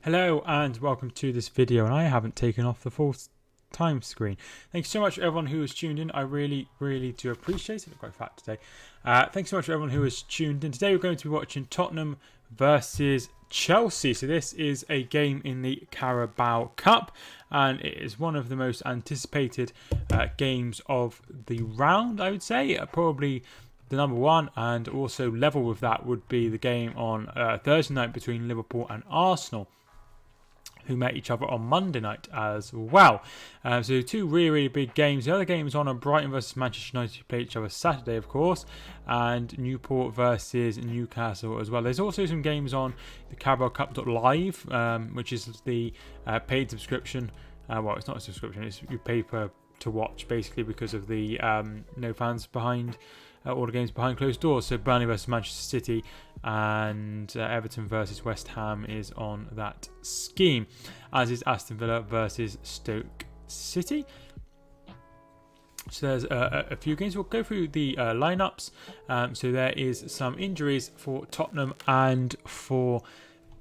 Hello and welcome to this video, and I haven't taken off the full time screen. Thanks so much for everyone who has tuned in. I really do appreciate it. I'm quite fat today. Thanks so much for everyone who has tuned in. Today we're going to be watching Tottenham versus Chelsea. So this is a game in the Carabao Cup, and it is one of the most anticipated games of the round, I would say. Probably the number one, and also level with that would be the game on Thursday night between Liverpool and Arsenal, who met each other on Monday night as well. So two really big games. The other game is on Brighton versus Manchester United, who play each other Saturday, of course, and Newport versus Newcastle as well. There's also some games on the Carabao Cup Live, which is the paid subscription. Well, it's not a subscription, it's you pay to watch, basically, because of the no fans behind all the games behind closed doors. So Burnley versus Manchester City and Everton versus West Ham is on that scheme, as is Aston Villa versus Stoke City. So there's a few games. We'll go through the lineups. So there is some injuries for Tottenham and for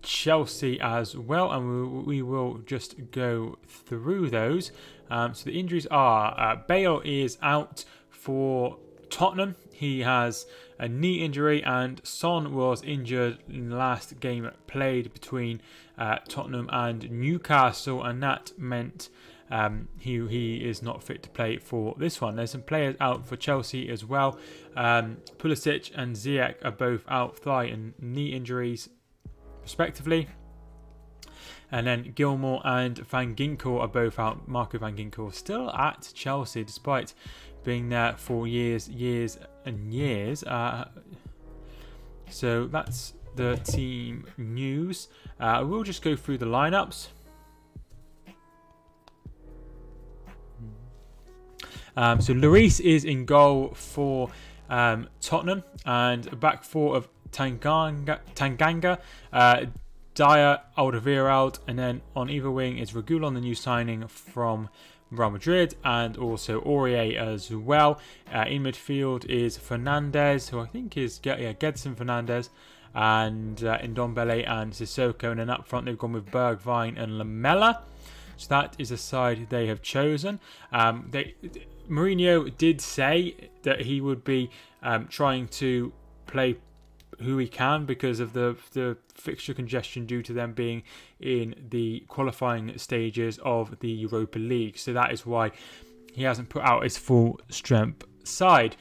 Chelsea as well, and we will just go through those. So the injuries are Bale is out for Tottenham. He has a knee injury, and Son was injured in the last game played between Tottenham and Newcastle, and that meant he is not fit to play for this one. There's some players out for Chelsea as well. Pulisic and Ziyech are both out, thigh and knee injuries respectively. And then Gilmour and Van Ginkel are both out. Marco Van Ginkel still at Chelsea despite being there for years and years. So that's the team news. We'll just go through the lineups. So Lloris is in goal for Tottenham, and a back four of Tanganga, Dyer, Alderweireld, and then on either wing is Reguilon, the new signing from Real Madrid, and also Aurier as well. In midfield is Fernandes, who I think is Gedson Fernandes, and Ndombele and Sissoko, and then up front they've gone with Bergwijn and Lamela. So that is the side they have chosen. Mourinho did say that he would be trying to play who he can because of the fixture congestion due to them being in the qualifying stages of the Europa League. So that is why he hasn't put out his full strength side.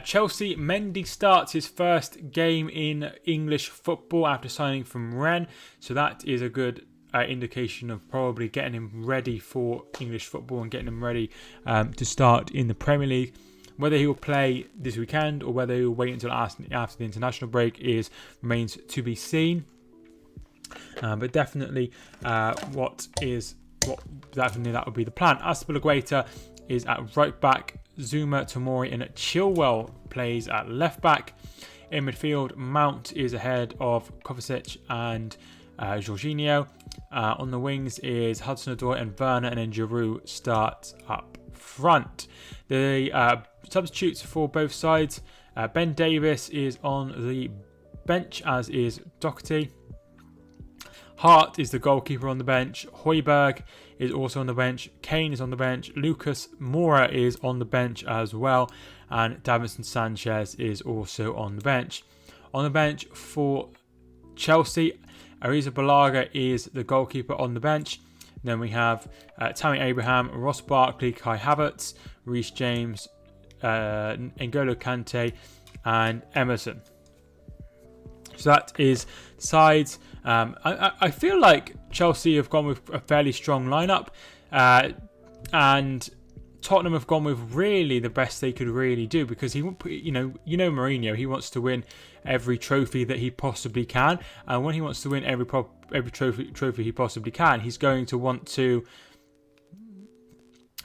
Chelsea, Mendy starts his first game in English football after signing from Rennes. So that is a good indication of probably getting him ready for English football and getting him ready to start in the Premier League. Whether he will play this weekend or whether he will wait until after the international break remains to be seen. But definitely, that would be the plan. Azpilicueta is at right back. Zuma, Tomori, and Chilwell plays at left back. In midfield, Mount is ahead of Kovacic and Jorginho. On the wings is Hudson-Odoi and Werner, and then Giroud starts up front. The substitutes for both sides, Ben Davis is on the bench, as is Doherty. Hart is the goalkeeper on the bench. Højbjerg is also on the bench. Kane is on the bench. Lucas Moura is on the bench as well. And Davinson Sanchez is also on the bench. On the bench for Chelsea, Arrizabalaga is the goalkeeper on the bench. Then we have Tammy Abraham, Ross Barkley, Kai Havertz, Reece James, N'Golo Kante, and Emerson. So that is sides. I feel like Chelsea have gone with a fairly strong lineup, and Tottenham have gone with really the best they could really do, because Mourinho, he wants to win every trophy that he possibly can, and when he wants to win every trophy he possibly can, he's going to want to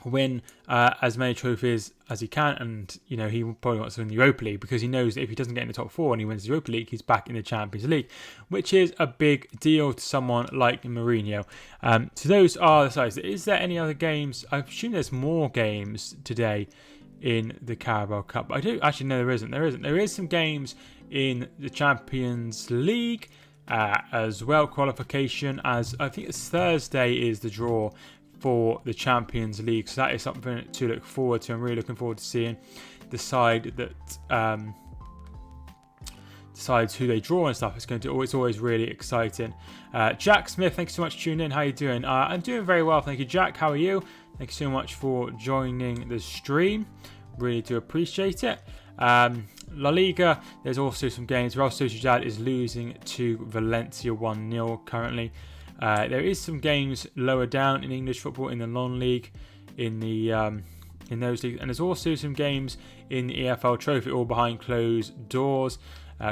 win as many trophies as he can, and he probably wants to win the Europa League, because he knows that if he doesn't get in the top four and he wins the Europa League, he's back in the Champions League, which is a big deal to someone like Mourinho. So those are the sides. Is there any other games? I assume there's more games today in the Carabao Cup. I do actually know there isn't. There is some games in the Champions League. as well. Qualification, as I think it's Thursday is the draw for the Champions League, so that is something to look forward to. I'm really looking forward to seeing the side that decides who they draw and stuff. It's always really exciting. Jack Smith, thanks so much for tuning in. How are you doing? I'm doing very well, thank you, Jack. How are you? Thank you so much for joining the stream. Really do appreciate it. La Liga, there's also some games. Real Sociedad is losing to Valencia 1-0 currently. There is some games lower down in English football in the non-league, in those leagues, and there's also some games in the EFL Trophy, all behind closed doors.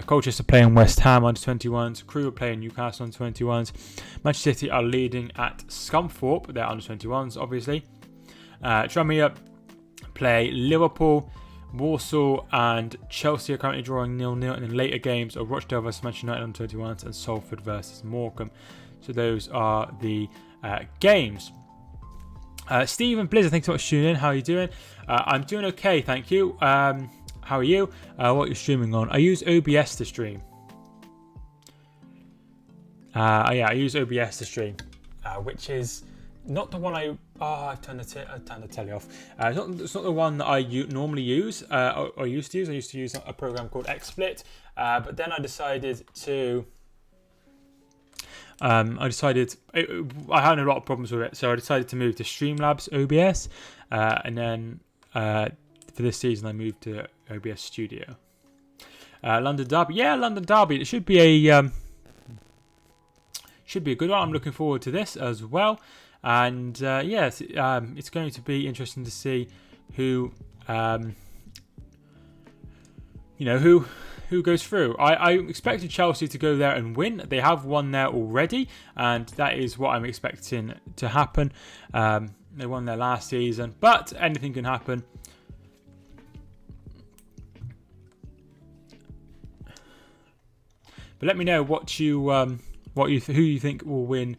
Colchester playing West Ham under 21s. Crewe are playing Newcastle under 21s. Manchester City are leading at Scunthorpe. They're under 21s, obviously. Tranmere play Liverpool. Warsaw and Chelsea are currently drawing 0-0. And in later games are Rochdale vs Manchester United under 21s and Salford versus Morecambe. So those are the games. Stephen Blizzard, thanks so much for tuning in. How are you doing? I'm doing okay, thank you. How are you? What you're streaming on? I use OBS to stream. Yeah, I use OBS to stream, which is not the one I've turned the telly off. It's not the one that I normally use. I used to use a program called XSplit, but then I decided to. I had a lot of problems with it, so I decided to move to Streamlabs OBS, and then for this season I moved to OBS Studio. London Derby, yeah, London Derby. It should be a good one. I'm looking forward to this as well, and yes, it's going to be interesting to see who who goes through. I expected Chelsea to go there and win. They have won there already, and that is what I'm expecting to happen. They won there last season, but anything can happen. But let me know who you think will win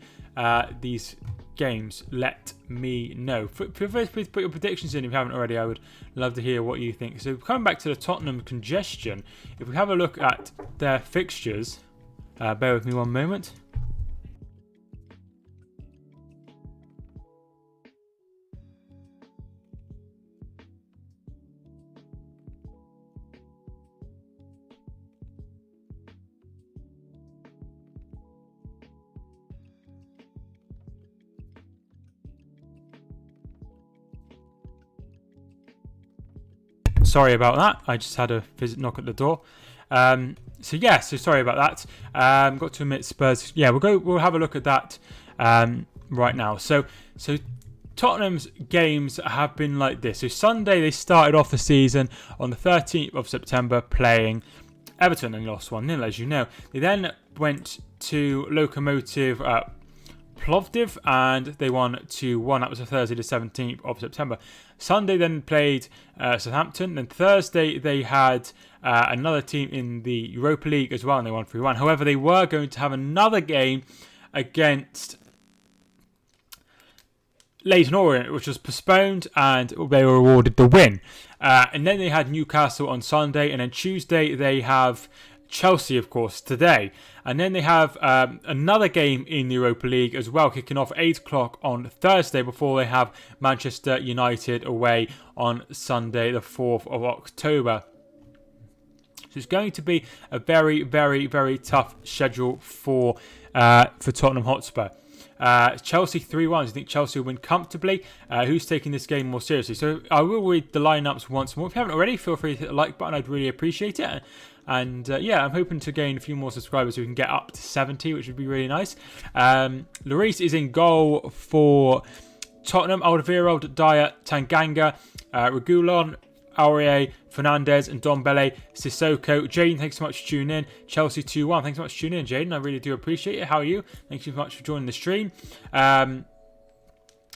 these games. Let me know. Feel free to put your predictions in if you haven't already. I would love to hear what you think. So coming back to the Tottenham congestion, if we have a look at their fixtures, bear with me one moment. Sorry about that. I just had a knock at the door. So sorry about that. Got to admit Spurs. Yeah, we'll have a look at that right now. So Tottenham's games have been like this. So Sunday they started off the season on the 13th of September playing Everton and lost 1-0, as you know. They then went to Lokomotiv Plovdiv and they won 2-1. That was a Thursday the 17th of September. Sunday then played Southampton. Then Thursday they had another team in the Europa League as well, and they won 3-1. However, they were going to have another game against Leyton Orient, which was postponed, and they were awarded the win. And then they had Newcastle on Sunday, and then Tuesday they have Chelsea, of course, today. And then they have another game in the Europa League as well, kicking off 8 o'clock on Thursday before they have Manchester United away on Sunday, the 4th of October. So it's going to be a very, very, very tough schedule for Tottenham Hotspur. Chelsea 3-1. Do you think Chelsea will win comfortably? Who's taking this game more seriously? So I will read the lineups once more. If you haven't already, feel free to hit the like button. I'd really appreciate it. And I'm hoping to gain a few more subscribers so we can get up to 70, which would be really nice. Lloris is in goal for Tottenham. Alderweireld, Dyer, Tanganga, Reguilon, Aurier, Fernandez and Dombele, Sissoko. Jaden, thanks so much for tuning in. Chelsea 2-1. Thanks so much for tuning in, Jaden. I really do appreciate it. How are you? Thank you so much for joining the stream. And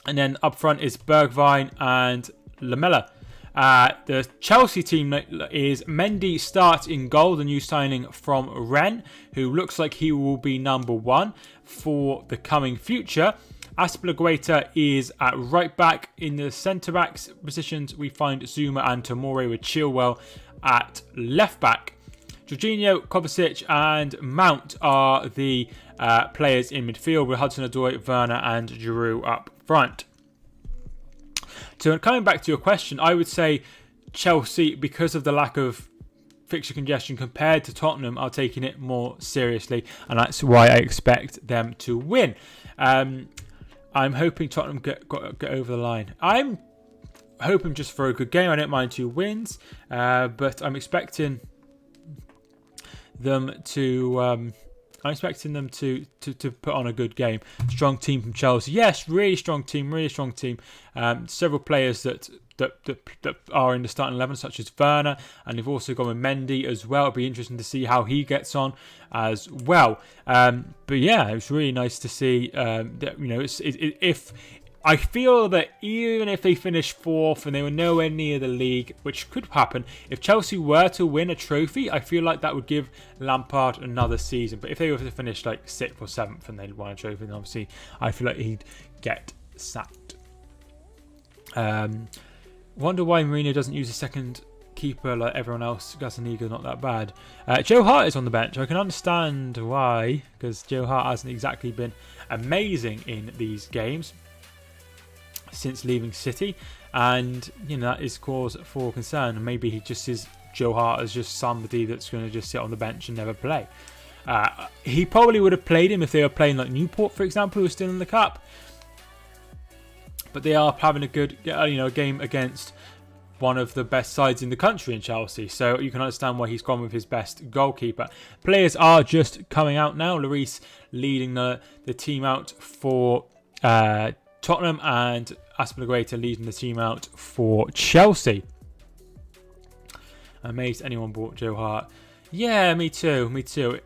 then up front is Bergwijn and Lamela. The Chelsea team is Mendy starts in goal, the new signing from Rennes, who looks like he will be number one for the coming future. Azpilicueta is at right back. In the centre backs positions, we find Zuma and Tomori with Chilwell at left back. Jorginho, Kovacic and Mount are the players in midfield, with Hudson-Odoi, Werner and Giroud up front. So coming back to your question, I would say Chelsea, because of the lack of fixture congestion compared to Tottenham, are taking it more seriously, and that's why I expect them to win. I'm hoping Tottenham get over the line. I'm hoping just for a good game. I don't mind 2 wins, but I'm expecting them to put on a good game. Strong team from Chelsea. Yes, really strong team. Several players that are in the starting 11, such as Werner, and they've also gone with Mendy as well. It'll be interesting to see how he gets on as well. But yeah, it was really nice to see that, if I feel that even if they finished 4th and they were nowhere near the league, which could happen, if Chelsea were to win a trophy, I feel like that would give Lampard another season. But if they were to finish like 6th or 7th and they'd won a trophy, then obviously I feel like he'd get sacked. Wonder why Mourinho doesn't use a second keeper like everyone else. Gazaniga not that bad. Joe Hart is on the bench. I can understand why, because Joe Hart hasn't exactly been amazing in these games since leaving City, and that is cause for concern. And maybe he just sees Joe Hart as just somebody that's going to just sit on the bench and never play. He probably would have played him if they were playing like Newport, for example, who are still in the cup. But they are having a good, game against one of the best sides in the country in Chelsea. So you can understand why he's gone with his best goalkeeper. Players are just coming out now. Lloris leading the team out for Tottenham, and Azpilicueta leading the team out for Chelsea. Amazed anyone bought Joe Hart. Yeah, me too. And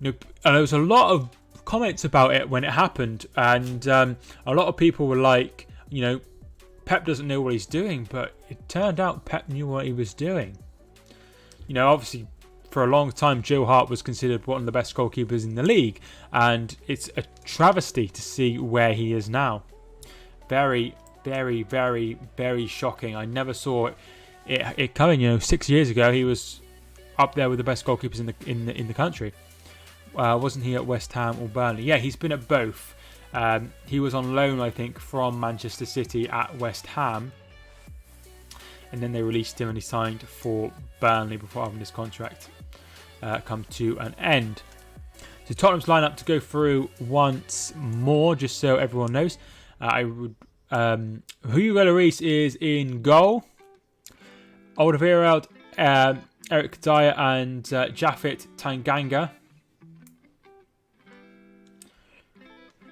there was a lot of comments about it when it happened, and a lot of people were like, Pep doesn't know what he's doing, but it turned out Pep knew what he was doing. Obviously, for a long time, Joe Hart was considered one of the best goalkeepers in the league, and it's a travesty to see where he is now. Very, very, very, very shocking. I never saw it coming. 6 years ago, he was up there with the best goalkeepers in the country. Wasn't he at West Ham or Burnley? Yeah, he's been at both. He was on loan, I think, from Manchester City at West Ham, and then they released him and he signed for Burnley before having his contract come to an end. So Tottenham's lineup to go through once more, just so everyone knows. Hugo Lloris is in goal. Alderweireld, Eric Dyer and Japhet Tanganga.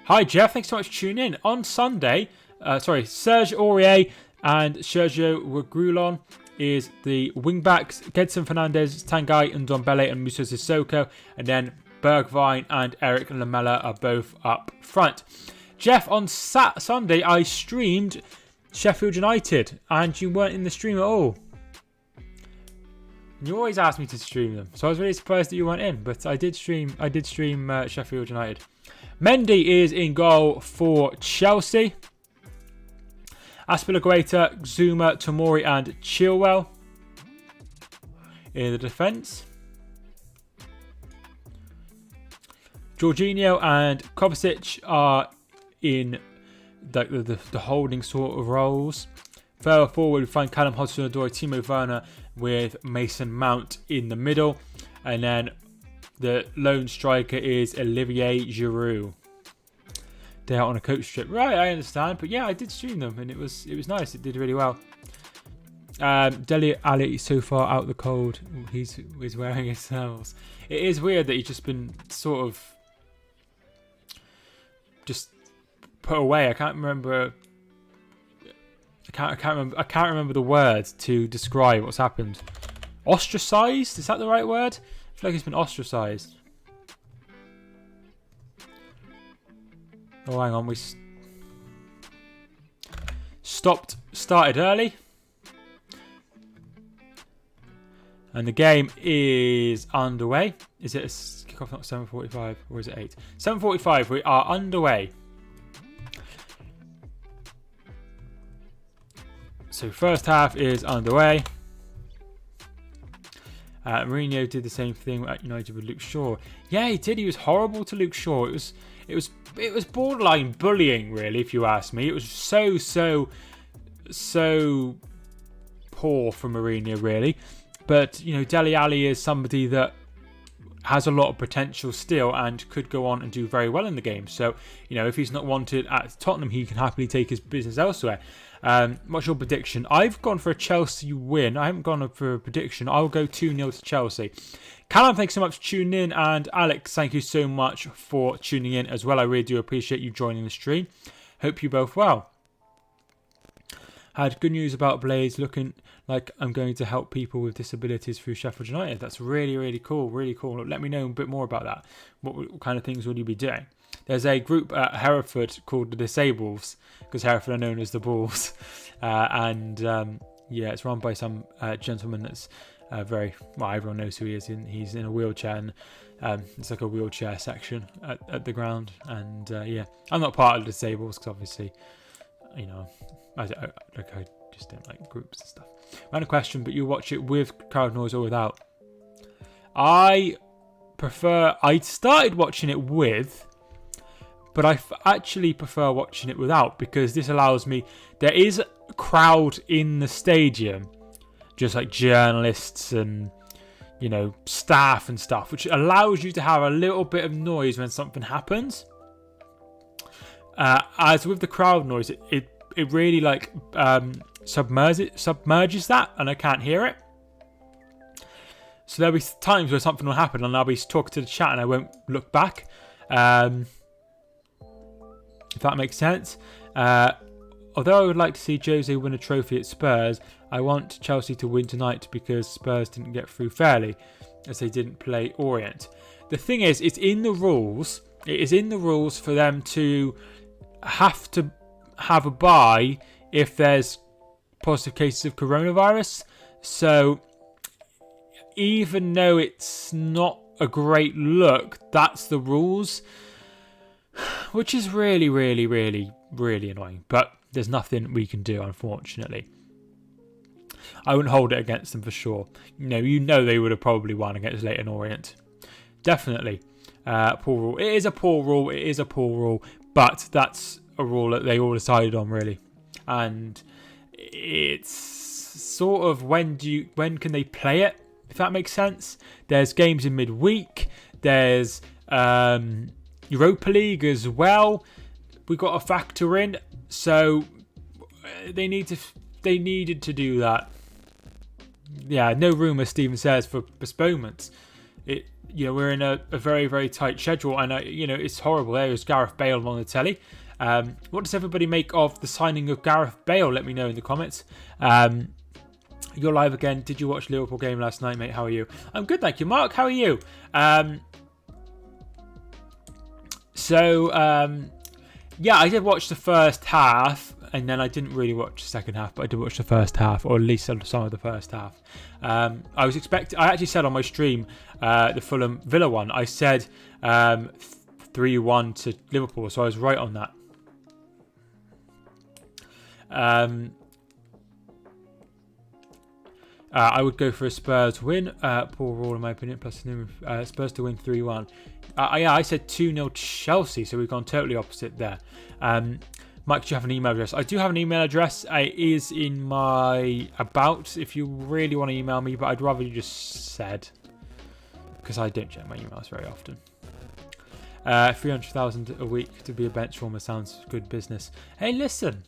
Hi Jeff, thanks so much for tuning in. On Sunday, Serge Aurier and Sergio Reguilon is the wing-backs. Gedson Fernandez, Tanguy and Ndombele and Musa Sissoko. And then Bergwijn and Eric Lamela are both up front. Jeff, on Sunday I streamed Sheffield United and you weren't in the stream at all. You always ask me to stream them, so I was really surprised that you weren't in, but I did stream Sheffield United. Mendy is in goal for Chelsea. Azpilicueta, Zuma, Tomori and Chilwell in the defence. Jorginho and Kovacic are in the holding sort of roles. Further forward, we find Callum Hudson-Odoi, Timo Werner with Mason Mount in the middle. And then the lone striker is Olivier Giroud. They're out on a coach trip. Right, I understand. But yeah, I did stream them and it was nice. It did really well. Dele Alli so far out the cold. He's wearing his thermals. It is weird that he's just been sort of just put away. I can't remember the word to describe what's happened. Ostracized? Is that the right word? I feel like he's been ostracized. Oh, hang on. We started early. And the game is underway. Is it a kickoff not 7:45 or is it 8? 7:45. We are underway. So first half is underway. Mourinho did the same thing at United with Luke Shaw. Yeah, he did. He was horrible to Luke Shaw. It was borderline bullying, really, if you ask me. It was so poor from Mourinho, really. But Dele Alli is somebody that has a lot of potential still and could go on and do very well in the game. So, if he's not wanted at Tottenham, he can happily take his business elsewhere. What's your prediction? I've gone for a Chelsea win. I haven't gone for a prediction. I'll go 2-0 to Chelsea. Callum, thanks so much for tuning in. And Alex, thank you so much for tuning in as well. I really do appreciate you joining the stream. Hope you both well. Had good news about Blaze, looking like I'm going to help people with disabilities through Sheffield United. That's really, really cool. Really cool. Let me know a bit more about that. What kind of things will you be doing? There's a group at Hereford called the Disables, because Hereford are known as the Bulls. It's run by some gentleman that's everyone knows who he is. He's in a wheelchair, and it's like a wheelchair section at the ground. And I'm not part of the Disables because obviously, I just don't like groups and stuff. Random question, but you watch it with crowd noise or without? I started watching it with, but I actually prefer watching it without, because this allows me, there is a crowd in the stadium, just like journalists and staff and stuff, which allows you to have a little bit of noise when something happens. As with the crowd noise, it really submerges that, and I can't hear it. So there'll be times where something will happen and I'll be talking to the chat and I won't look back. If that makes sense. Although I would like to see Jose win a trophy at Spurs, I want Chelsea to win tonight because Spurs didn't get through fairly, as they didn't play Orient. The thing is, it's in the rules. It is in the rules for them to have a bye if there's positive cases of coronavirus. So even though it's not a great look, that's the rules, which is really, really, really, really annoying. But there's nothing we can do, unfortunately. I wouldn't hold it against them for sure. They would have probably won against Leyton Orient. Definitely. Poor rule. It is a poor rule. But that's a rule that they all decided on, really. And it's sort of when can they play it, if that makes sense. There's games in midweek. There's Europa League as well. We got to factor in. So they needed to do that. Yeah, no room, as Stephen says, for postponements. We're in a very, very tight schedule, and it's horrible. There's Gareth Bale on the telly. What does everybody make of the signing of Gareth Bale? Let me know in the comments. You're live again. Did you watch Liverpool game last night, mate? How are you? I'm good, thank you. Mark, how are you? I did watch the first half, and then I didn't really watch the second half, but I did watch the first half, or at least some of the first half. I actually said on my stream, the Fulham Villa one, I said 3-1 to Liverpool, so I was right on that. I would go for a Spurs win. Poor rule in my opinion. Plus Spurs to win 3-1. I said 2-0 Chelsea, so we've gone totally opposite there. Mike, do you have an email address? I do have an email address. It is in my about if you really want to email me, but I'd rather you just said, because I don't check my emails very often. 300,000 a week to be a bench warmer sounds good business. Hey, listen.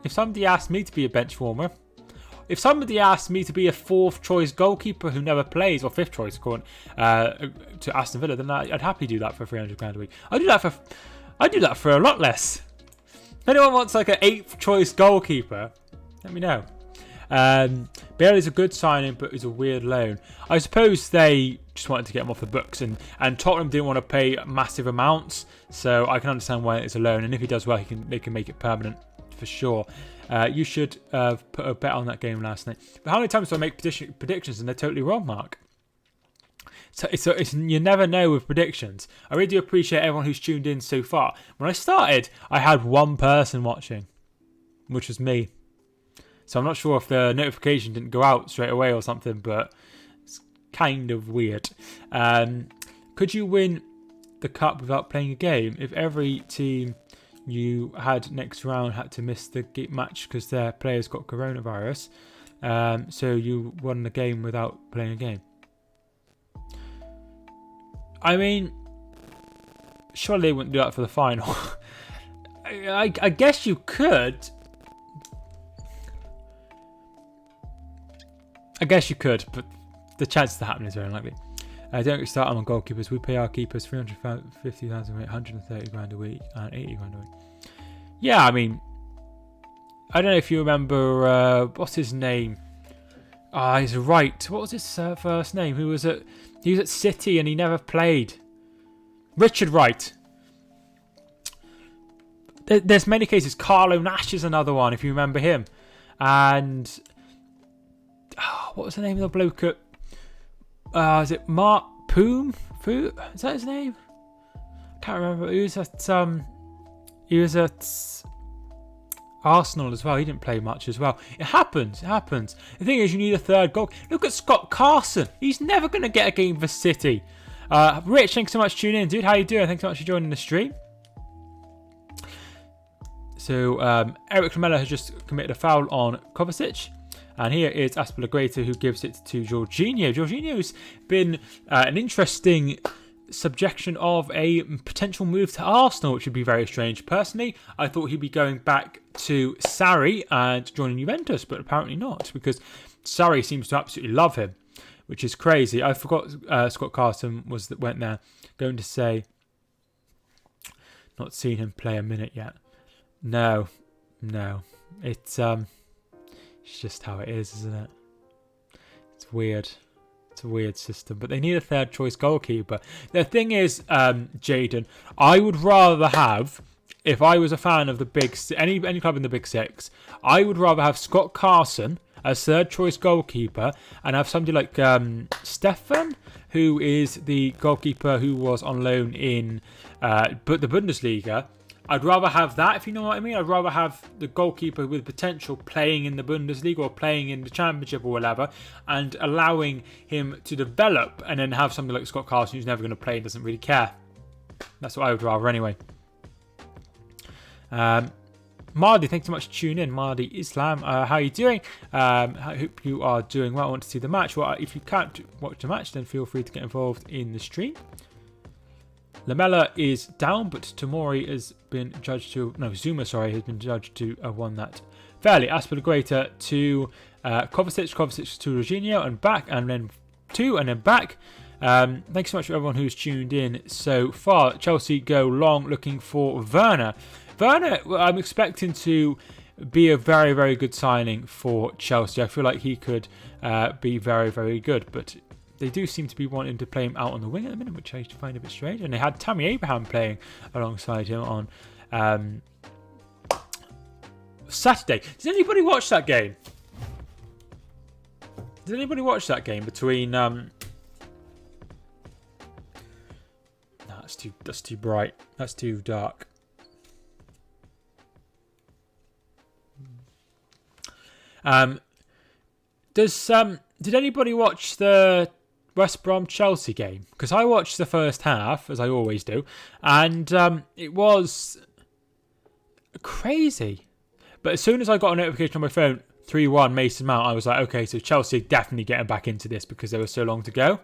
If somebody asked me to be a bench warmer, if somebody asked me to be a fourth choice goalkeeper who never plays, or fifth choice according to Aston Villa, then I'd happily do that for 300 grand a week. I do that for a lot less. If anyone wants like an 8th choice goalkeeper, let me know. Bale is a good signing, but it's a weird loan. I suppose they just wanted to get him off the books, and Tottenham didn't want to pay massive amounts, so I can understand why it's a loan. And if he does well, they can make it permanent for sure. You should put a bet on that game last night. But how many times do I make predictions and they're totally wrong, Mark? So it's you never know with predictions. I really do appreciate everyone who's tuned in so far. When I started, I had one person watching, which was me. So I'm not sure if the notification didn't go out straight away or something, but kind of weird. Could you win the cup without playing a game? If every team you had next round had to miss the match because their players got coronavirus, so you won the game without playing a game. I mean, surely they wouldn't do that for the final. I guess you could. I guess you could, but the chance of that happening is very unlikely. Don't get started on goalkeepers. We pay our keepers 350,000, 130 grand a week, and 80 grand a week. Yeah, I mean, I don't know if you remember what's his name. He's right. What was his first name? He was at City and he never played. Richard Wright. There's many cases. Carlo Nash is another one, if you remember him. And what was the name of the bloke at? Is it Mark Poom? Is that his name? I can't remember. He was at Arsenal as well. He didn't play much as well. It happens. The thing is, you need a third goal. Look at Scott Carson. He's never going to get a game for City. Rich, thanks so much for tuning in, dude. How you doing? Thanks so much for joining the stream. So, Eric Lamela has just committed a foul on Kovacic. And here is Aspilicueta who gives it to Jorginho. Jorginho's been an interesting subjection of a potential move to Arsenal, which would be very strange. Personally, I thought he'd be going back to Sarri and joining Juventus, but apparently not, because Sarri seems to absolutely love him, which is crazy. I forgot Scott Carson went there. Going to say, not seen him play a minute yet. No. It's just how it is, isn't it? It's weird. It's a weird system, but they need a third choice goalkeeper. The thing is, Jaden, I would rather have, if I was a fan of the any club in the Big Six, I would rather have Scott Carson as third choice goalkeeper and have somebody like Stefan, who is the goalkeeper who was on loan in the Bundesliga. I'd rather have that, if you know what I mean. I'd rather have the goalkeeper with potential playing in the Bundesliga or playing in the Championship or whatever, and allowing him to develop, and then have somebody like Scott Carson who's never going to play and doesn't really care. That's what I would rather anyway. Mardi, thanks so much for tuning in. Mardi Islam, how are you doing? I hope you are doing well. I want to see the match. Well, if you can't watch the match, then feel free to get involved in the stream. Lamela is down, but Tomori has been judged to... No, Zuma, has been judged to have won that fairly. Aspilicueta to Kovacic to Jorginho, and back, and then two, and then back. Thanks so much for everyone who's tuned in so far. Chelsea go long looking for Werner. Werner, I'm expecting to be a very, very good signing for Chelsea. I feel like he could be very, very good, but... They do seem to be wanting to play him out on the wing at the minute, which I find a bit strange. And they had Tammy Abraham playing alongside him on Saturday. Did anybody watch that game? Between... No, that's too bright. That's too dark. Did anybody watch the West Brom Chelsea game? Because I watched the first half, as I always do, and it was crazy. But as soon as I got a notification on my phone, 3-1 Mason Mount, I was like, okay, so Chelsea definitely getting back into this because there was so long to go.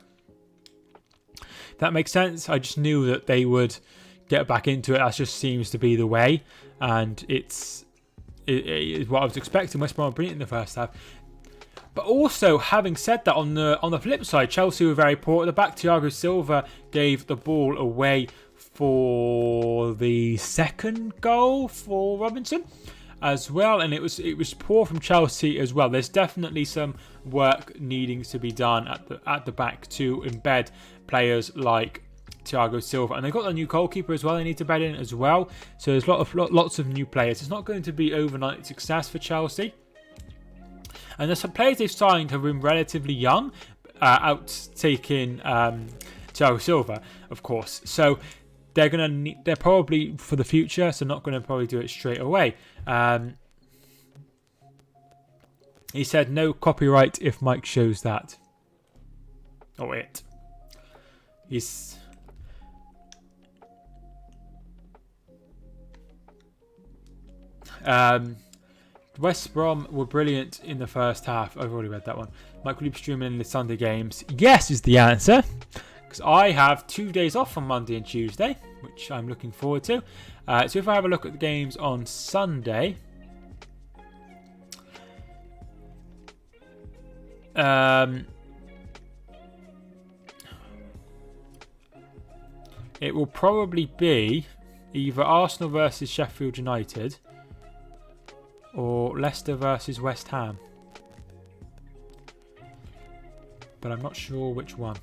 If that makes sense. I just knew that they would get back into it. That just seems to be the way, and it is what I was expecting. West Brom were brilliant in the first half. But also, having said that, on the flip side, Chelsea were very poor at the back. Thiago Silva gave the ball away for the second goal for Robinson as well, and it was poor from Chelsea as well. There's definitely some work needing to be done at the back to embed players like Thiago Silva, and they've got a new goalkeeper as well. They need to bed in as well. So there's lots of new players. It's not going to be overnight success for Chelsea. And there's some players they've signed have been relatively young, taking Thiago Silva, of course. So they're probably for the future, so not going to probably do it straight away. He said no copyright if Mike shows that. Or it. He's... West Brom were brilliant in the first half. I've already read that one. Mike, will you be streaming in the Sunday games? Yes is the answer. Because I have 2 days off on Monday and Tuesday, which I'm looking forward to. So if I have a look at the games on Sunday... it will probably be either Arsenal versus Sheffield United or Leicester versus West Ham. But I'm not sure which one.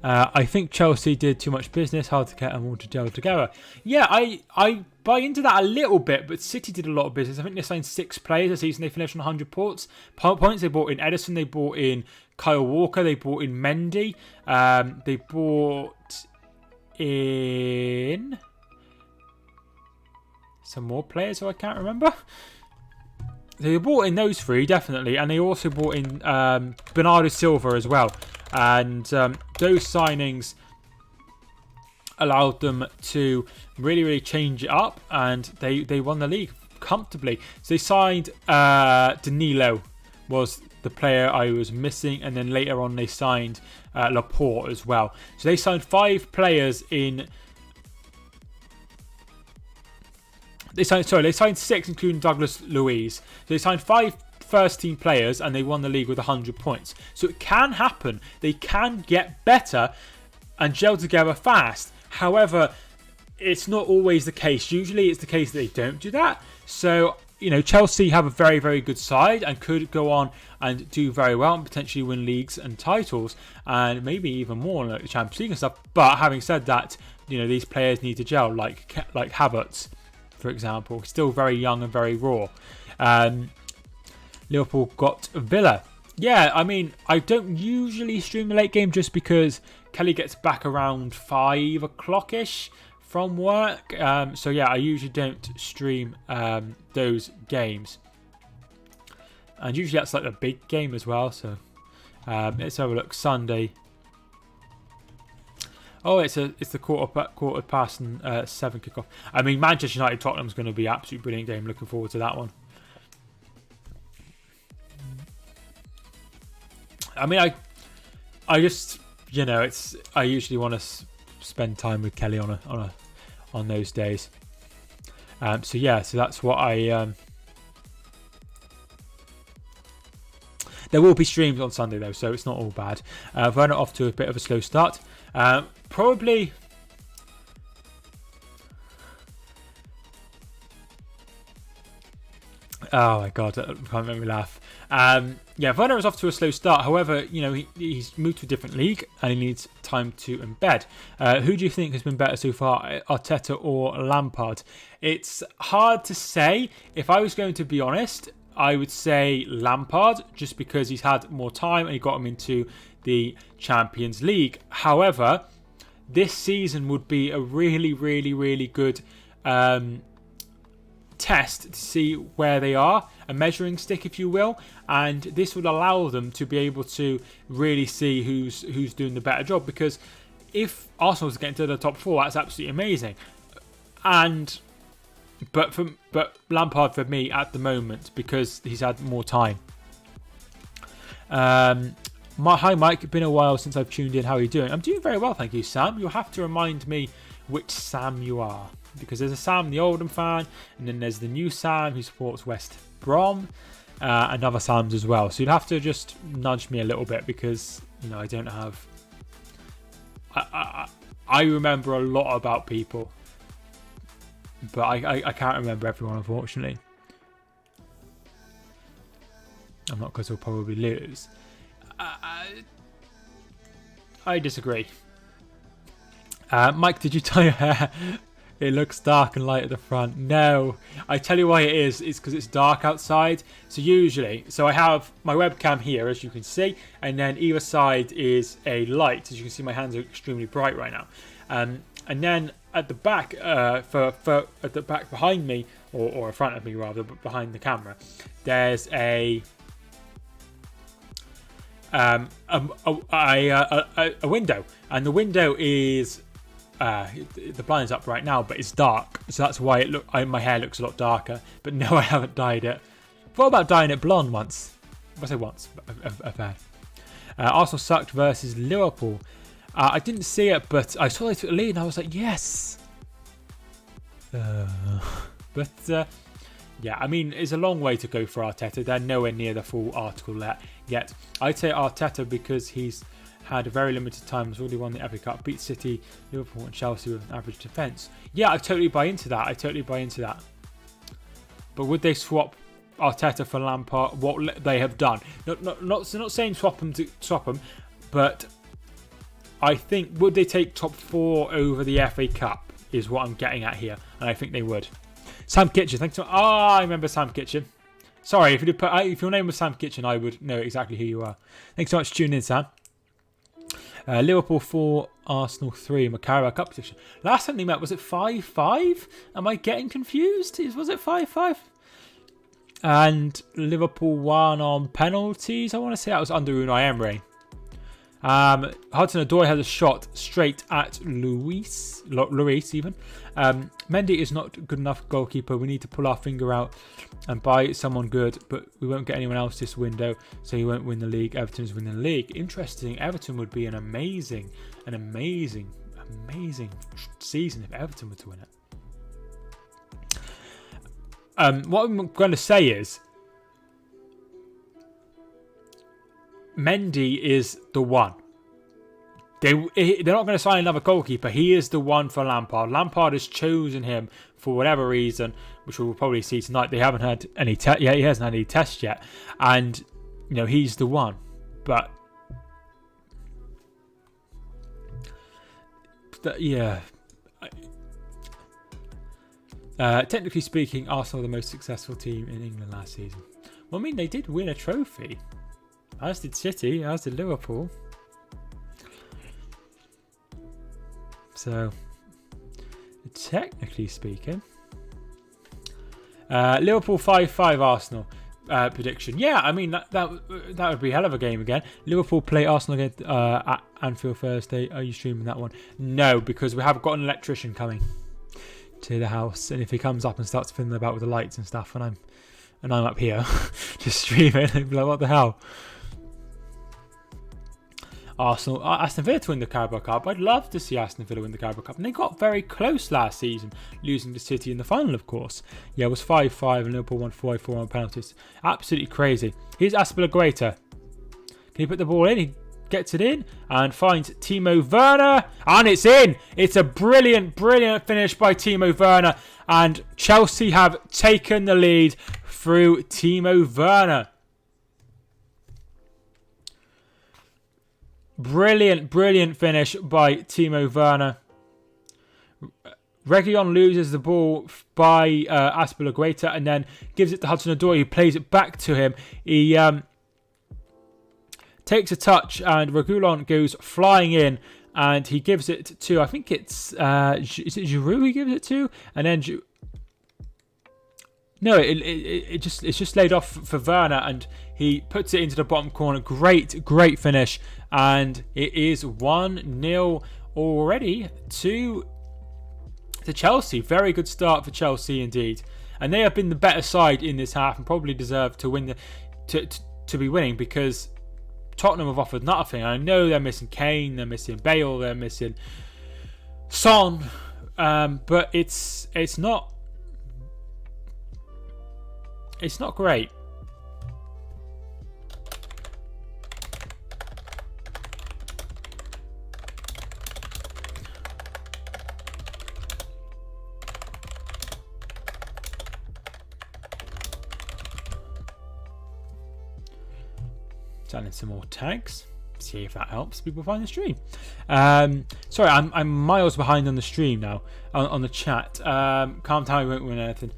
I think Chelsea did too much business, hard to get them all to gel together. Yeah, I buy into that a little bit, but City did a lot of business. I think they signed 6 players this season. They finished on 100 points. They bought in Edison, they bought in Kyle Walker, they bought in Mendy, they bought in some more players who I can't remember. They bought in those 3, definitely, and they also bought in Bernardo Silva as well. And those signings allowed them to really, really change it up, and they won the league comfortably. So they signed Danilo, was the player I was missing, and then later on they signed Laporte as well. So they signed 5 players in... They signed 6, including Douglas Luiz. So they signed 5 first team players and they won the league with 100 points. So it can happen. They can get better and gel together fast. However, it's not always the case. Usually it's the case that they don't do that. So, you know, Chelsea have a very, very good side and could go on and do very well and potentially win leagues and titles and maybe even more like the Champions League and stuff. But having said that, you know, these players need to gel, like Havertz, for example. Still very young and very raw. Liverpool got Villa. Yeah, I mean, I don't usually stream the late game just because Kelly gets back around 5 o'clock-ish from work. So yeah, I usually don't stream those games. And usually that's like a big game as well. So let's have a look. Sunday. Oh, it's the quarter past and 7 kickoff. I mean, Manchester United Tottenham's going to be an absolutely brilliant game. Looking forward to that one. I mean, I just, you know, I usually want to spend time with Kelly on those days. So yeah, so that's what I. There will be streams on Sunday though, so it's not all bad. Werner off to a bit of a slow start. Probably. Oh my god, I can't make me laugh. Yeah, Werner is off to a slow start. However, you know, he's moved to a different league and he needs time to embed. Who do you think has been better so far, Arteta or Lampard? It's hard to say. If I was going to be honest, I would say Lampard, just because he's had more time and he got him into the Champions League. However, this season would be a really, really, really good test to see where they are, a measuring stick if you will, and this would allow them to be able to really see who's doing the better job, because if Arsenal's getting to the top 4, that's absolutely amazing. But Lampard for me at the moment, because he's had more time. Hi Mike, it's been a while since I've tuned in. How are you doing? I'm doing very well, thank you, Sam. You'll have to remind me which Sam you are, because there's a Sam, the Oldham fan, and then there's the new Sam who supports West Brom, and other Sams as well. So you'd have to just nudge me a little bit, because you know I don't have. I remember a lot about people, but I can't remember everyone, unfortunately. I'm not, because we'll probably lose. I disagree. Mike, did you tie your hair? It looks dark and light at the front. No, I tell you why it is. It's because it's dark outside. So I have my webcam here, as you can see, and then either side is a light. As you can see, my hands are extremely bright right now. And then at the back, at the back behind me, or in front of me rather, but behind the camera, there's a a window, and the window is the blind's up right now, but it's dark, so that's why my hair looks a lot darker. But no, I haven't dyed it. Thought about dyeing it blonde once. I say once, I've had. Arsenal sucked versus Liverpool. I didn't see it, but I saw they took the lead, and I was like, yes. Yeah, I mean, it's a long way to go for Arteta. They're nowhere near the full article yet. I'd say Arteta because he's had a very limited time. He's already won the FA Cup, beat City, Liverpool and Chelsea with an average defence. Yeah, I totally buy into that. But would they swap Arteta for Lampard? What they have done? Not saying swap them, but I think would they take top 4 over the FA Cup is what I'm getting at here, and I think they would. Sam Kitchen, thanks so much. I remember Sam Kitchen. Sorry, if your name was Sam Kitchen, I would know exactly who you are. Thanks so much for tuning in, Sam. Liverpool 4, Arsenal 3 in the Carabao Cup position. Last time they met, was it 5-5? Am I getting confused? Was it 5-5? And Liverpool won on penalties. I want to say that was under Unai Emery. Hudson-Odoi has a shot straight at Luis even. Mendy is not good enough goalkeeper. We need to pull our finger out and buy someone good, but we won't get anyone else this window, so he won't win the league. Everton's winning the league. Interesting. Everton would be an amazing season if Everton were to win it. What I'm going to say is Mendy is the one. They're not going to sign another goalkeeper. He is the one for Lampard. Lampard has chosen him for whatever reason, which we'll probably see tonight. They haven't had any he hasn't had any tests yet, and he's the one. But yeah, technically speaking, Arsenal are the most successful team in England last season. Well, I mean, they did win a trophy. As did City, as did Liverpool. So, technically speaking, Liverpool 5-5 Arsenal prediction. Yeah, I mean that would be a hell of a game again. Liverpool play Arsenal again at Anfield Thursday. Are you streaming that one? No, because we have got an electrician coming to the house, and if he comes up and starts fiddling about with the lights and stuff, and I'm up here just streaming, I'd be like, what the hell? Aston Villa to win the Carabao Cup. I'd love to see Aston Villa win the Carabao Cup. And they got very close last season, losing to City in the final, of course. Yeah, it was 5-5 and Liverpool won 4-4 on penalties. Absolutely crazy. Here's Aspilicueta. Can he put the ball in? He gets it in and finds Timo Werner. And it's in. It's a brilliant finish by Timo Werner. And Chelsea have taken the lead through Timo Werner. Brilliant finish by Timo Werner. Reguilon loses the ball by Aspilicueta and then gives it to Hudson-Odoi, who plays it back to him. He takes a touch and Reguilon goes flying in and he gives it to, I think it's, is it Giroud he gives it to? And then it's just laid off for Werner and he puts it into the bottom corner. Great finish. And it is 1-0 already to Chelsea. Very good start for Chelsea indeed. And they have been the better side in this half and probably deserve to win to be winning, because Tottenham have offered nothing. I know they're missing Kane, they're missing Bale, they're missing Son, but it's not great. Selling some more tags. See if that helps people find the stream. Sorry, I'm miles behind on the stream now. On the chat. Calm down, we won't win anything.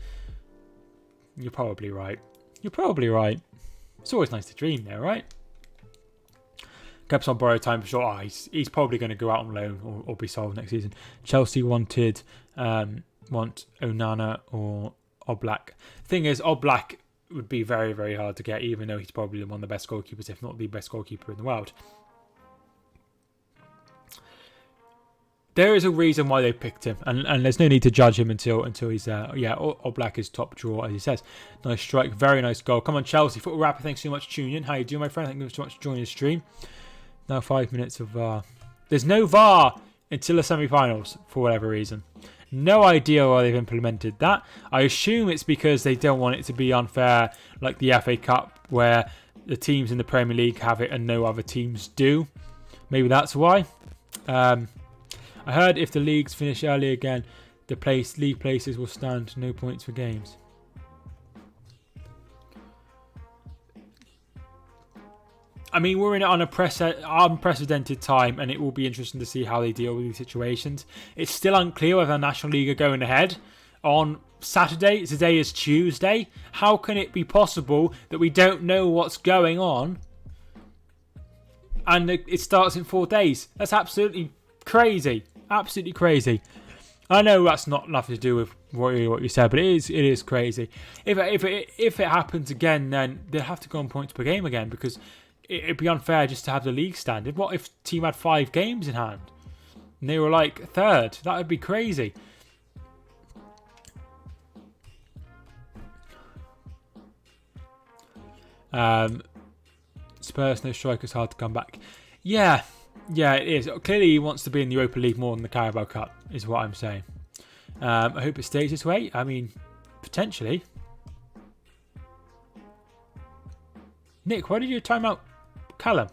You're probably right. It's always nice to dream there, right? Kept on borrowed time for sure. Oh, he's probably going to go out on loan or be sold next season. Chelsea want Onana or Oblak. Thing is, Oblak would be very, very hard to get, even though he's probably one of the best goalkeepers, if not the best goalkeeper in the world. There is a reason why they picked him, and there's no need to judge him until he's all black is top drawer, as he says. Nice strike, very nice goal. Come on, Chelsea. Football Rapper, thanks so much for tuning in. How you doing, my friend? Thank you so much for joining the stream. Now 5 minutes of VAR. There's no VAR until the semi-finals, for whatever reason. No idea why they've implemented that. I assume it's because they don't want it to be unfair, like the FA Cup, where the teams in the Premier League have it and no other teams do. Maybe that's why. I heard if the leagues finish early again, the league places will stand no points for games. I mean, we're in an unprecedented time, and it will be interesting to see how they deal with these situations. It's still unclear whether the National League are going ahead on Saturday. Today is Tuesday. How can it be possible that we don't know what's going on and it starts in 4 days? That's absolutely crazy. Absolutely crazy. I know that's not nothing to do with what you said, but it is crazy. If it happens again, then they'll have to go on points per game again, because it'd be unfair just to have the league standard. What if team had 5 games in hand and they were like third? That would be crazy. Spurs, no strikers, hard to come back. Yeah, it is. Clearly he wants to be in the Europa League more than the Carabao Cup, is what I'm saying. I hope it stays this way. I mean, potentially. Nick, why did you time out Callum?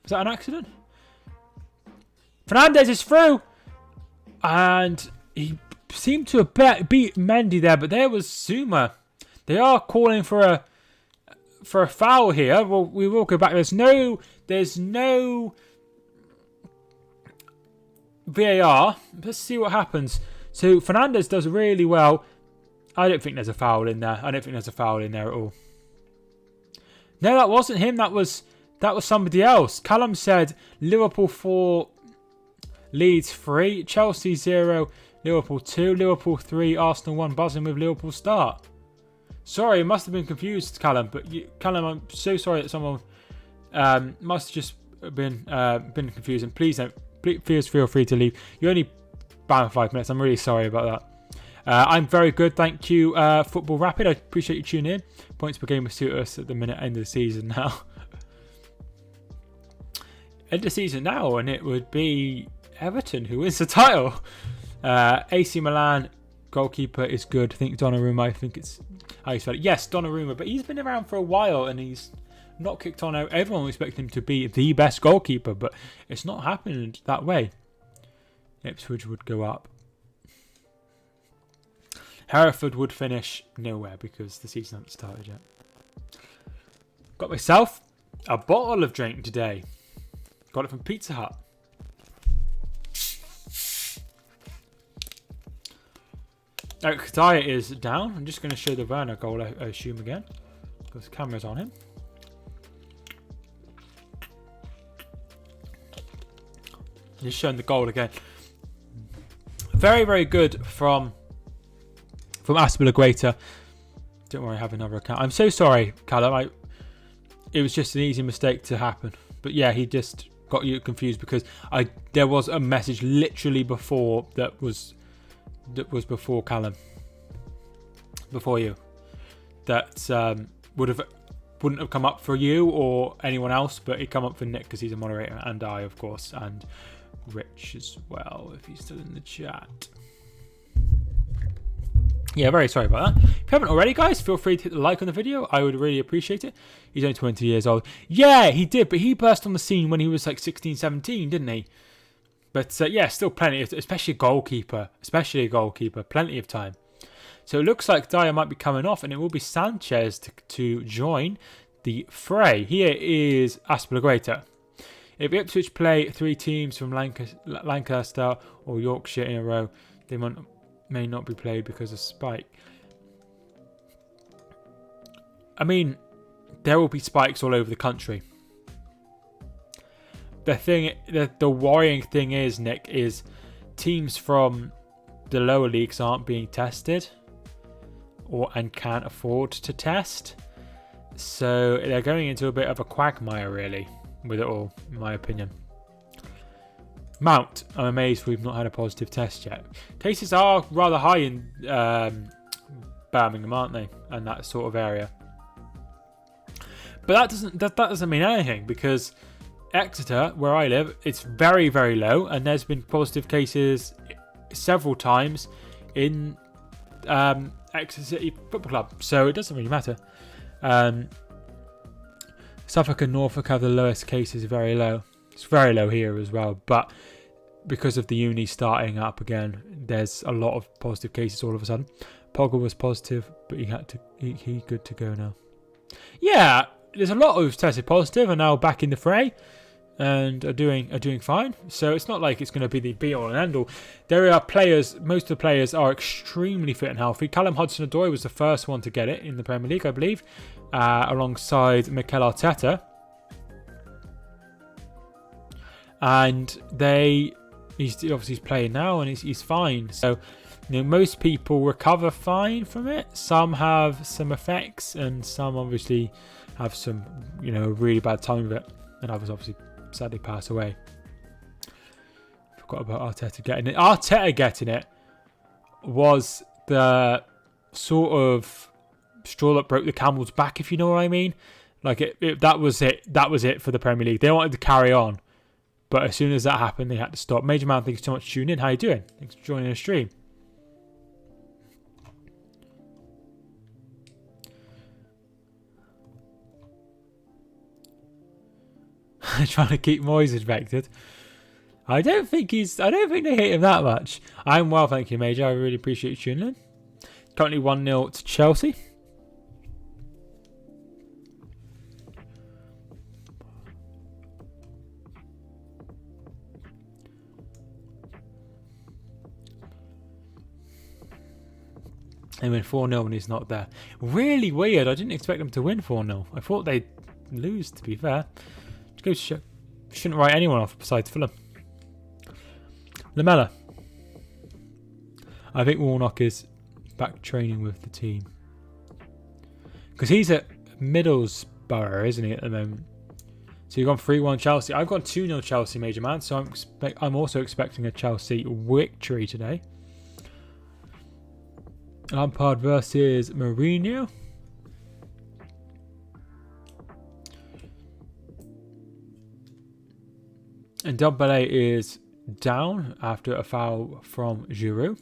Was that an accident? Fernandez is through! And he seemed to have beat Mendy there, but there was Zuma. They are calling for a foul here. Well, we will go back. There's no VAR. Let's see what happens. So Fernandez does really well. I don't think there's a foul in there. I don't think there's a foul in there at all. No, that wasn't him. That was somebody else. Callum said Liverpool 4, Leeds 3, Chelsea 0, Liverpool 2, Liverpool 3, Arsenal 1, buzzing with Liverpool start. Sorry, I must have been confused, Callum. But Callum, I'm so sorry that someone must have just been confused. And please feel free to leave. You're only banned 5 minutes. I'm really sorry about that. I'm very good, thank you, Football Rapid. I appreciate you tuning in. Points per game will suit us at the end of the season now. End of the season now, and it would be Everton who wins the title. AC Milan goalkeeper is good. I think Donnarumma. I think it's how you spell it. Yes, Donnarumma, but he's been around for a while and he's not kicked on. Everyone expects him to be the best goalkeeper, but it's not happened that way. Ipswich would go up. Hereford would finish nowhere because the season hasn't started yet. Got myself a bottle of drink today. Got it from Pizza Hut. Eric Dyer is down. I'm just going to show the Werner goal, I assume, again, because the camera's on him. Just showing the goal again. Very, very good from Aspilicueta. Don't worry, I have another account. I'm so sorry, Callum. It was just an easy mistake to happen. But yeah, he just got you confused because there was a message literally before that was before Callum, before you, that wouldn't have come up for you or anyone else, but it come up for Nick because he's a moderator, and I, of course, and Rich as well if he's still in the chat. Yeah, very sorry about that. If you haven't already, guys, feel free to hit the like on the video. I would really appreciate it. He's only 20 years old. Yeah, he did, but he burst on the scene when he was like 16, 17, didn't he? But yeah, still plenty, especially a goalkeeper, plenty of time. So it looks like Dyer might be coming off, and it will be Sanchez to join the fray. Here is Aspilicueta. If Ipswich play 3 teams from Lancaster or Yorkshire in a row, they may not be played because of spike. I mean, there will be spikes all over the country. The worrying thing is, Nick, is teams from the lower leagues aren't being tested. and can't afford to test. So they're going into a bit of a quagmire, really, with it all, in my opinion. Mount, I'm amazed we've not had a positive test yet. Cases are rather high in Birmingham, aren't they? And that sort of area. But that doesn't mean anything, because Exeter, where I live, it's very, very low, and there's been positive cases several times in Exeter City Football Club, so it doesn't really matter. Suffolk and Norfolk have the lowest cases, very low. It's very low here as well, but because of the uni starting up again, there's a lot of positive cases all of a sudden. Pogba was positive, but he good to go now. Yeah, there's a lot who've tested positive and now back in the fray and are doing fine. So it's not like it's going to be the be all and end all. There are players, most of the players are extremely fit and healthy. Callum Hudson-Odoi was the first one to get it in the Premier League, I believe, alongside Mikel Arteta. And he's playing now and he's fine. So, most people recover fine from it. Some have some effects, and some obviously have some, really bad time with it. And others obviously sadly pass away. Forgot about Arteta getting it. Arteta getting it was the sort of straw that broke the camel's back, if you know what I mean. Like that was it. That was it for the Premier League. They wanted to carry on. But as soon as that happened, they had to stop. Major Man, thanks so much for tuning in. How you doing? Thanks for joining the stream. Trying to keep Moyes infected. I don't think they hate him that much. I'm well, thank you, Major. I really appreciate you tuning in. Currently 1-0 to Chelsea. They win 4-0 when he's not there. Really weird. I didn't expect them to win 4-0. I thought they'd lose, to be fair. Just goes to show. Shouldn't write anyone off besides Fulham. Lamela. I think Warnock is back training with the team. Because he's at Middlesbrough, isn't he, at the moment? So you've gone 3-1 Chelsea. I've gone 2-0 Chelsea, Major Man. So I'm also expecting a Chelsea victory today. Lampard versus Mourinho. And Ndombele is down after a foul from Giroud.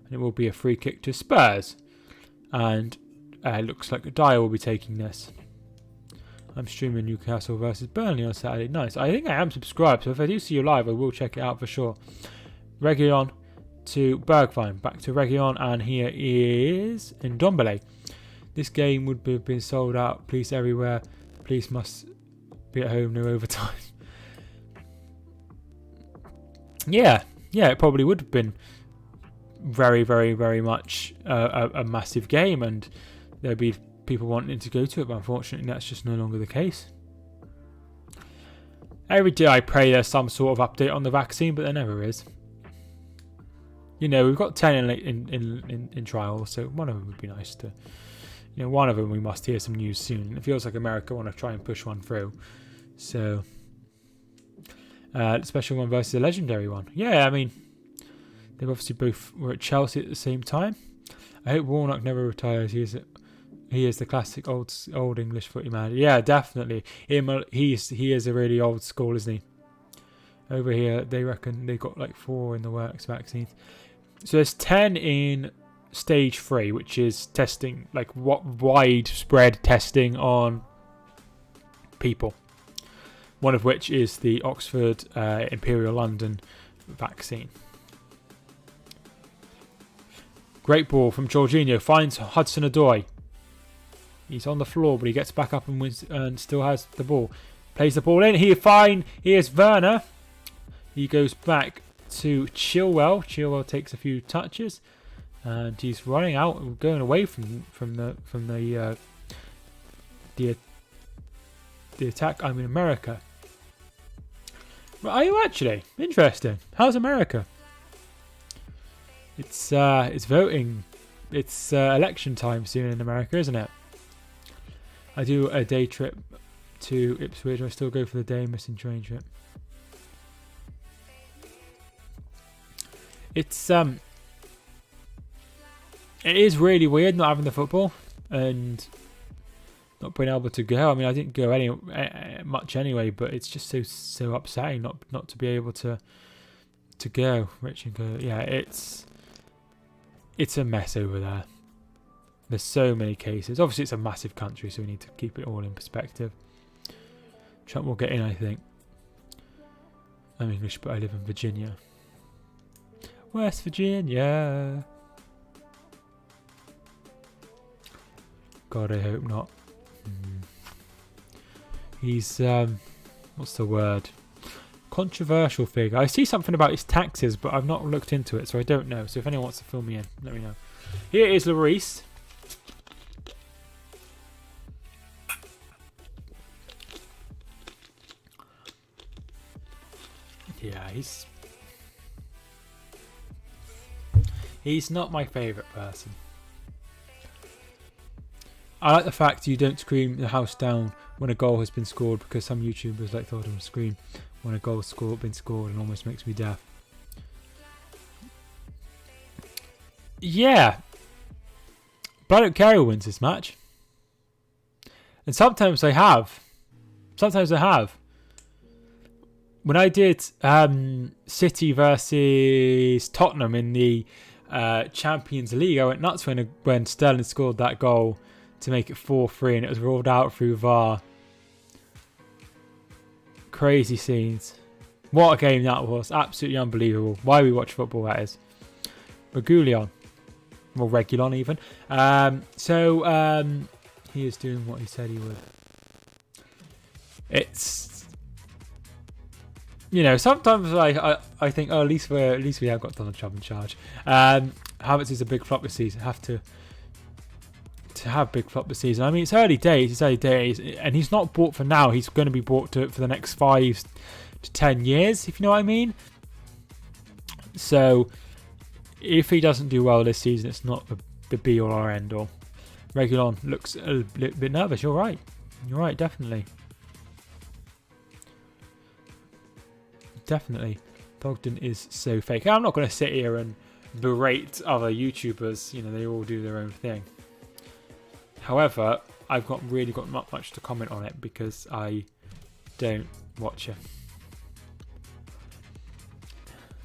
And it will be a free kick to Spurs. And it looks like Dyer will be taking this. I'm streaming Newcastle versus Burnley on Saturday. Nice. I think I am subscribed, so if I do see you live, I will check it out for sure. Reguilon to Bergwijn, back to Reguilon, and here is Ndombele. This game would have been sold out. Police everywhere. Police must be at home. No overtime. Yeah, it probably would have been very, very, very much a massive game, and there'd be people wanting to go to it, but unfortunately that's just no longer the case. Every day I pray there's some sort of update on the vaccine, but there never is. We've got 10 in trial, so one of them would be nice to... one of them we must hear some news soon. It feels like America want to try and push one through. So... special one versus a legendary one. Yeah, I mean... They obviously both were at Chelsea at the same time. I hope Warnock never retires. He is the classic old English footy man. Yeah, definitely. He is a really old school, isn't he? Over here, they reckon they got like 4 in the works vaccines. So there's 10 in stage 3, which is testing, like widespread testing on people. One of which is the Oxford Imperial London vaccine. Great ball from Jorginho. Finds Hudson-Odoi. He's on the floor, but he gets back up and wins, and still has the ball. Plays the ball in. Here's Werner. He goes back to Chilwell. Chilwell takes a few touches, and he's running out, going away from the attack. I'm in America. Are you actually? Interesting. How's America? It's voting It's election time soon in America, isn't it? I do a day trip to Ipswich. I still go for the day missing train trip. It's it is really weird not having the football and not being able to go. I mean, I didn't go much anyway, but it's just so upsetting not to be able to go. Rich and go. Yeah, it's a mess over there. There's so many cases. Obviously, it's a massive country, so we need to keep it all in perspective. Trump will get in, I think. I'm English, but I live in Virginia. West Virginia. God, I hope not. He's, what's the word? Controversial figure. I see something about his taxes, but I've not looked into it, so I don't know. So if anyone wants to fill me in, let me know. Here is Lloris. Yeah, he's not my favourite person. I like the fact you don't scream the house down when a goal has been scored, because some YouTubers like Tottenham scream when a goal's been scored and almost makes me deaf. Yeah. But I don't care who wins this match. And sometimes I have. When I did City versus Tottenham in the Champions League, I went nuts when Sterling scored that goal to make it 4-3 and it was ruled out through VAR. Crazy scenes. What a game that was. Absolutely unbelievable. Why we watch football, that is. Regulon. Well, Regulon even. He is doing what he said he would. It's... You know, sometimes I think, oh, at least we have got Donald Trump in charge. Havertz is a big flop this season. Have to have big flop this season. I mean, it's early days, and he's not bought for now. He's going to be bought for the next 5 to 10 years, if you know what I mean. So, if he doesn't do well this season, it's not the be all or end all. Regulon looks a little bit nervous. You're right, definitely. Bogdan is so fake. I'm not going to sit here and berate other YouTubers. You know, they all do their own thing. However, I've really got not much to comment on it because I don't watch it.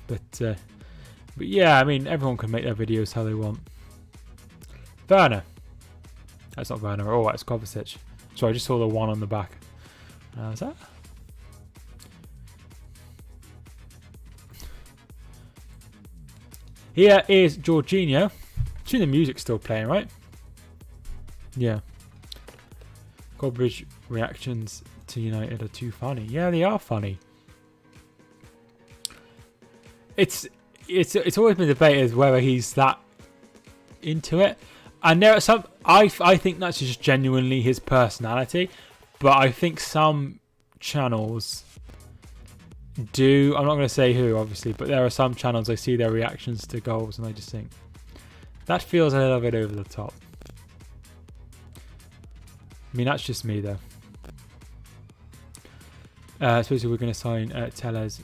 But yeah, I mean, everyone can make their videos how they want. Werner. That's not Werner at all. That's Kovacic. Sorry, I just saw the one on the back. Is that? Here is Jorginho. See, the music's still playing, right? Yeah. Goldbridge reactions to United are too funny. Yeah, they are funny. It's always been debated as whether he's that into it. And there are some... I think that's just genuinely his personality. But I think some channels do... I'm not going to say who, obviously. But there are some channels I see their reactions to goals and I just think... That feels a little bit over the top. I mean, that's just me, though. I suppose we're going to sign Tellez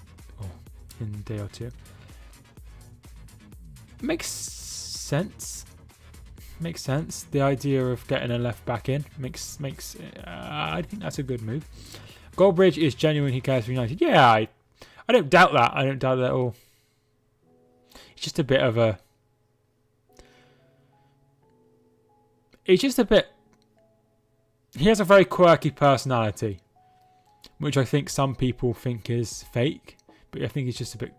in a day or two. Makes sense. The idea of getting a left back in makes. I think that's a good move. Goldbridge is genuine. He cares for United. Yeah, I don't doubt that. I don't doubt that at all. He's just a bit of a. He's just a bit. He has a very quirky personality, which I think some people think is fake, but I think he's just a bit.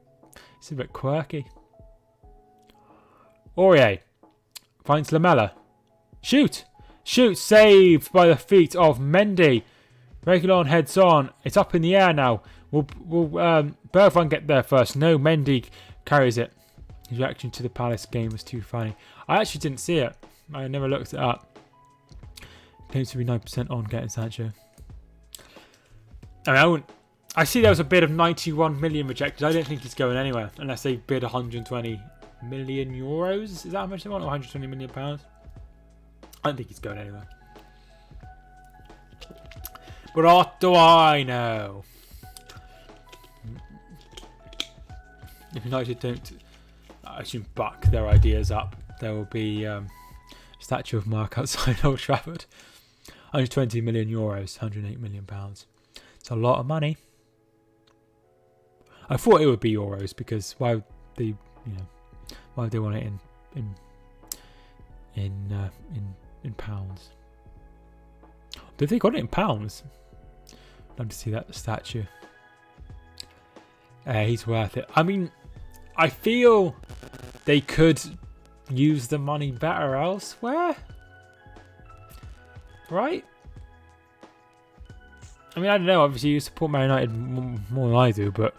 It's a bit quirky. Aurier finds Lamela. Shoot! Saved by the feet of Mendy. Regulon heads on. It's up in the air now. Will Bergwijn get there first? No, Mendy carries it. His reaction to the Palace game was too funny. I actually didn't see it. I never looked it up. Claims to be 9% on getting Sancho. I mean, I see there was a bid of 91 million rejected. I don't think he's going anywhere unless they bid 120 million euros. Is that how much they want? Or 120 million pounds? I don't think he's going anywhere. But what do I know? If United don't, I assume, buck their ideas up, there will be a statue of Mark outside Old Trafford. 120 million euros, 108 million pounds. It's a lot of money. I thought it would be euros because why would they, why would they want it in pounds? Have they got it in pounds? I'd love to see that statue. He's worth it. I mean, I feel they could use the money better elsewhere, right? I mean, I don't know. Obviously, you support Man United more than I do, but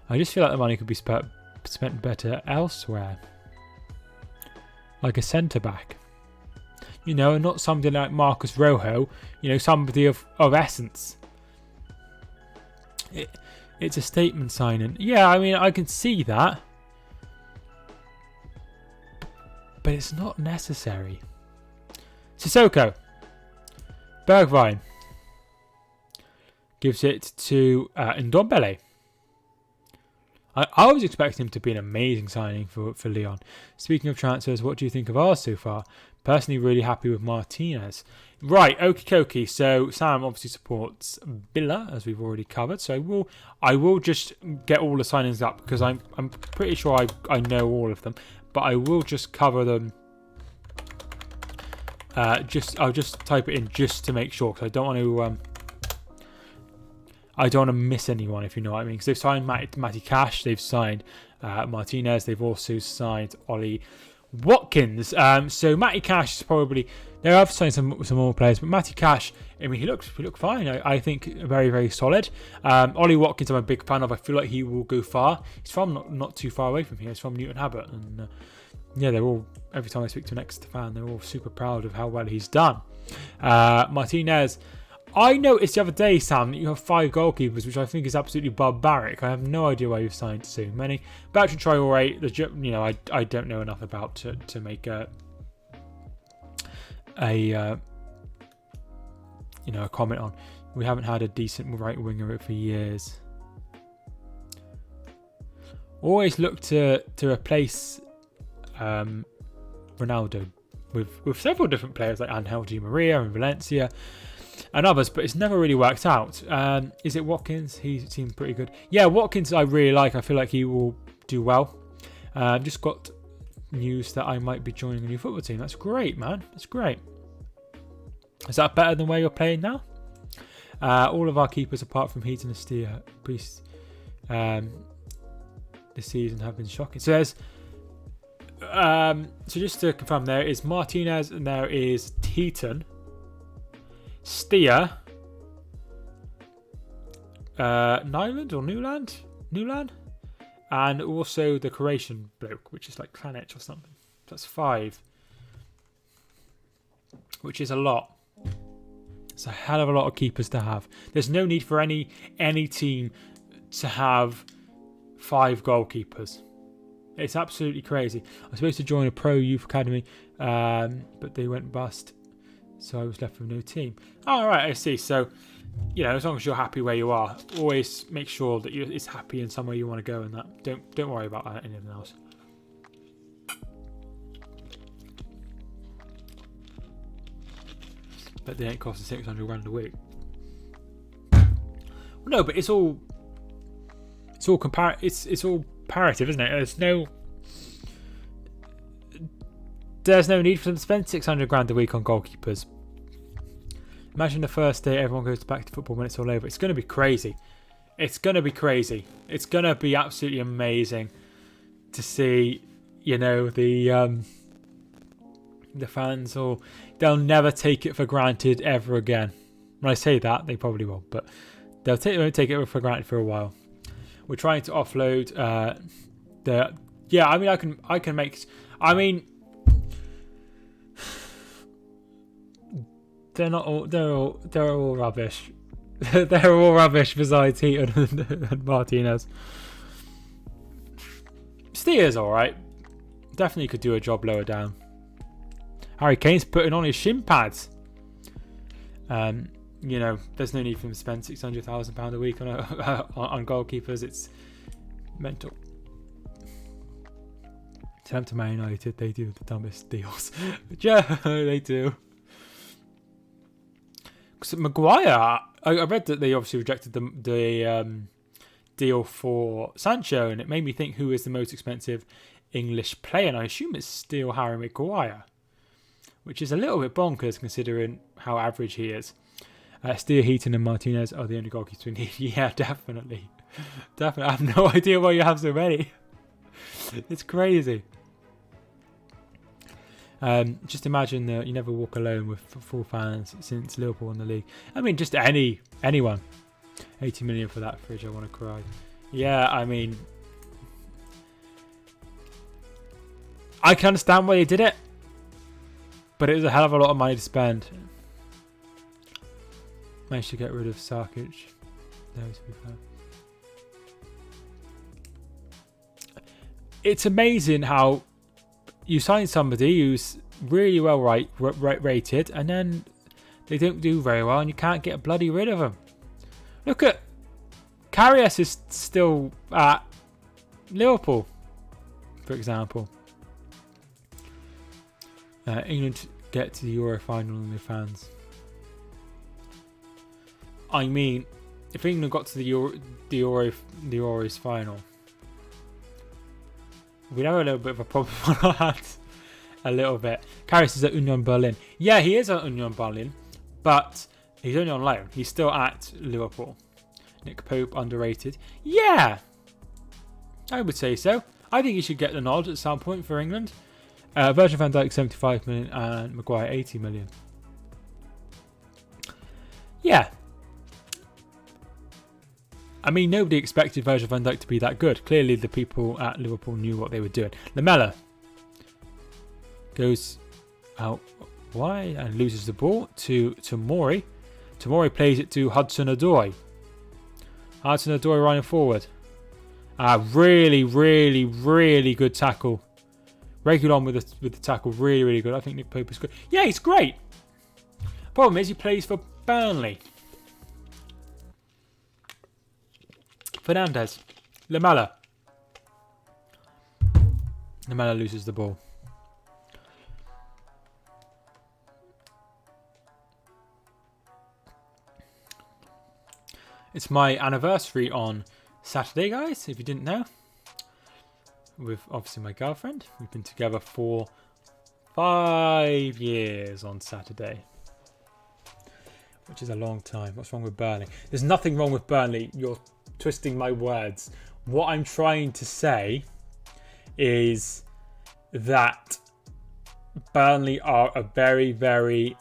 I just feel like the money could be spent better elsewhere, like a centre back. And not somebody like Marcus Rojo. Somebody of essence. It's a statement signing. Yeah, I mean, I can see that. But it's not necessary. Sissoko. Bergwijn. Gives it to Ndombele. I was expecting him to be an amazing signing for Lyon. Speaking of transfers, what do you think of ours so far? Personally, really happy with Martinez. Right, okie dokie. So Sam obviously supports Villa, as we've already covered. So I will just get all the signings up because I'm pretty sure I know all of them, but I will just cover them. I'll just type it in just to make sure because I don't want to miss anyone, if you know what I mean. Because they've signed Matty Cash, they've signed Martinez, they've also signed Ollie Watkins. So Matty Cash is probably, they have signed some more players, but Matty Cash, I mean, he looked fine. I think very, very solid. Ollie Watkins, I'm a big fan of. I feel like he will go far. He's from not too far away from here. He's from Newton Abbot, and yeah, they're all, every time I speak to an Exeter fan, they're all super proud of how well he's done. Martinez. I noticed the other day, Sam, that you have 5 goalkeepers, which I think is absolutely barbaric. I have no idea why you've signed so many. Bertrand Traore, I don't know enough about to make a comment on. We haven't had a decent right winger for years. Always look to replace Ronaldo with several different players like Angel Di Maria and Valencia and others, but it's never really worked out. Is it Watkins? He seemed pretty good. Yeah, Watkins I really like. I feel like he will do well. Just got news that I might be joining a new football team. That's great, man. That's great. Is that better than where you're playing now? All of our keepers, apart from Heaton and Astia, this season have been shocking. So there's so just to confirm, there is Martinez and there is Heaton, Stia, Nyland or Newland, and also the Croatian bloke, which is like Klanic or something. That's 5, which is a lot. It's a hell of a lot of keepers to have. There's no need for any team to have 5 goalkeepers. It's absolutely crazy. I was supposed to join a pro youth academy, but they went bust, so I was left with no team. All right, I see. So, as long as you're happy where you are, always make sure that it's happy in somewhere you want to go, and that don't worry about anything else. But they ain't costing 600 grand a week. No, but it's all it's all parative, isn't it? There's no need for them to spend 600 grand a week on goalkeepers. Imagine the first day everyone goes back to football when it's all over. It's going to be crazy. It's going to be crazy. It's going to be absolutely amazing to see, the fans, or they'll never take it for granted ever again. When I say that, they probably won't, but they won't take it for granted for a while. We're trying to offload I can make. I mean, they're all rubbish. They're all rubbish besides Heaton and Martinez. Steer's all right. Definitely could do a job lower down. Harry Kane's putting on his shin pads. You know, there's no need for him to spend £600,000 a week on goalkeepers. It's mental. Tell them to Man United, they do the dumbest deals. Yeah, they do. Because Maguire, I read that they obviously rejected the deal for Sancho, and it made me think who is the most expensive English player, and I assume it's still Harry Maguire, which is a little bit bonkers considering how average he is. Steer, Heaton and Martinez are the only goalkeepers we need. Yeah, definitely. Definitely. I have no idea why you have so many. It's crazy. Just imagine that you never walk alone with full fans since Liverpool won the league. I mean, just anyone. 80 million for that fridge, I want to cry. Yeah, I mean, I can understand why they did it, but it was a hell of a lot of money to spend. Managed to get rid of Sarkic. No, to be fair. It's amazing how you sign somebody who's really well rated, and then they don't do very well, and you can't get bloody rid of them. Look at Karius is still at Liverpool, for example. England get to the Euro final and their fans. I mean, if England got to the Euros final, we'd have a little bit of a problem on our hands. A little bit. Karius is at Union Berlin. Yeah, he is at Union Berlin, but he's only on loan. He's still at Liverpool. Nick Pope, underrated. Yeah, I would say so. I think he should get the nod at some point for England. Virgil van Dijk 75 million and Maguire 80 million. Yeah. I mean, nobody expected Virgil van Dijk to be that good. Clearly, the people at Liverpool knew what they were doing. Lamela goes out wide and loses the ball to Tomori. Tomori plays it to Hudson-Odoi. Hudson-Odoi running forward. Really, really, really good tackle. Regulon with the tackle, really, really good. I think Nick Pope is good. Yeah, he's great. Problem is, he plays for Burnley. Fernandez. Lamela. Lamela loses the ball. It's my anniversary on Saturday, guys, if you didn't know. With obviously my girlfriend. We've been together for 5 years on Saturday, which is a long time. What's wrong with Burnley? There's nothing wrong with Burnley. You're twisting my words. What I'm trying to say is that Burnley are a very, very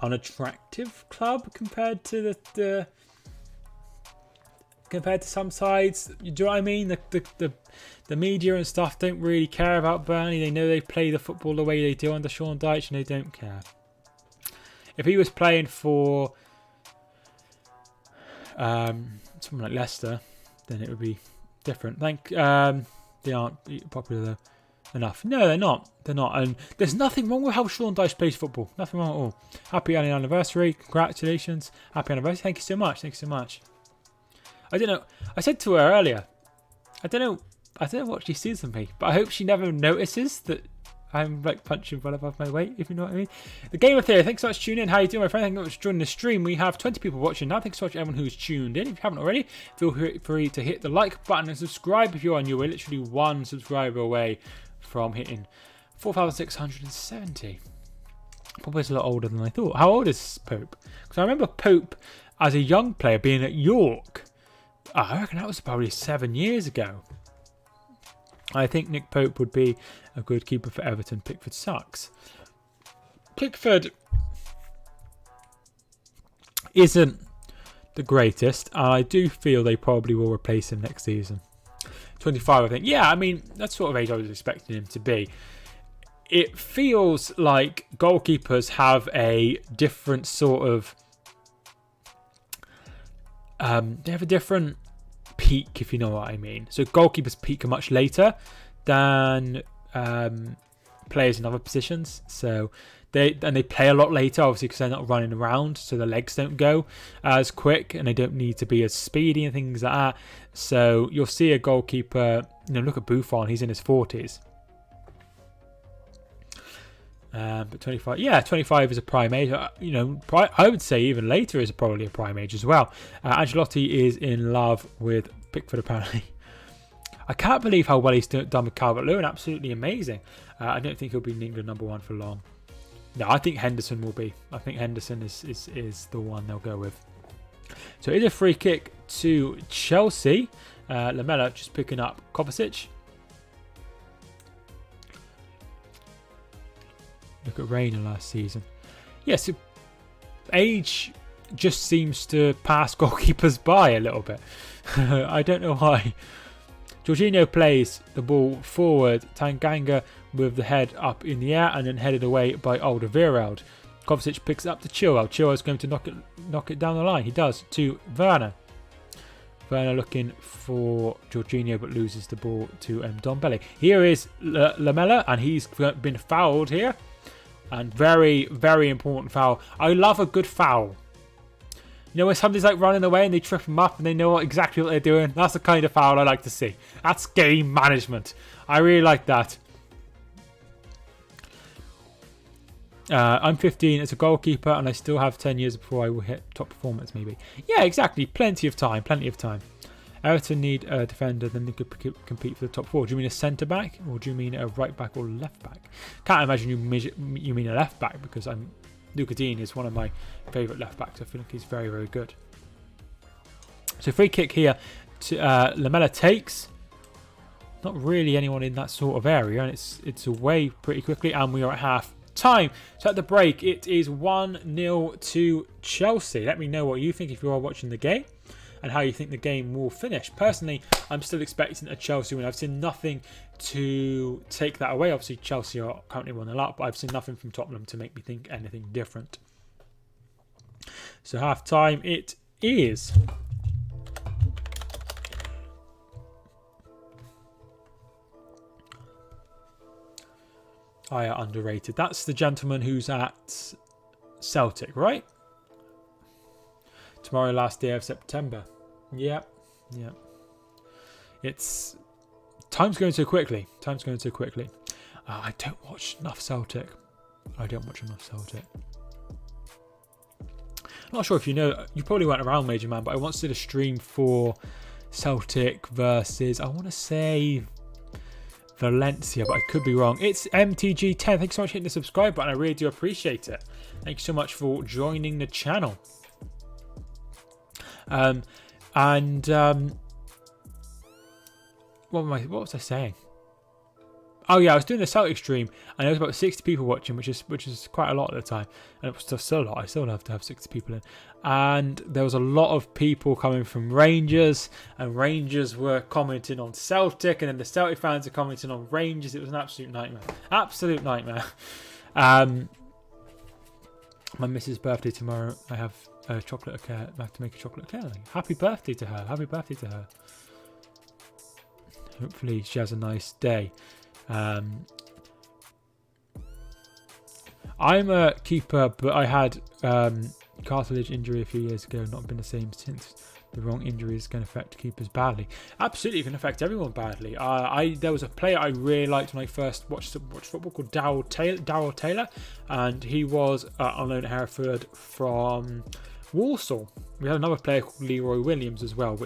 unattractive club compared to compared to some sides. Do you know what I mean? The media and stuff don't really care about Burnley. They know they play the football the way they do under Sean Dyche, and they don't care. If he was playing for someone like Leicester, then it would be different. They aren't popular enough. No, they're not. They're not. And there's nothing wrong with how Sean Dyche plays football. Nothing wrong at all. Happy anniversary. Congratulations. Happy anniversary. Thank you so much. Thank you so much. I don't know. I said to her earlier, I don't know what she sees in me, but I hope she never notices that I'm like punching well above my weight, if you know what I mean. The Game of Theory, thanks so much for tuning in. How you doing, my friend? Thank you so much for joining the stream. We have 20 people watching now. Thanks so much to everyone who's tuned in. If you haven't already, feel free to hit the like button and subscribe if you are new. We're literally one subscriber away from hitting 4,670. Probably a lot older than I thought. How old is Pope? Because I remember Pope as a young player being at York. I reckon that was probably 7 years ago. I think Nick Pope would be a good keeper for Everton. Pickford sucks. Pickford isn't the greatest, and I do feel they probably will replace him next season. 25, I think. Yeah, I mean, that's sort of age I was expecting him to be. It feels like goalkeepers have a different sort of... they have a different peak, if you know what I mean. So goalkeepers peak much later than players in other positions. So they play a lot later, obviously, because they're not running around, so the legs don't go as quick, and they don't need to be as speedy and things like that. So you'll see a goalkeeper. Look at Buffon; he's in his 40s. But 25, yeah, 25 is a prime age. I would say even later is probably a prime age as well. Ancelotti is in love with Pickford, apparently. I can't believe how well he's done with Calvert-Lewin. Absolutely amazing. I don't think he'll be in England #1 for long. No, I think Henderson will be. I think Henderson is the one they'll go with. So it's a free kick to Chelsea. Lamela just picking up Kovacic. Look at Reina last season. Yes, age just seems to pass goalkeepers by a little bit. I don't know why. Jorginho plays the ball forward. Tanganga with the head up in the air and then headed away by Alderweireld. Kovacic picks it up to Chilwell. Chilwell's going to knock it down the line. He does to Werner. Werner looking for Jorginho but loses the ball to Ndombele. Here is Lamela and he's been fouled here. And very, very important foul. I love a good foul. When somebody's like running away and they trip them up and they know exactly what they're doing. That's the kind of foul I like to see. That's game management. I really like that. I'm 15 as a goalkeeper and I still have 10 years before I will hit top performance maybe. Yeah, exactly. Plenty of time. Plenty of time. Everton need a defender, then they could compete for the top 4. Do you mean a centre-back or do you mean a right-back or left-back? Can't imagine you mean a left-back because Luca Dean is one of my favourite left-backs. I feel like he's very, very good. So free kick here to Lamela takes. Not really anyone in that sort of area and it's away pretty quickly and we are at half time. So at the break it is 1-0 to Chelsea. Let me know what you think if you are watching the game and how you think the game will finish. Personally, I'm still expecting a Chelsea win. I've seen nothing to take that away. Obviously, Chelsea are currently 1-0 up, but I've seen nothing from Tottenham to make me think anything different. So half time it is. I are underrated. That's the gentleman who's at Celtic, right? Tomorrow, last day of September. Yep. It's time's going so quickly. I don't watch enough Celtic. I'm not sure if you know. You probably weren't around, Major Man, but I once did a stream for Celtic versus, I want to say, Valencia, but I could be wrong. It's MTG10. Thanks so much for hitting the subscribe button. I really do appreciate it. Thank you so much for joining the channel. What was I saying? Oh yeah, I was doing a Celtic stream and there was about 60 people watching, which is quite a lot at the time, and it was still a lot. I still love to have 60 people in, and there was a lot of people coming from Rangers, and Rangers were commenting on Celtic, and then the Celtic fans are commenting on Rangers. It was an absolute nightmare. My missus' birthday tomorrow. I have a chocolate eclair. I have to make a chocolate eclair. Happy birthday to her. Hopefully she has a nice day. I'm a keeper, but I had cartilage injury a few years ago. Not been the same since. The wrong injuries can affect keepers badly. Absolutely, can affect everyone badly. There was a player I really liked when I first watched football called Darryl Taylor, and he was on loan at Hereford from Walsall. We had another player called Leroy Williams as well,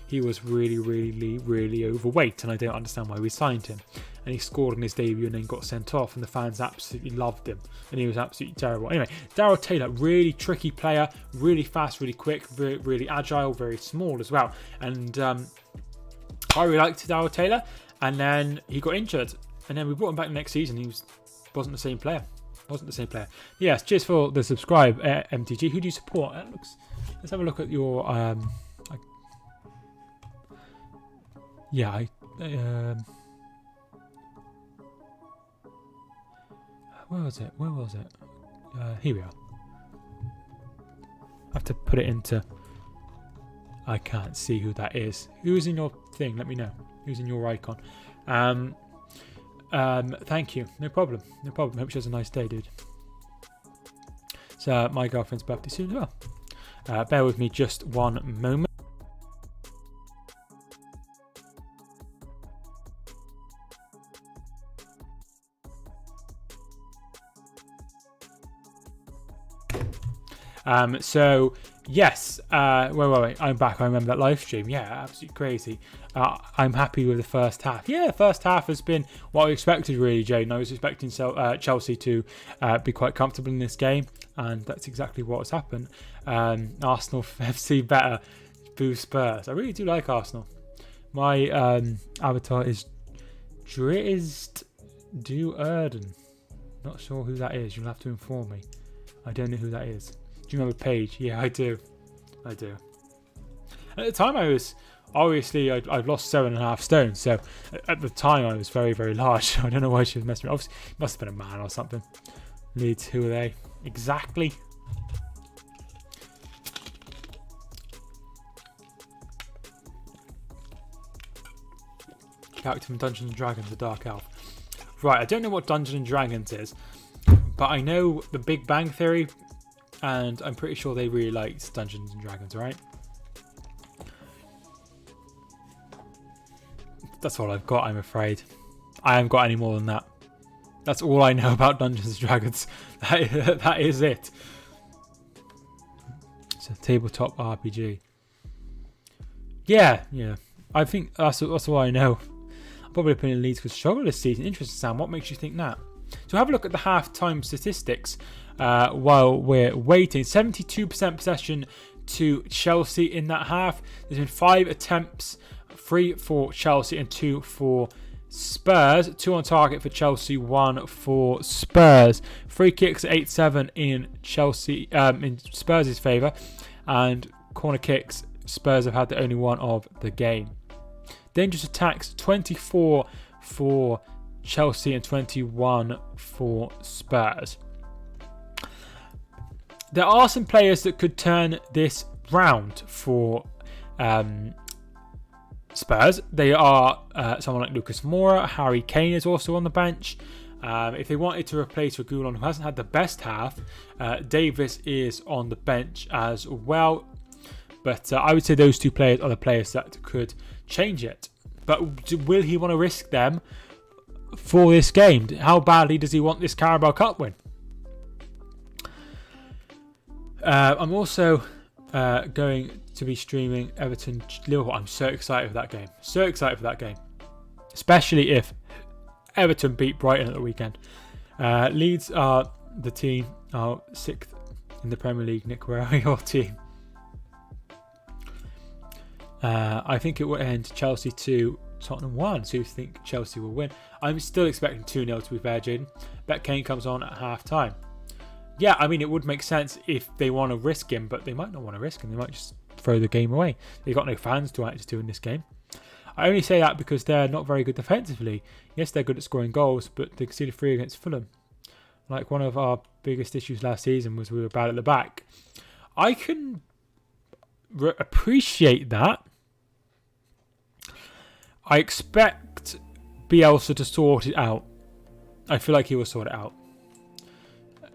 he was really overweight, and I don't understand why we signed him. And he scored in his debut and then got sent off, and the fans absolutely loved him, and he was absolutely terrible. Anyway, Darryl Taylor, really tricky player, really fast, really quick, really agile, very small as well. And I really liked Darryl Taylor, and then he got injured, and then we brought him back next season. He wasn't the same player. Yes, cheers for the subscribe, MTG. Who do you support? Let's have a look at your where was it? Here we are. I have to put it into. I can't see who that is. Who's in your thing? Let me know. Who's in your icon? Thank you. No problem. No problem. Hope she has a nice day, dude. It's my girlfriend's birthday soon as well. Bear with me just one moment. So yes, wait, I'm back. I remember that live stream. Yeah, absolutely crazy. I'm happy with the first half. Yeah, the first half has been what I expected, really, Jaden. I was expecting Chelsea to be quite comfortable in this game, and that's exactly what has happened. Arsenal FC better, boo Spurs. I really do like Arsenal. My avatar is Drizzt Du Erden. Not sure who that is. You'll have to inform me. I don't know who that is. Do you remember Paige? Yeah, I do. At the time, I was obviously I've lost 7.5 stone. So at the time, I was very, very large. I don't know why she was messing me. Obviously, it must have been a man or something. Leeds, who are they exactly? Character from Dungeons and Dragons, the Dark Elf. Right, I don't know what Dungeons and Dragons is, but I know the Big Bang Theory. And I'm pretty sure they really liked Dungeons and Dragons, right? That's all I've got, I'm afraid. I haven't got any more than that. That's all I know about Dungeons and Dragons. That is it. It's a tabletop RPG. Yeah. I think that's all I know. I'm probably putting Leeds could struggle this season. Interesting, Sam. What makes you think that? So have a look at the half-time statistics while we're waiting. 72% possession to Chelsea in that half. There's been 5 attempts, 3 for Chelsea and 2 for Spurs. 2 on target for Chelsea, 1 for Spurs. Free kicks 8-7 in Chelsea, in Spurs' favour, and corner kicks Spurs have had the only one of the game. Dangerous attacks 24 for Chelsea and 21 for Spurs. There are some players that could turn this round for Spurs. They are someone like Lucas Moura. Harry Kane is also on the bench. If they wanted to replace Reguilon, who hasn't had the best half, Davis is on the bench as well. But I would say those two players are the players that could change it. But will he want to risk them for this game? How badly does he want this Carabao Cup win? I'm also going to be streaming Everton Liverpool. I'm so excited for that game. So excited for that game. Especially if Everton beat Brighton at the weekend. Leeds are the team, are 6th in the Premier League. Nick, where are your team? I think it will end Chelsea 2, Tottenham 1. So you think Chelsea will win? I'm still expecting 2-0 to be fair, Jaden. Bet Kane comes on at half time. Yeah, I mean, it would make sense if they want to risk him, but they might not want to risk him. They might just throw the game away. They've got no fans to act to in this game. I only say that because they're not very good defensively. Yes, they're good at scoring goals, but they conceded 3 against Fulham. Like, one of our biggest issues last season was we were bad at the back. I can appreciate that. I expect Bielsa to sort it out. I feel like he will sort it out.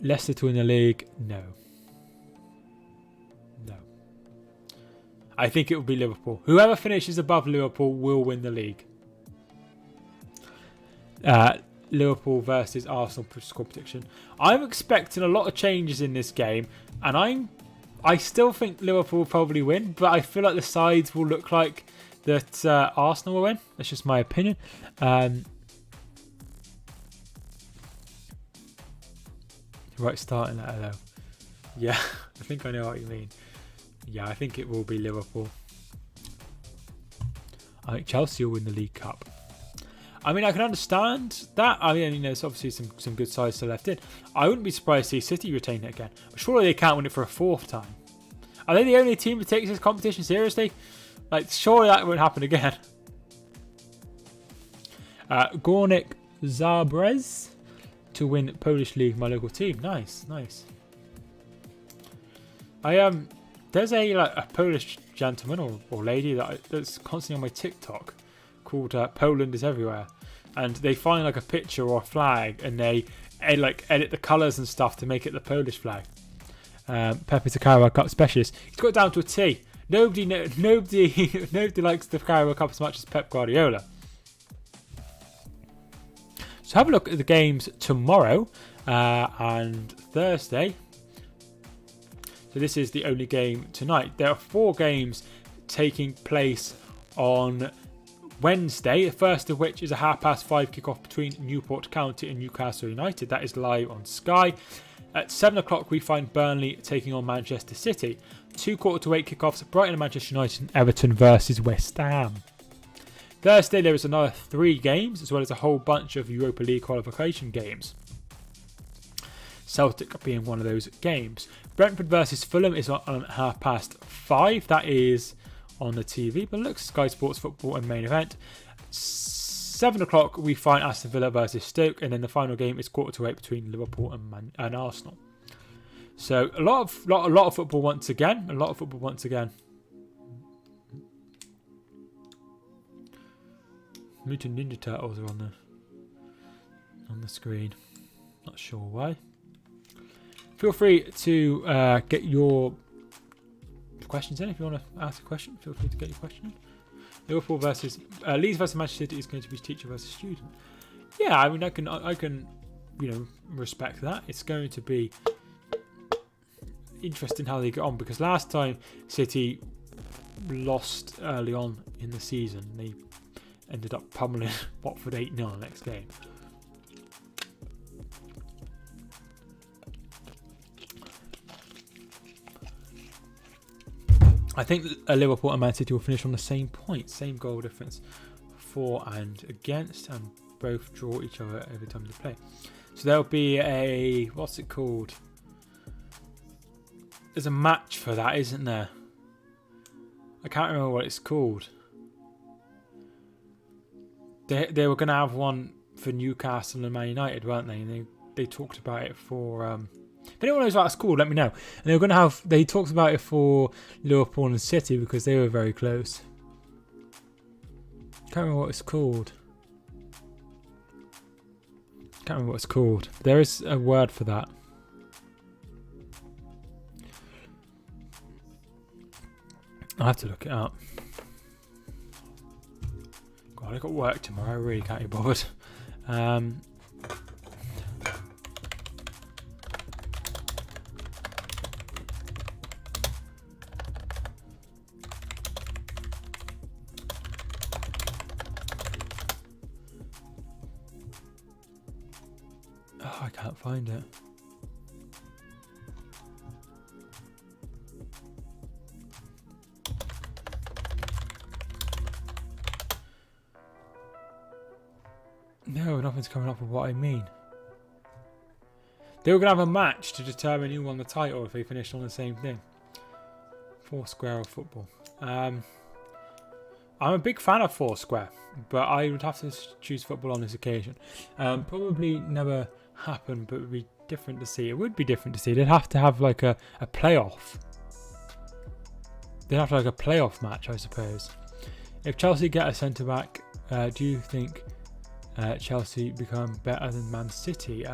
Leicester to win the league? No. I think it will be Liverpool. Whoever finishes above Liverpool will win the league. Liverpool versus Arsenal score prediction. I'm expecting a lot of changes in this game, and I still think Liverpool will probably win, but I feel like the sides will look like that Arsenal will win. That's just my opinion. Right, starting letter though. Yeah, I think I know what you mean. Yeah, I think it will be Liverpool. I think Chelsea will win the League Cup. I mean, I can understand that. I mean, there's obviously some good sides still left in. I wouldn't be surprised to see City retain it again. But surely they can't win it for a 4th time. Are they the only team that takes this competition seriously? Like, surely that won't happen again. Górnik Zabrze to win Polish League, my local team. Nice. There's a Polish gentleman or lady that's constantly on my TikTok called Poland is Everywhere. and they find like a picture or a flag, and they like edit the colours and stuff to make it the Polish flag. Pep is a Carabao Cup specialist. He's got it down to a T. Nobody likes the Carabao Cup as much as Pep Guardiola. So have a look at the games tomorrow and Thursday. So this is the only game tonight. There are 4 games taking place on Wednesday, the first of which is a 5:30 kickoff between Newport County and Newcastle United. That is live on Sky. At 7 o'clock, we find Burnley taking on Manchester City. 2 quarter-to-8 kickoffs, Brighton and Manchester United and Everton versus West Ham. Thursday, there is another 3 games, as well as a whole bunch of Europa League qualification games. Celtic being one of those games. Brentford versus Fulham is on 5:30. That is on the TV, but looks Sky Sports Football and main event. 7 o'clock, we find Aston Villa versus Stoke, and then the final game is 7:45 between Liverpool and Arsenal. So a lot of football once again. Mutant Ninja Turtles are on the screen. Not sure why. Feel free to get your questions in. If you want to ask a question, feel free to get your question in. Liverpool versus Leeds versus Manchester City is going to be teacher versus student. Yeah, I mean, I can respect that. It's going to be interesting how they get on, because last time City lost early on in the season, they ended up pummeling Watford 8-0 next game. I think Liverpool and Man City will finish on the same point, same goal difference, for and against, and both draw each other every time they play. So there'll be a, what's it called? There's a match for that, isn't there? I can't remember what it's called. They were going to have one for Newcastle and Man United, weren't they? And they talked about it for... if anyone knows about school, let me know. And they were going to have... They talked about it for Liverpool and City because they were very close. Can't remember what it's called. There is a word for that. I'll have to look it up. God, I got work tomorrow. I really can't be bothered. Oh, I can't find it. No, nothing's coming up with what I mean. They were going to have a match to determine who won the title if they finished on the same thing. Foursquare or football. I'm a big fan of Foursquare, but I would have to choose football on this occasion. Probably never happen, but it would be different to see. It would be different to see. They'd have to have like a playoff. They'd have to have like a playoff match, I suppose. If Chelsea get a centre-back, do you think Chelsea become better than Man City?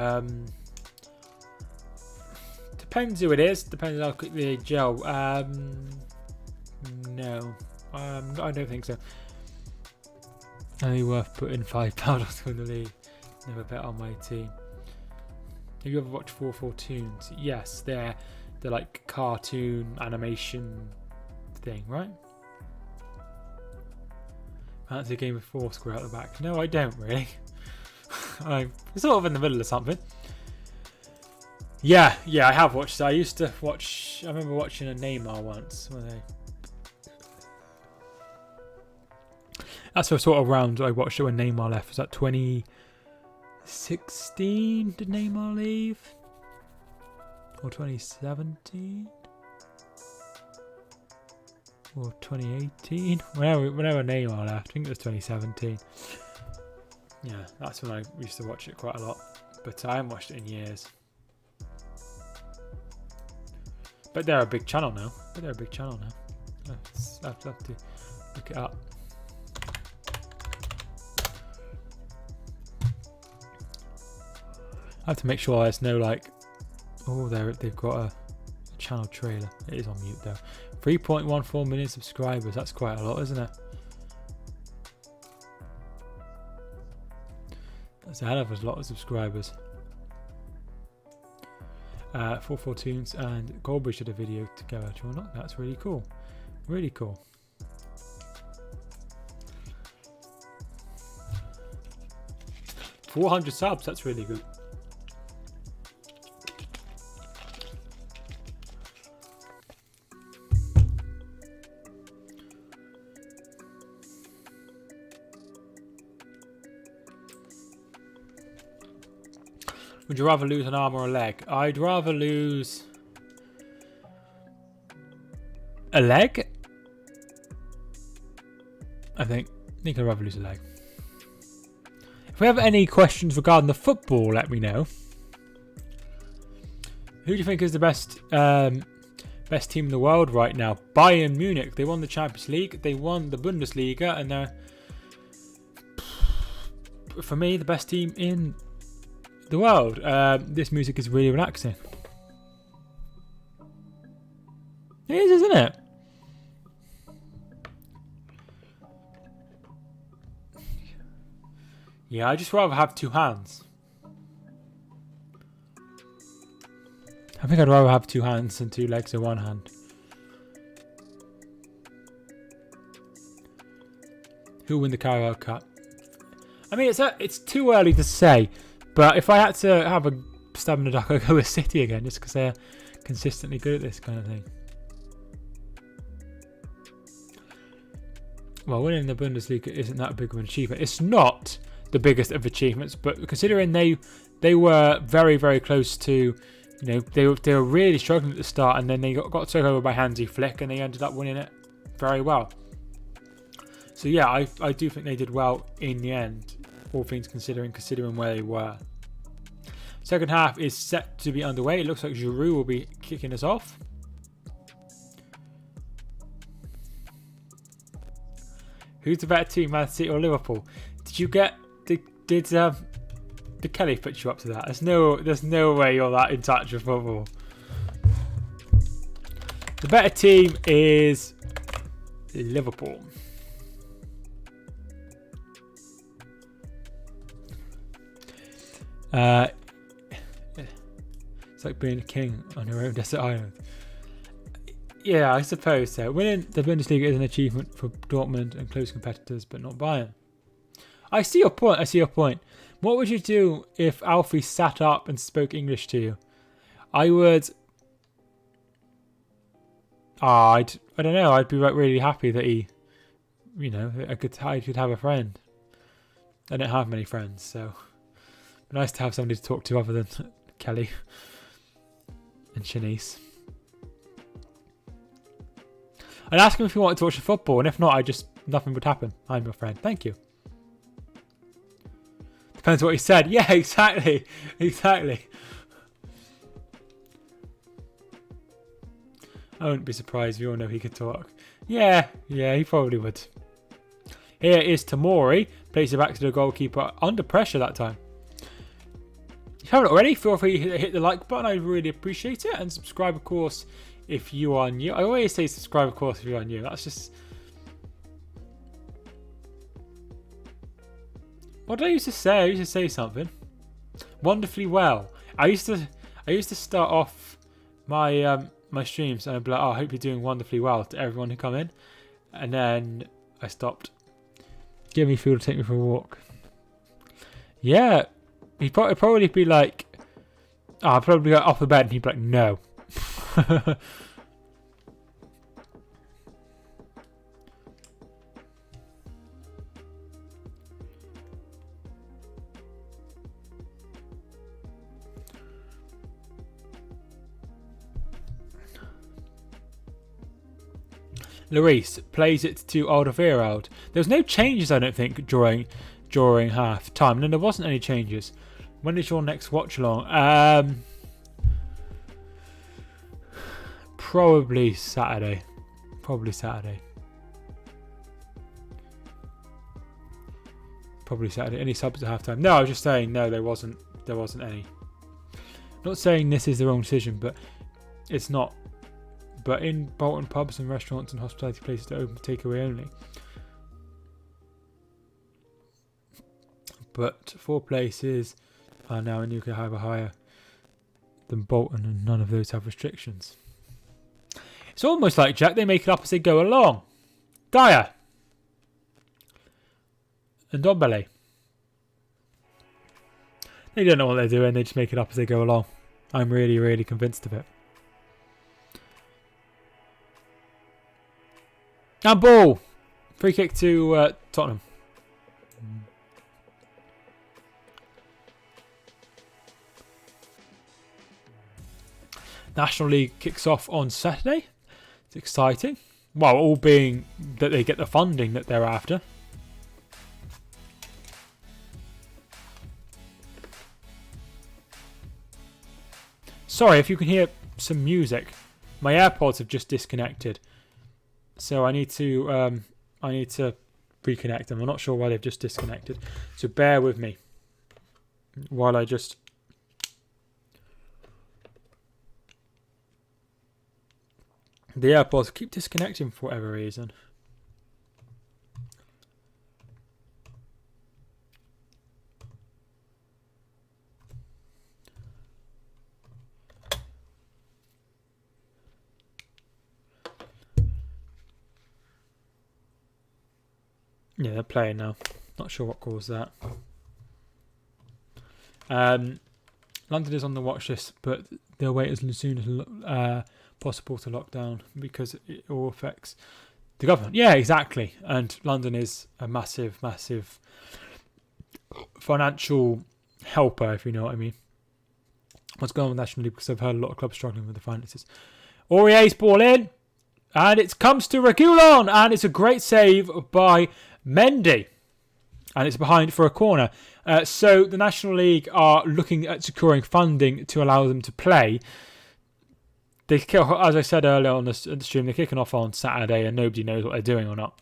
Depends who it is. Depends how quickly they gel. No. I don't think so. Only worth putting £5 on the league. Never bet on my team. Have you ever watched 442s? Yes, they're like cartoon animation thing, right? Fancy a game of Foursquare at the back. No, I don't really. I'm sort of in the middle of something. Yeah, I have watched that. I used to watch... I remember watching a Neymar once. That's the sort of round I watched it when Neymar left. Was that 2016? Did Neymar leave? Or 2017? Or 2018? Whenever Neymar left. I think it was 2017. Yeah, that's when I used to watch it quite a lot. But I haven't watched it in years. But they're a big channel now. I have to look it up. I have to make sure there's no like. Oh, they've got a channel trailer. It is on mute though. 3.14 million subscribers. That's quite a lot, isn't it? That's a hell of a lot of subscribers. 4 Tunes and Goldbridge did a video together. Do you want to? That's really cool. Really cool. $400 subs. That's really good. Would you rather lose an arm or a leg? I'd rather lose a leg. I think I'd rather lose a leg. If we have any questions regarding the football, let me know. Who do you think is the best team in the world right now? Bayern Munich. They won the Champions League. They won the Bundesliga, and they're, for me, the best team in the world. This music is really relaxing. It is, isn't it? Yeah, I just rather have two hands. I think I'd rather have two hands than two legs and one hand. Who'll win the Carabao Cup? I mean, it's too early to say. But if I had to have a stab in the dark, I'd go with City again, just because they're consistently good at this kind of thing. Well, winning the Bundesliga isn't that big of an achievement. It's not the biggest of achievements, but considering they were very, very close to, you know, they were really struggling at the start, and then they got took over by Hansi Flick, and they ended up winning it very well. So yeah, I do think they did well in the end. All things considering where they were. Second half is set to be underway. It looks like Giroud will be kicking us off. Who's the better team, Man City or Liverpool? Did you get did Kelly put you up to that? There's no way you're that in touch with football. The better team is Liverpool. It's like being a king on your own desert island. Yeah, I suppose so. Winning the Bundesliga is an achievement for Dortmund and close competitors, but not Bayern. I see your point. What would you do if Alfie sat up and spoke English to you? I would. I don't know. I'd be like really happy that he, you know, I could have a friend. I don't have many friends, so nice to have somebody to talk to other than Kelly and Shanice. I'd ask him if he wanted to watch the football, and if not, nothing would happen. I'm your friend. Thank you. Depends what he said. Yeah, exactly. Exactly. I wouldn't be surprised. We all know he could talk. Yeah, he probably would. Here is Tamori. Plays it back to the goalkeeper. Under pressure that time. If you haven't already, feel free to hit the like button. I really appreciate it. And subscribe, of course, if you are new. I always say subscribe, of course, if you are new. That's just... What did I used to say? I used to say something. Wonderfully well. I used to start off my my streams and I'd be like, oh, I hope you're doing wonderfully well to everyone who come in. And then I stopped. Give me fuel to take me for a walk. Yeah. He'd probably be like, oh, I'd probably go off the bed and he'd be like, no. Lloris plays it to Alderweireld. There was no changes, I don't think, during half time. No, there wasn't any changes. When is your next watch along? Probably Saturday. Probably Saturday. Any subs at half time? No, I was just saying no. There wasn't any. Not saying this is the wrong decision, but it's not. But in Bolton, pubs and restaurants and hospitality places are open for takeaway only. But 4 places are now in UK Harbour higher than Bolton, and none of those have restrictions. It's almost like, Jack, they make it up as they go along. Dyer and Dombele. They don't know what they're doing, they just make it up as they go along. I'm really, really convinced of it. And ball! Free kick to Tottenham. National League kicks off on Saturday. It's exciting. Well, all being that they get the funding that they're after. Sorry if you can hear some music. My AirPods have just disconnected, so I need to reconnect them. I'm not sure why they've just disconnected, so bear with me while I just. The AirPods keep disconnecting for whatever reason. Yeah, they're playing now. Not sure what caused that. London is on the watch list, but they'll wait as soon as possible to lock down because it all affects the government. Yeah, exactly. And London is a massive, massive financial helper, if you know what I mean. What's going on with National League? Because I've heard a lot of clubs struggling with the finances. Aurier's ball in, and it comes to Reguilon, and it's a great save by Mendy, and it's behind for a corner. So the National League are looking at securing funding to allow them to play. They kick, as I said earlier on the stream, they're kicking off on Saturday, and nobody knows what they're doing or not.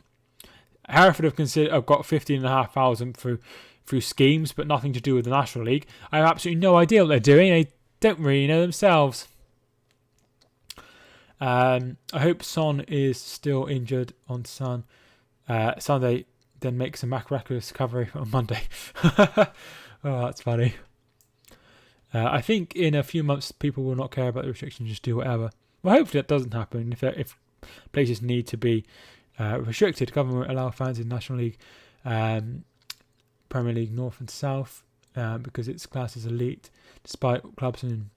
Hereford have got 15,500 through schemes, but nothing to do with the National League. I have absolutely no idea what they're doing. They don't really know themselves. I hope Son is still injured on Sunday, then makes a miraculous recovery on Monday. Oh, that's funny. I think in a few months people will not care about the restrictions, just do whatever. Well, hopefully that doesn't happen. If places need to be restricted, government will allow fans in National League, Premier League North and South because it's classed as elite, despite clubs in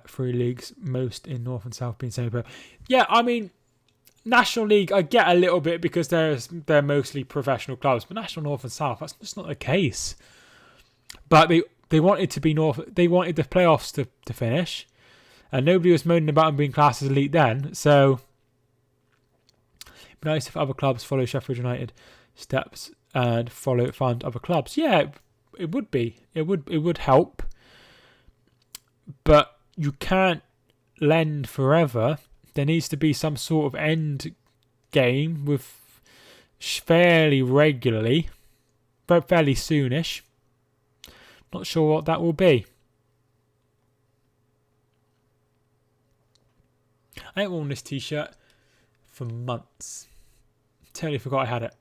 3 leagues, most in North and South being semi-pro. Yeah, I mean, National League I get a little bit because they're mostly professional clubs, but National North and South, that's just not the case. But they wanted to be North. They wanted the playoffs to finish, and nobody was moaning about them being classed as elite then. So it'd be nice if other clubs follow Sheffield United steps and fund other clubs. Yeah, it would be. It would help, but you can't lend forever. There needs to be some sort of end game with fairly regularly, fairly soonish. Not sure what that will be. I haven't worn this t-shirt for months. Totally forgot I had it.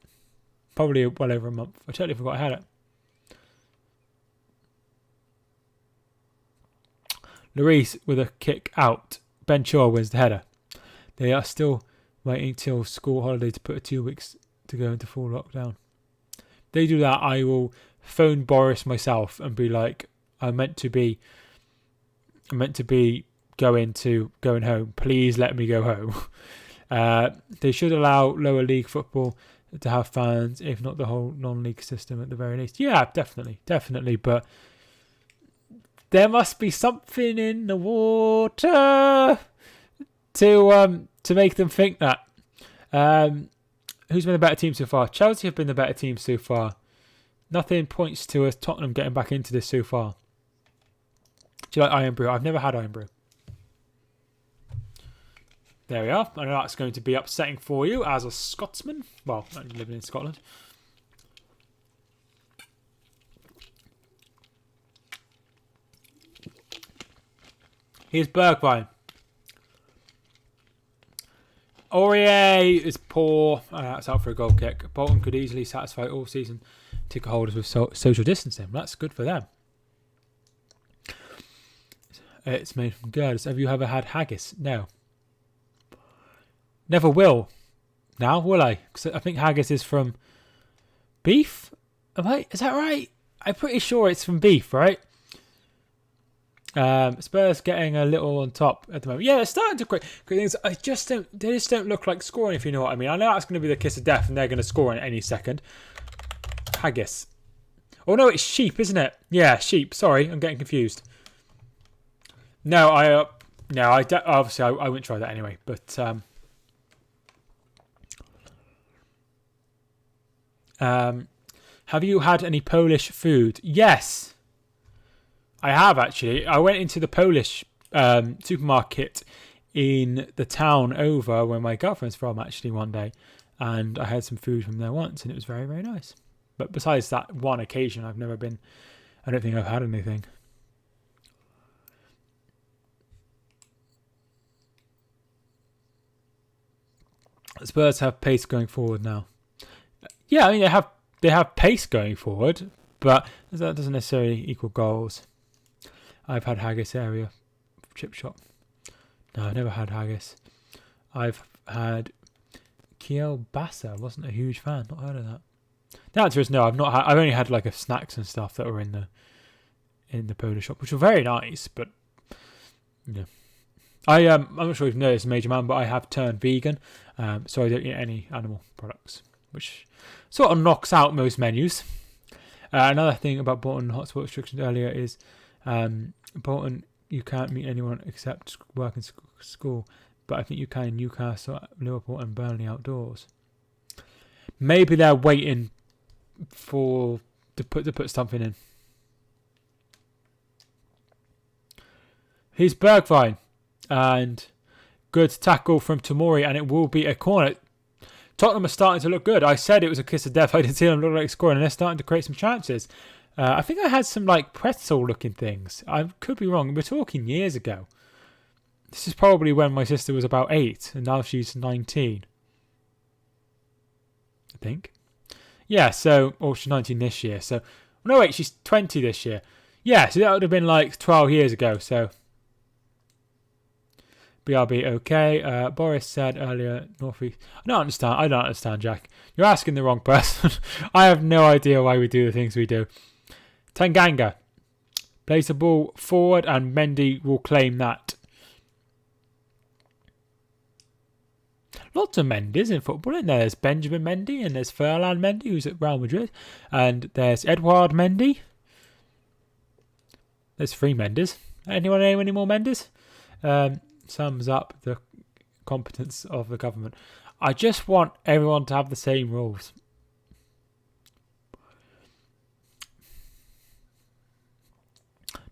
Probably well over a month. I totally forgot I had it. Lloris with a kick out. Ben Chua wins the header. They are still waiting till school holiday to put 2 weeks to go into full lockdown. If they do that, I will phone Boris myself and be like, I'm meant to be going home. Please let me go home. They should allow lower league football to have fans, if not the whole non-league system at the very least. Yeah, definitely. But there must be something in the water to make them think that. Who's been the better team so far? Chelsea have been the better team so far. Nothing points to us Tottenham getting back into this so far. Do you like Iron Brew? I've never had Iron Brew. There we are. I know that's going to be upsetting for you as a Scotsman. Well, living in Scotland. Here's Bergwijn. Aurier is poor. It's out for a goal kick. Bolton could easily satisfy all season ticket holders with social distancing. That's good for them. It's made from girders. Have you ever had haggis? No. Never will. Now, will I? Because I think haggis is from beef. Is that right? I'm pretty sure it's from beef, right? Spurs getting a little on top at the moment. Yeah, they're starting to create things. They just don't look like scoring, if you know what I mean. I know that's going to be the kiss of death, and they're going to score in any second. Haggis. Oh no, it's sheep, isn't it? Yeah, sheep. Sorry, I'm getting confused. No, obviously I wouldn't try that anyway. But have you had any Polish food? Yes. I have, actually. I went into the Polish supermarket in the town over where my girlfriend's from, actually, one day. And I had some food from there once, and it was very, very nice. But besides that one occasion, I've never been... I don't think I've had anything. Spurs have pace going forward now. Yeah, I mean, they have pace going forward, but that doesn't necessarily equal goals. I've had haggis area chip shop. No, I've never had haggis. I've had kielbasa. Wasn't a huge fan. Not heard of that. The answer is no. I've not. I've only had like a snacks and stuff that were in the Polish shop, which were very nice. But yeah, I'm not sure if you've noticed, Major Man, but I have turned vegan, so I don't eat any animal products, which sort of knocks out most menus. Another thing about Bolton Hotspur restrictions earlier is. Bolton, you can't meet anyone except work in school, but I think you can in Newcastle, Liverpool and Burnley outdoors. Maybe they're waiting to put something in. Here's Bergwijn, and good tackle from Tomori, and it will be a corner. Tottenham are starting to look good. I said it was a kiss of death. I didn't see them look like scoring, and they're starting to create some chances. I think I had some like pretzel-looking things. I could be wrong. We're talking years ago. This is probably when my sister was about 8, and now she's 19. I think. Yeah, or she's 19 this year. So, no, wait, she's 20 this year. Yeah, so that would have been like 12 years ago. So, BRB, okay. Boris said earlier, Northeast. I don't understand, Jack. You're asking the wrong person. I have no idea why we do the things we do. Tanganga plays the ball forward and Mendy will claim that. Lots of Mendys in football, isn't there? There's Benjamin Mendy and there's Ferland Mendy, who's at Real Madrid. And there's Edouard Mendy. There's 3 Mendes. Anyone name any more Mendes? Sums up the competence of the government. I just want everyone to have the same rules.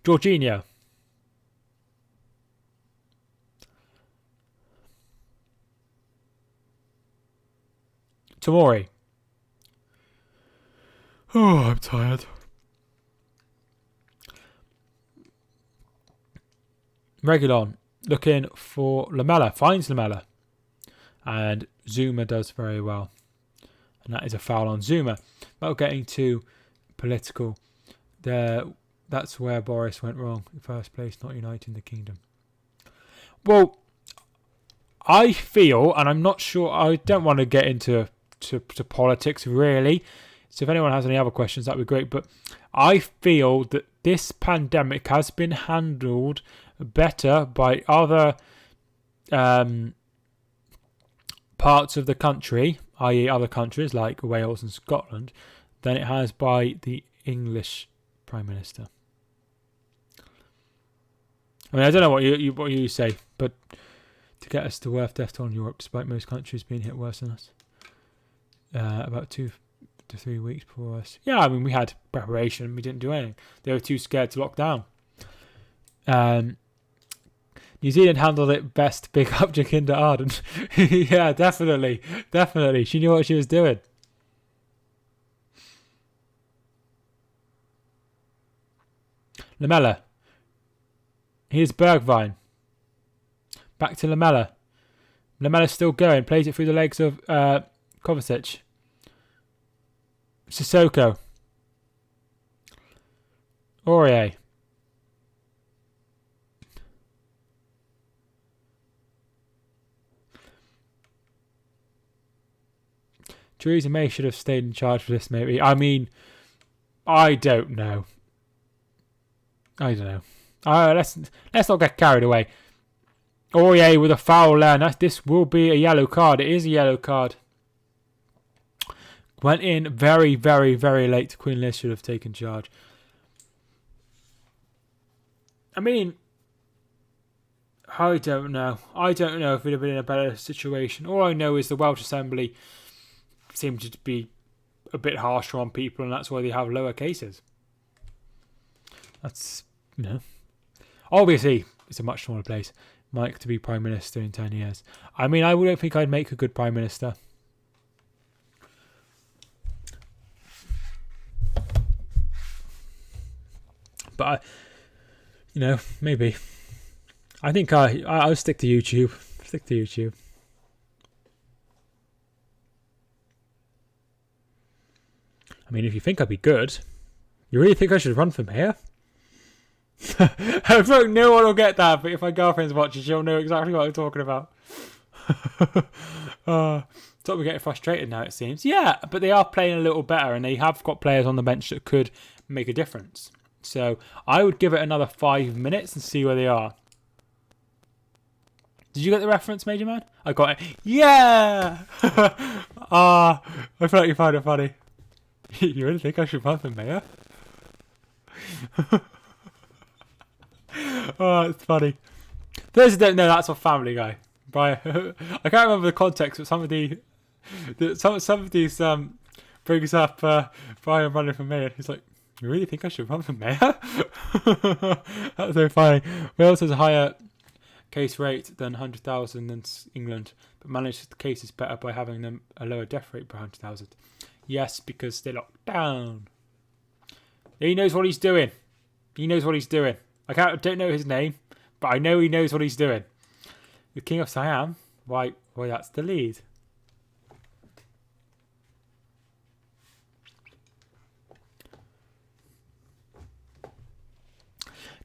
Jorginho. Tomori. Oh, I'm tired. Reguilon looking for Lamela. Finds Lamela. And Zuma does very well. And that is a foul on Zuma. Well, getting too political there. That's where Boris went wrong. In first place, not uniting the kingdom. Well, I feel, and I'm not sure, I don't want to get into to politics really. So if anyone has any other questions, that'd be great. But I feel that this pandemic has been handled better by other parts of the country, i.e. other countries like Wales and Scotland, than it has by the English Prime Minister. I mean, I don't know what you say, but to get us to worst death toll in Europe, despite most countries being hit worse than us, about 2 to 3 weeks before us. Yeah, I mean, we had preparation. We didn't do anything. They were too scared to lock down. New Zealand handled it best. Big up Jacinda Ardern. Yeah, definitely. She knew what she was doing. Lamela. Here's Bergwijn. Back to Lamela. Lamela's still going. Plays it through the legs of Kovacic. Sissoko. Aurier. Theresa May should have stayed in charge for this, maybe. I mean, I don't know. Let's not get carried away. Aurier with a foul there. This will be a yellow card. It is a yellow card. Went in very, very, very late. Queen Liz should have taken charge. I mean, I don't know. I don't know if we'd have been in a better situation. All I know is the Welsh Assembly seemed to be a bit harsher on people, and that's why they have lower cases. That's, obviously, it's a much smaller place. Mike to be Prime Minister in 10 years. I mean, I don't think I'd make a good Prime Minister. But, maybe. I think I'll stick to YouTube. I mean, if you think I'd be good, you really think I should run for mayor? I think no one will get that, but if my girlfriend's watching, she'll know exactly what I'm talking about. So we're getting frustrated now, it seems. Yeah, but they are playing a little better, and they have got players on the bench that could make a difference. So I would give it another 5 minutes and see where they are. Did you get the reference, Major Man? I got it. Yeah! I feel like you found it funny. You really think I should run for mayor? Oh, it's funny. Those who don't know, that's a Family Guy. Brian, I can't remember the context, but some of these brings up Brian running for mayor. He's like, "You really think I should run for mayor?" That's so funny. Wales has a higher case rate than 100,000 than England, but manages the cases better by having them a lower death rate per 100,000. Yes, because they're locked down. He knows what he's doing. I don't know his name, but I know he knows what he's doing. The King of Siam. Why, that's the lead.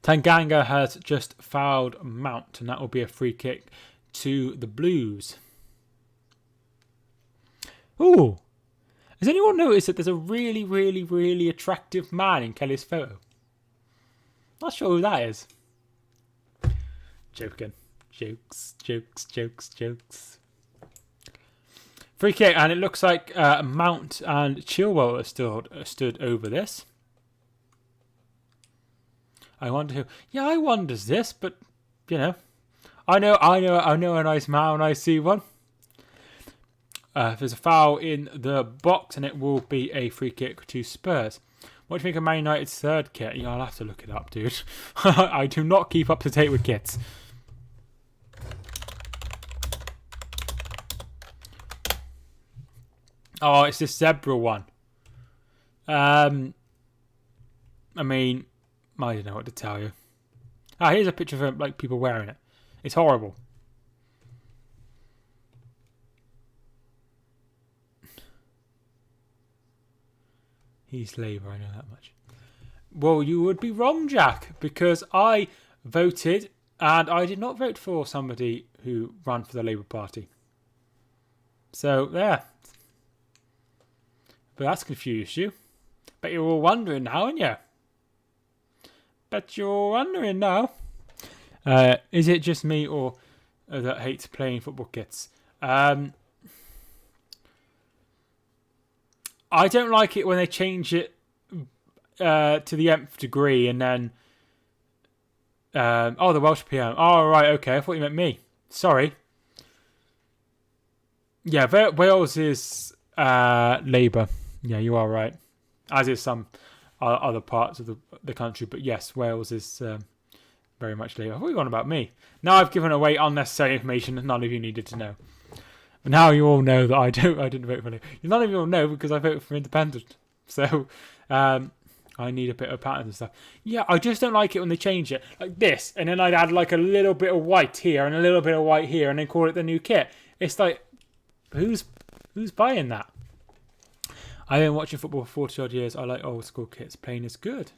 Tanganga has just fouled Mount, and that will be a free kick to the Blues. Ooh. Has anyone noticed that there's a really, really, really attractive man in Kelly's photo? Not sure who that is. Joking. Jokes. Free kick, and it looks like Mount and Chilwell are stood over this. I wonder who. Yeah, I wonders this, but I know a nice man when I see one. There's a foul in the box, and it will be a free kick to Spurs. What do you think of Man United's third kit? Yeah, I'll have to look it up, dude. I do not keep up to date with kits. Oh, it's this zebra one. I mean, I don't know what to tell you. Here's a picture of people wearing it. It's horrible. He's Labour, I know that much. Well, you would be wrong, Jack, because I voted and I did not vote for somebody who ran for the Labour Party. So, there. But that's confused you. Bet you're all wondering now, aren't you? Bet you're all wondering now. Is it just me or that hates playing football kits? I don't like it when they change it to the nth degree and then... the Welsh PM. Oh, right, okay. I thought you meant me. Sorry. Yeah, Wales is Labour. Yeah, you are right. As is some other parts of the country. But yes, Wales is very much Labour. I thought you were on about me. Now I've given away unnecessary information that none of you needed to know. But now you all know that I didn't vote for Labour. None of you all know because I voted for Independent. So, I need a bit of patterns and stuff. Yeah, I just don't like it when they change it. Like this, and then I'd add like a little bit of white here and a little bit of white here and then call it the new kit. It's like, who's buying that? I've been watching football for 40 odd years. I like old school kits. Plain is good.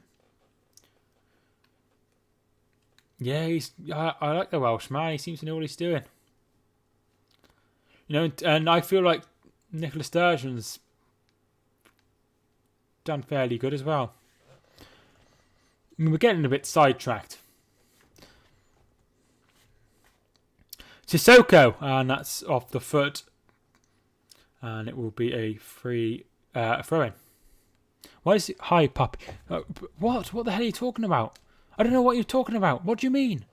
Yeah, I like the Welsh man. He seems to know what he's doing. You know, and I feel like Nicola Sturgeon's done fairly good as well. I mean, we're getting a bit sidetracked. Sissoko, and that's off the foot. And it will be a free throw-in. Why is it... Hi, puppy. What? What the hell are you talking about? I don't know what you're talking about. What do you mean?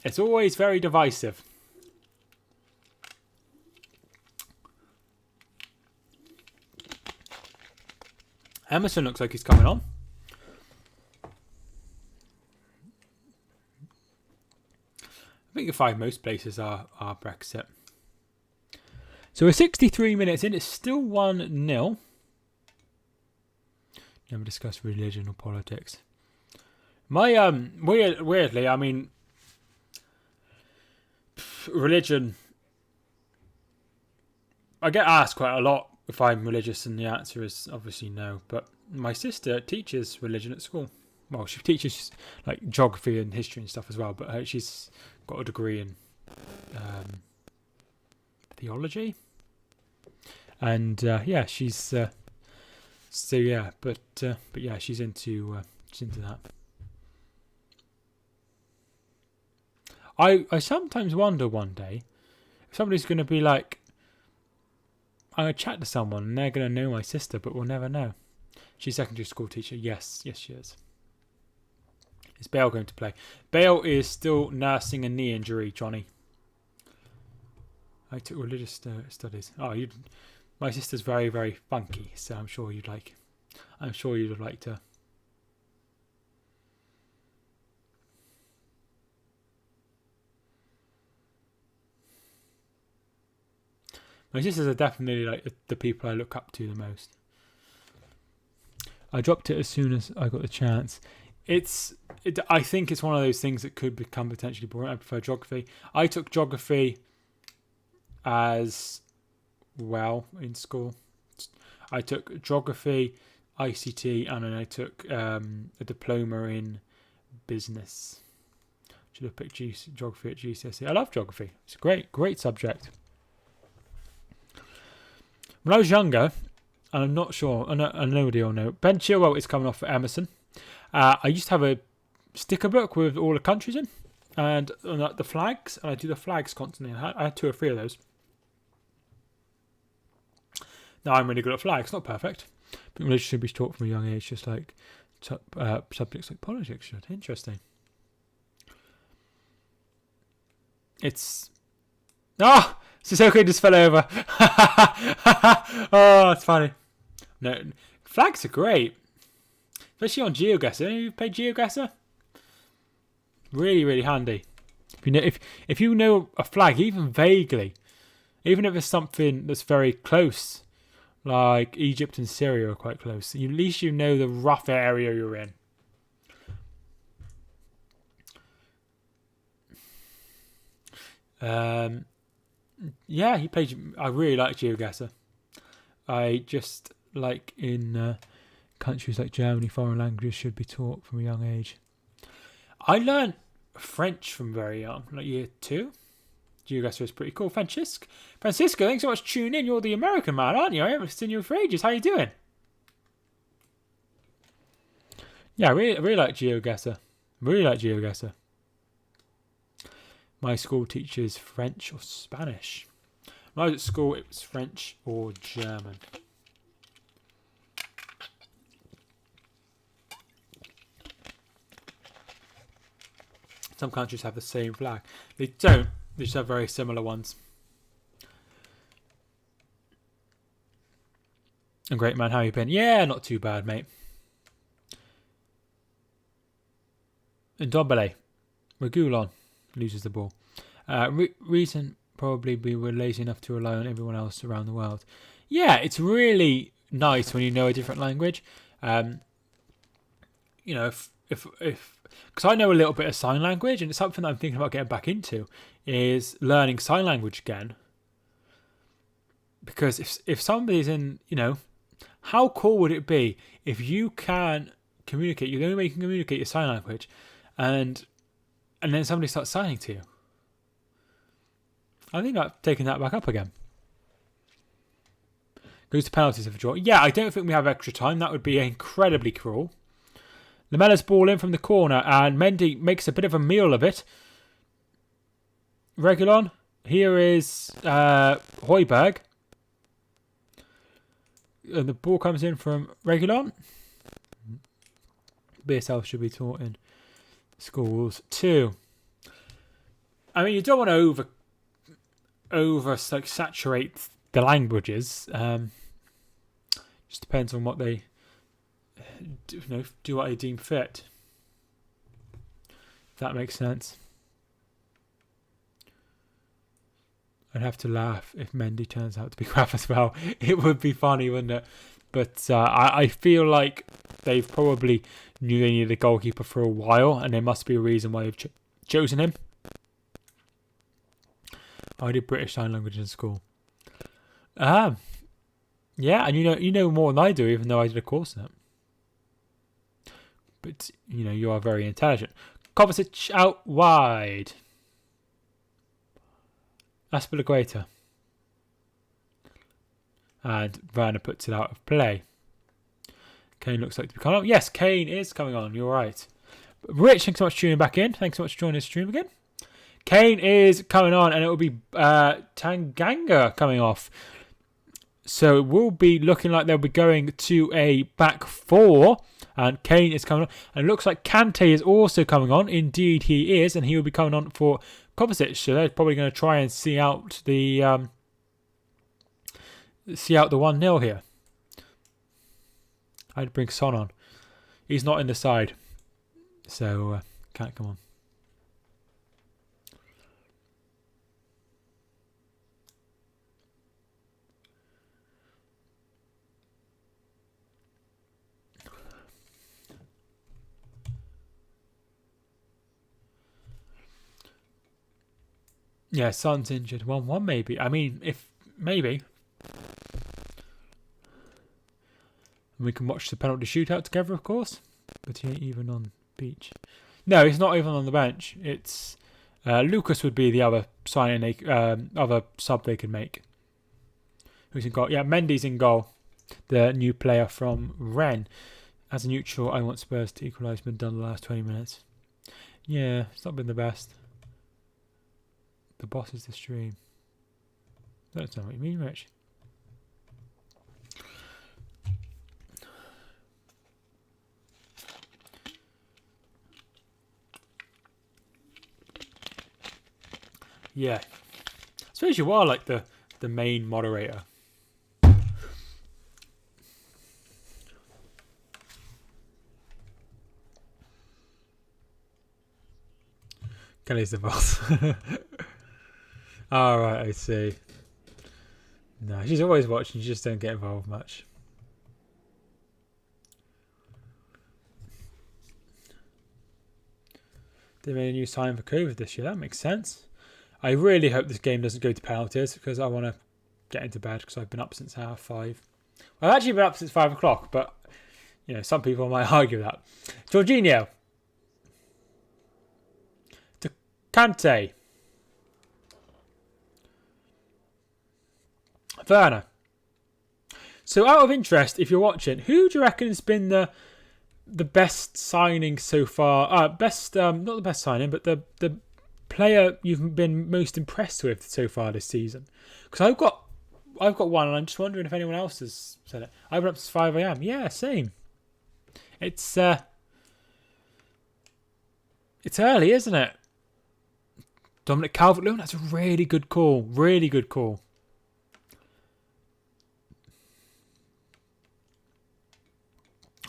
It's always very divisive. Emerson looks like he's coming on. I think you'll find most places are Brexit. So we're 63 minutes in. It's still 1-0. Never discuss religion or politics. My weirdly, I mean, religion. I get asked quite a lot if I'm religious, and the answer is obviously no. But my sister teaches religion at school. Well, she teaches like geography and history and stuff as well. But she's got a degree in theology, and yeah, she's so yeah. But yeah, she's into that. I sometimes wonder one day if somebody's going to be like, I'm going to chat to someone and they're going to know my sister, but we'll never know. She's a secondary school teacher. Yes, she is. Is Bale going to play? Bale is still nursing a knee injury, Johnny. I took religious studies. Oh, my sister's very, very funky, so I'm sure you'd like to. My sisters are definitely like the people I look up to the most. I dropped it as soon as I got the chance. I think it's one of those things that could become potentially boring. I prefer geography. I took geography as well in school. I took geography, ICT, and then I took a diploma in business. Should have picked geography at GCSE. I love geography. It's a great subject. When I was younger, and I'm not sure, and nobody will know, Ben Chilwell is coming off for Emerson. I used to have a sticker book with all the countries in, and the flags, and I do the flags constantly. I had 2 or 3 of those. Now I'm really good at flags, not perfect, but religion should be taught from a young age, just like subjects like politics should. Interesting. Sissoko just fell over. Oh, it's funny. No, flags are great, especially on GeoGuessr. Have you played GeoGuessr? Really, really handy. If you know a flag, even vaguely, even if it's something that's very close, like Egypt and Syria are quite close, at least you know the rough area you're in. Yeah, he played. I really like GeoGuessr. I just like in countries like Germany, foreign languages should be taught from a young age. I learned French from very young, like year 2. GeoGuessr is pretty cool. Francisco, thanks so much for tuning in. You're the American man, aren't you? I haven't seen you for ages. How you doing? Yeah, I really like GeoGuessr. My school teaches French or Spanish. When I was at school, it was French or German. Some countries have the same flag. They don't. They just have very similar ones. And great man, how you been? Yeah, not too bad, mate. And Dombele. Regulon loses the ball. Recent probably we were lazy enough to rely on everyone else around the world. Yeah, it's really nice when you know a different language. You know, if because I know a little bit of sign language, and it's something that I'm thinking about getting back into, is learning sign language again. Because if somebody's in, you know, how cool would it be if you can communicate? The only way you can communicate your sign language, and then somebody starts signing to you. I think I'm taking that back up again. Goes to penalties if a draw. Yeah, I don't think we have extra time. That would be incredibly cruel. Lamela's ball in from the corner, and Mendy makes a bit of a meal of it. Reguilon. Here is Højbjerg. And the ball comes in from Reguilon. BSL should be taught in schools too. I mean, you don't want to over like saturate the languages. Just depends on what they do what they deem fit. If that makes sense. I'd have to laugh if Mendy turns out to be crap as well. It would be funny, wouldn't it? But I feel like they've probably knew they needed a goalkeeper for a while, and there must be a reason why they've chosen him. I did British Sign Language in school. Yeah, and you know more than I do, even though I did a course in it. But you are very intelligent. Kovacic out wide. Aspilicueta. And Werner puts it out of play. Kane looks like to be coming on. Yes, Kane is coming on. You're right. Rich, thanks so much for tuning back in. Thanks so much for joining the stream again. Kane is coming on, and it will be Tanganga coming off. So it will be looking like they'll be going to a back four. And Kane is coming on. And it looks like Kante is also coming on. Indeed, he is. And he will be coming on for Kovacic. So they're probably going to try and see out the 1-0 here. I'd bring Son on. He's not in the side. So can't come on. Yeah, Son's injured. 1-1 maybe. I mean, maybe. We can watch the penalty shootout together, of course. But he ain't even on beach. No, he's not even on the bench. It's Lucas would be the other other sub they can make. Who's in goal? Yeah, Mendy's in goal. The new player from Rennes. As a neutral, I want Spurs to equalise. Been done the last 20 minutes. Yeah, it's not been the best. The boss is the stream. That's not what you mean, Rich. Yeah. I suppose you are like the main moderator. Kelly's the boss. Alright, I see. No, she's always watching, she just don't get involved much. They made a new sign for COVID this year, that makes sense. I really hope this game doesn't go to penalties because I want to get into bed because I've been up since 5:30. Well, I've actually been up since 5 o'clock, but some people might argue that. Jorginho. To Kante. Werner. So out of interest, if you're watching, who do you reckon has been the best signing so far? Not the best signing, but the player you've been most impressed with so far this season? Because I've got one, and I'm just wondering if anyone else has said it. I've been up since 5 a.m. Yeah, same. It's early, isn't it? Dominic Calvert-Lewin. That's a really good call. Really good call.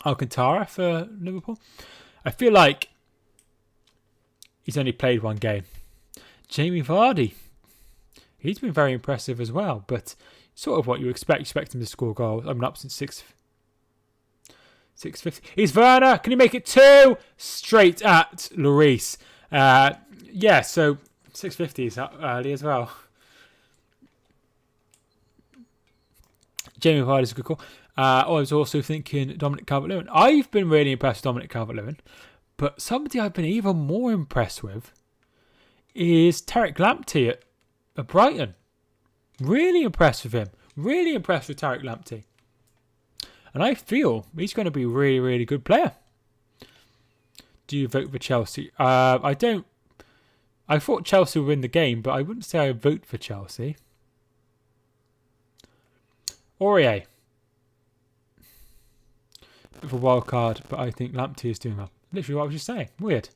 Alcantara for Liverpool. I feel like he's only played one game. Jamie Vardy. he's been very impressive as well. But sort of what you expect. You expect him to score goals. I'm up since 6:50. He's Werner. Can he make it 2? Straight at Lloris. Yeah, so 6:50 is early as well. Jamie Vardy is a good call. I was also thinking Dominic Calvert-Lewin. I've been really impressed with Dominic Calvert-Lewin. But somebody I've been even more impressed with is Tariq Lamptey at Brighton. Really impressed with him. Really impressed with Tariq Lamptey. And I feel he's going to be a really, really good player. Do you vote for Chelsea? I don't. I thought Chelsea would win the game, but I wouldn't say I vote for Chelsea. Aurier. Bit of a wild card, but I think Lamptey is doing well. Literally what I was just saying. Weird.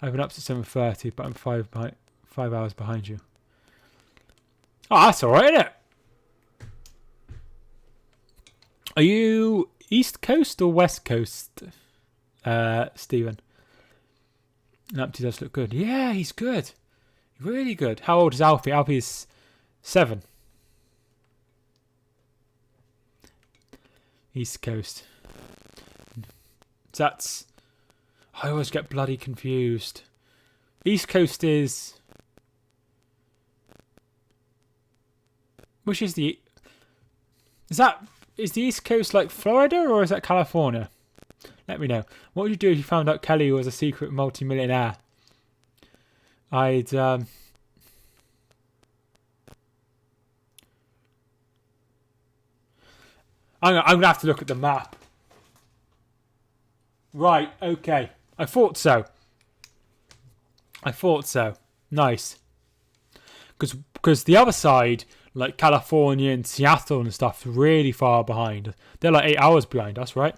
I've been up to 7:30, but I'm 5 hours behind you. Oh, that's alright, isn't it? Are you East Coast or West Coast, Stephen? Lamptey does look good. Yeah, he's good. Really good. How old is Alfie? Alfie is 7. East Coast. That's... I always get bloody confused. East Coast is... Which is the... Is the East Coast like Florida or is that California? Let me know. What would you do if you found out Kelly was a secret multi-millionaire? I'm going to have to look at the map. Right, okay. I thought so. Nice. Because the other side, like California and Seattle and stuff, is really far behind. They're like 8 hours behind us, right?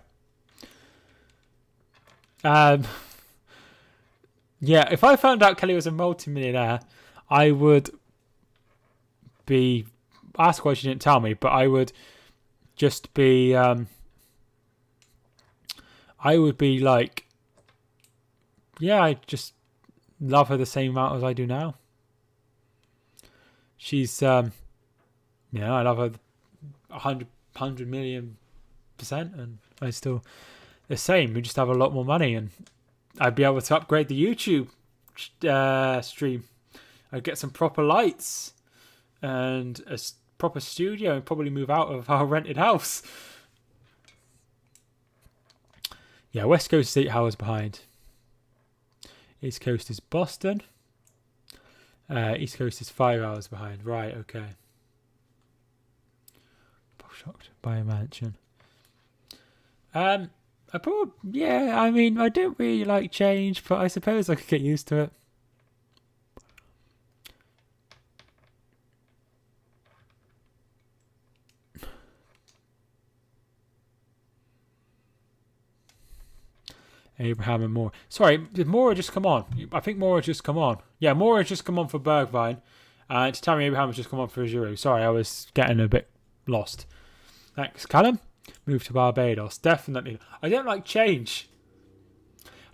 Yeah, if I found out Kelly was a multi-millionaire, I would be... Ask why she didn't tell me, but I would just be... I would be like... Yeah, I just love her the same amount as I do now. She's... I love her 100 million %, and I still... The same, we just have a lot more money, and I'd be able to upgrade the YouTube stream. I'd get some proper lights and a proper studio and probably move out of our rented house. Yeah, West Coast is 8 hours behind. East Coast is Boston. East Coast is 5 hours behind. Right, okay. Shocked by a mansion. I mean, I don't really like change, but I suppose I could get used to it. Abraham and Moore. Sorry, did Moore just come on? I think Moore just come on. Yeah, Moore has just come on for Bergwijn. And Tammy Abraham has just come on for Giroud. Sorry, I was getting a bit lost. Thanks, Callum. Move to Barbados. Definitely. I don't like change.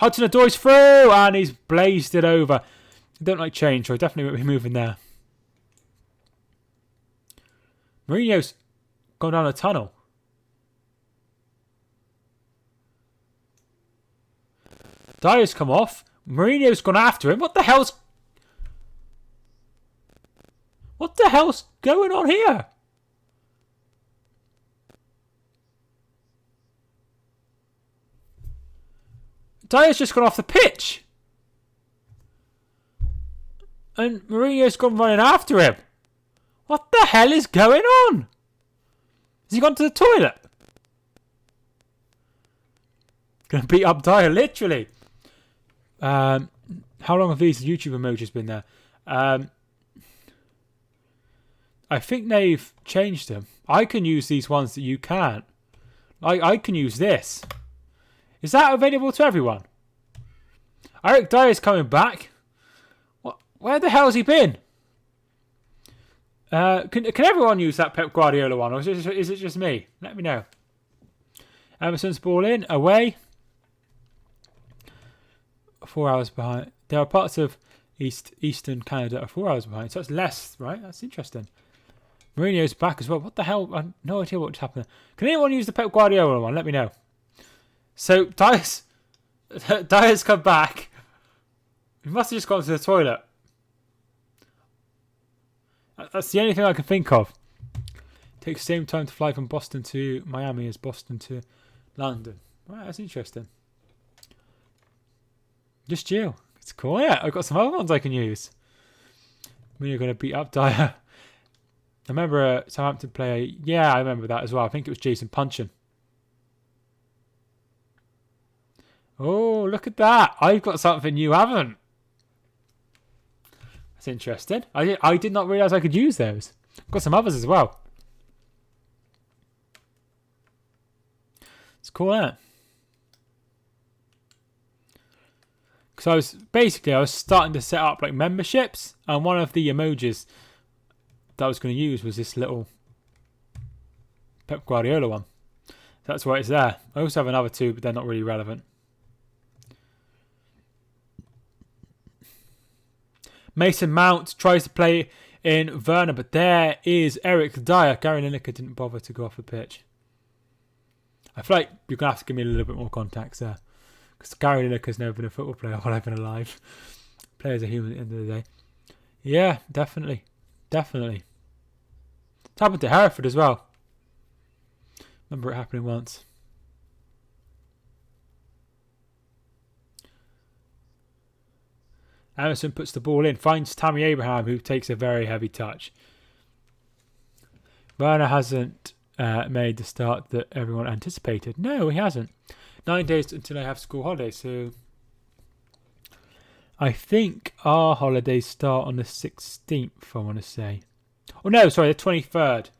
Hudson-Odoi's through, and he's blazed it over. I don't like change, so I definitely won't be moving there. Mourinho's gone down a tunnel. Dyer's come off. Mourinho's gone after him. What the hell's going on here? Dyer's just gone off the pitch. And Mourinho's gone running after him. What the hell is going on? Has he gone to the toilet? Gonna beat up Dyer, literally. How long have these YouTube emojis been there? I think they've changed them. I can use these ones that you can't. I can use this. Is that available to everyone? Eric Dyer's coming back. What? Where the hell's he been? Can everyone use that Pep Guardiola one, or is it just me? Let me know. Emerson's ball in, away. 4 hours behind. There are parts of Eastern Canada are 4 hours behind. So it's less, right? That's interesting. Mourinho's back as well. What the hell? I have no idea what's happening. Can anyone use the Pep Guardiola one? Let me know. So Dyer's come back. He must have just gone to the toilet. That's the only thing I can think of. Takes the same time to fly from Boston to Miami as Boston to London. Right, that's interesting. Just you. It's cool, yeah. I've got some other ones I can use. We're going to beat up Dyer. I remember a Southampton player. Yeah, I remember that as well. I think it was Jason Punchin. Oh, look at that. I've got something you haven't. That's interesting. I did not realise I could use those. I've got some others as well. It's cool, isn't it? Because I was starting to set up like memberships, and one of the emojis that I was going to use was this little Pep Guardiola one. That's why it's there. I also have another two, but they're not really relevant. Mason Mount tries to play in Werner, but there is Eric Dyer. Gary Lineker didn't bother to go off the pitch. I feel like you're going to have to give me a little bit more context there. Because Gary Lineker's never been a football player while I've been alive. Players are human at the end of the day. Yeah, definitely. Definitely. It's happened to Hereford as well. Remember it happening once. Emerson puts the ball in, finds Tammy Abraham, who takes a very heavy touch. Werner hasn't made the start that everyone anticipated. No, he hasn't. 9 days until I have school holidays, so I think our holidays start on the 16th, I want to say. Oh no, sorry, the 23rd.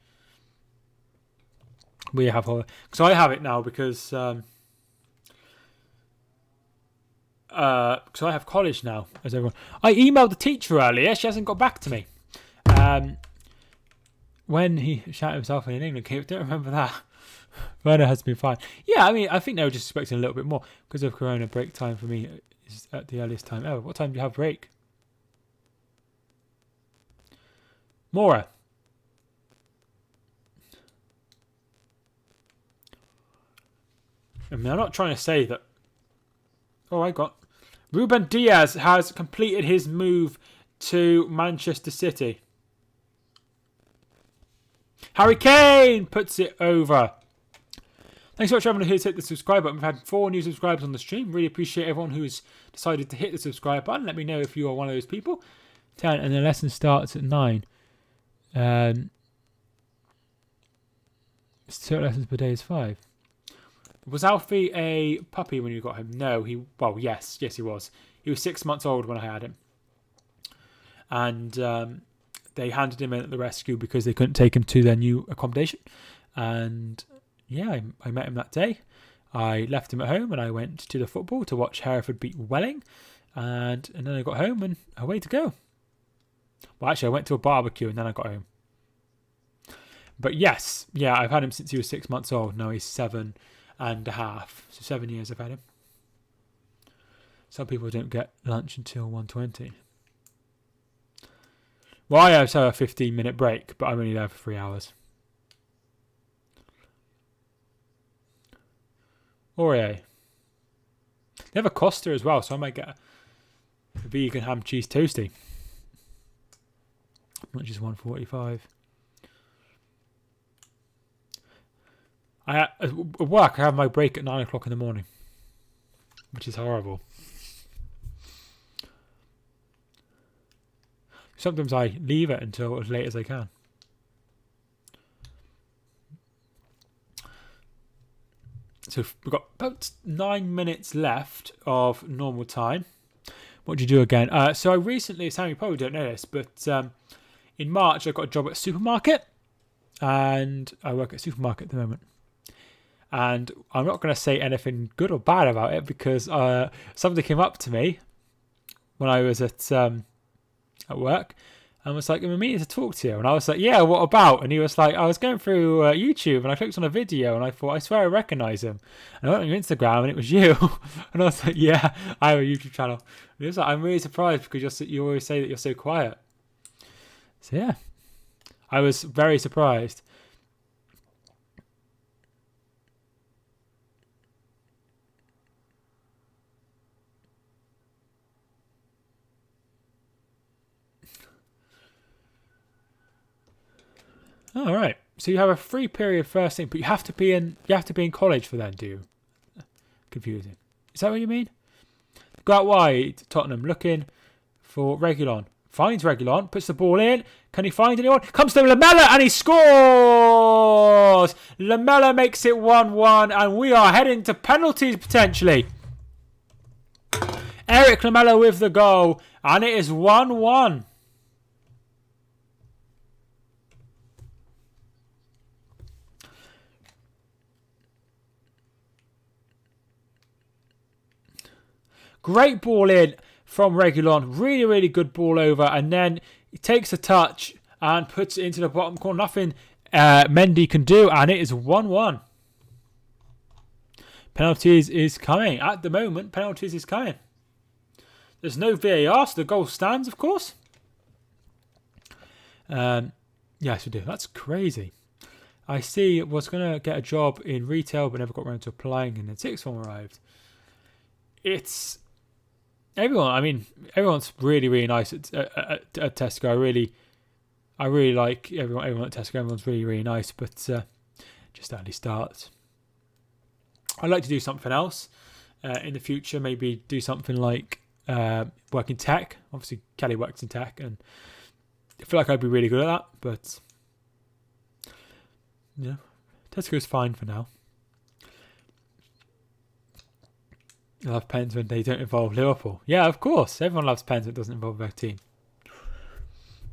We have holiday. So I have it now because I have college now, as everyone. I emailed the teacher earlier. She hasn't got back to me. When he shouted himself in England, I don't remember that. Werner has been fine. Yeah, I mean, I think they were just expecting a little bit more because of Corona. Break time for me is at the earliest time ever. What time do you have break? Mora. I mean, I'm not trying to say that. Oh, I got. Ruben Diaz has completed his move to Manchester City. Harry Kane puts it over. Thanks so much for everyone who's hit the subscribe button. We've had 4 new subscribers on the stream. Really appreciate everyone who's decided to hit the subscribe button. Let me know if you are one of those people. 10, and the lesson starts at 9. So lessons per day is 5. Was Alfie a puppy when you got him? No, yes, he was. He was 6 months old when I had him. And they handed him in at the rescue because they couldn't take him to their new accommodation. And yeah, I met him that day. I left him at home and I went to the football to watch Hereford beat Welling. And then I got home and away to go. Well, actually, I went to a barbecue and then I got home. But yes, yeah, I've had him since he was 6 months old. Now he's 7.5. So 7 years I've had him. Some people don't get lunch until 1:20. Well, I have a 15-minute break, but I'm only there for 3 hours. Aurier. They have a Costa as well, so I might get a vegan ham cheese toasty. Which is 1:45. At work, I have my break at 9 o'clock in the morning, which is horrible. Sometimes I leave it until as late as I can. So we've got about 9 minutes left of normal time. What do you do again? So I recently, Sam, you probably don't know this, but in March I got a job at a supermarket, and I work at a supermarket at the moment. And I'm not going to say anything good or bad about it because somebody came up to me when I was at work, and was like, I'm meaning to talk to you. And I was like, yeah, what about? And he was like, I was going through YouTube and I clicked on a video and I thought, I swear I recognise him. And I went on your Instagram and it was you. And I was like, yeah, I have a YouTube channel. And he was like, I'm really surprised because you always say that you're so quiet. So yeah, I was very surprised. All right. So you have a free period first thing, but you have to be in college for that, do you? Confusing. Is that what you mean? Go out wide, Tottenham, looking for Reguilon. Finds Reguilon, puts the ball in. Can he find anyone? Comes to Lamela and he scores! Lamela makes it 1-1 and we are heading to penalties potentially. Eric Lamela with the goal and it is 1-1. Great ball in from Reguilon. Really, really good ball over. And then he takes a touch and puts it into the bottom corner. Nothing Mendy can do. And it is 1-1. Penalties is coming. At the moment, penalties is coming. There's no VAR, so the goal stands, of course. Yes, we do. That's crazy. I see was going to get a job in retail, but never got around to applying, and then sixth form arrived. It's... everyone's really, really nice at Tesco. I really like everyone at Tesco. Everyone's really, really nice, but just early starts. I'd like to do something else in the future. Maybe do something like work in tech. Obviously, Kelly works in tech, and I feel like I'd be really good at that. But yeah, Tesco's fine for now. I love pens when they don't involve Liverpool. Yeah, of course. Everyone loves pens when it doesn't involve their team.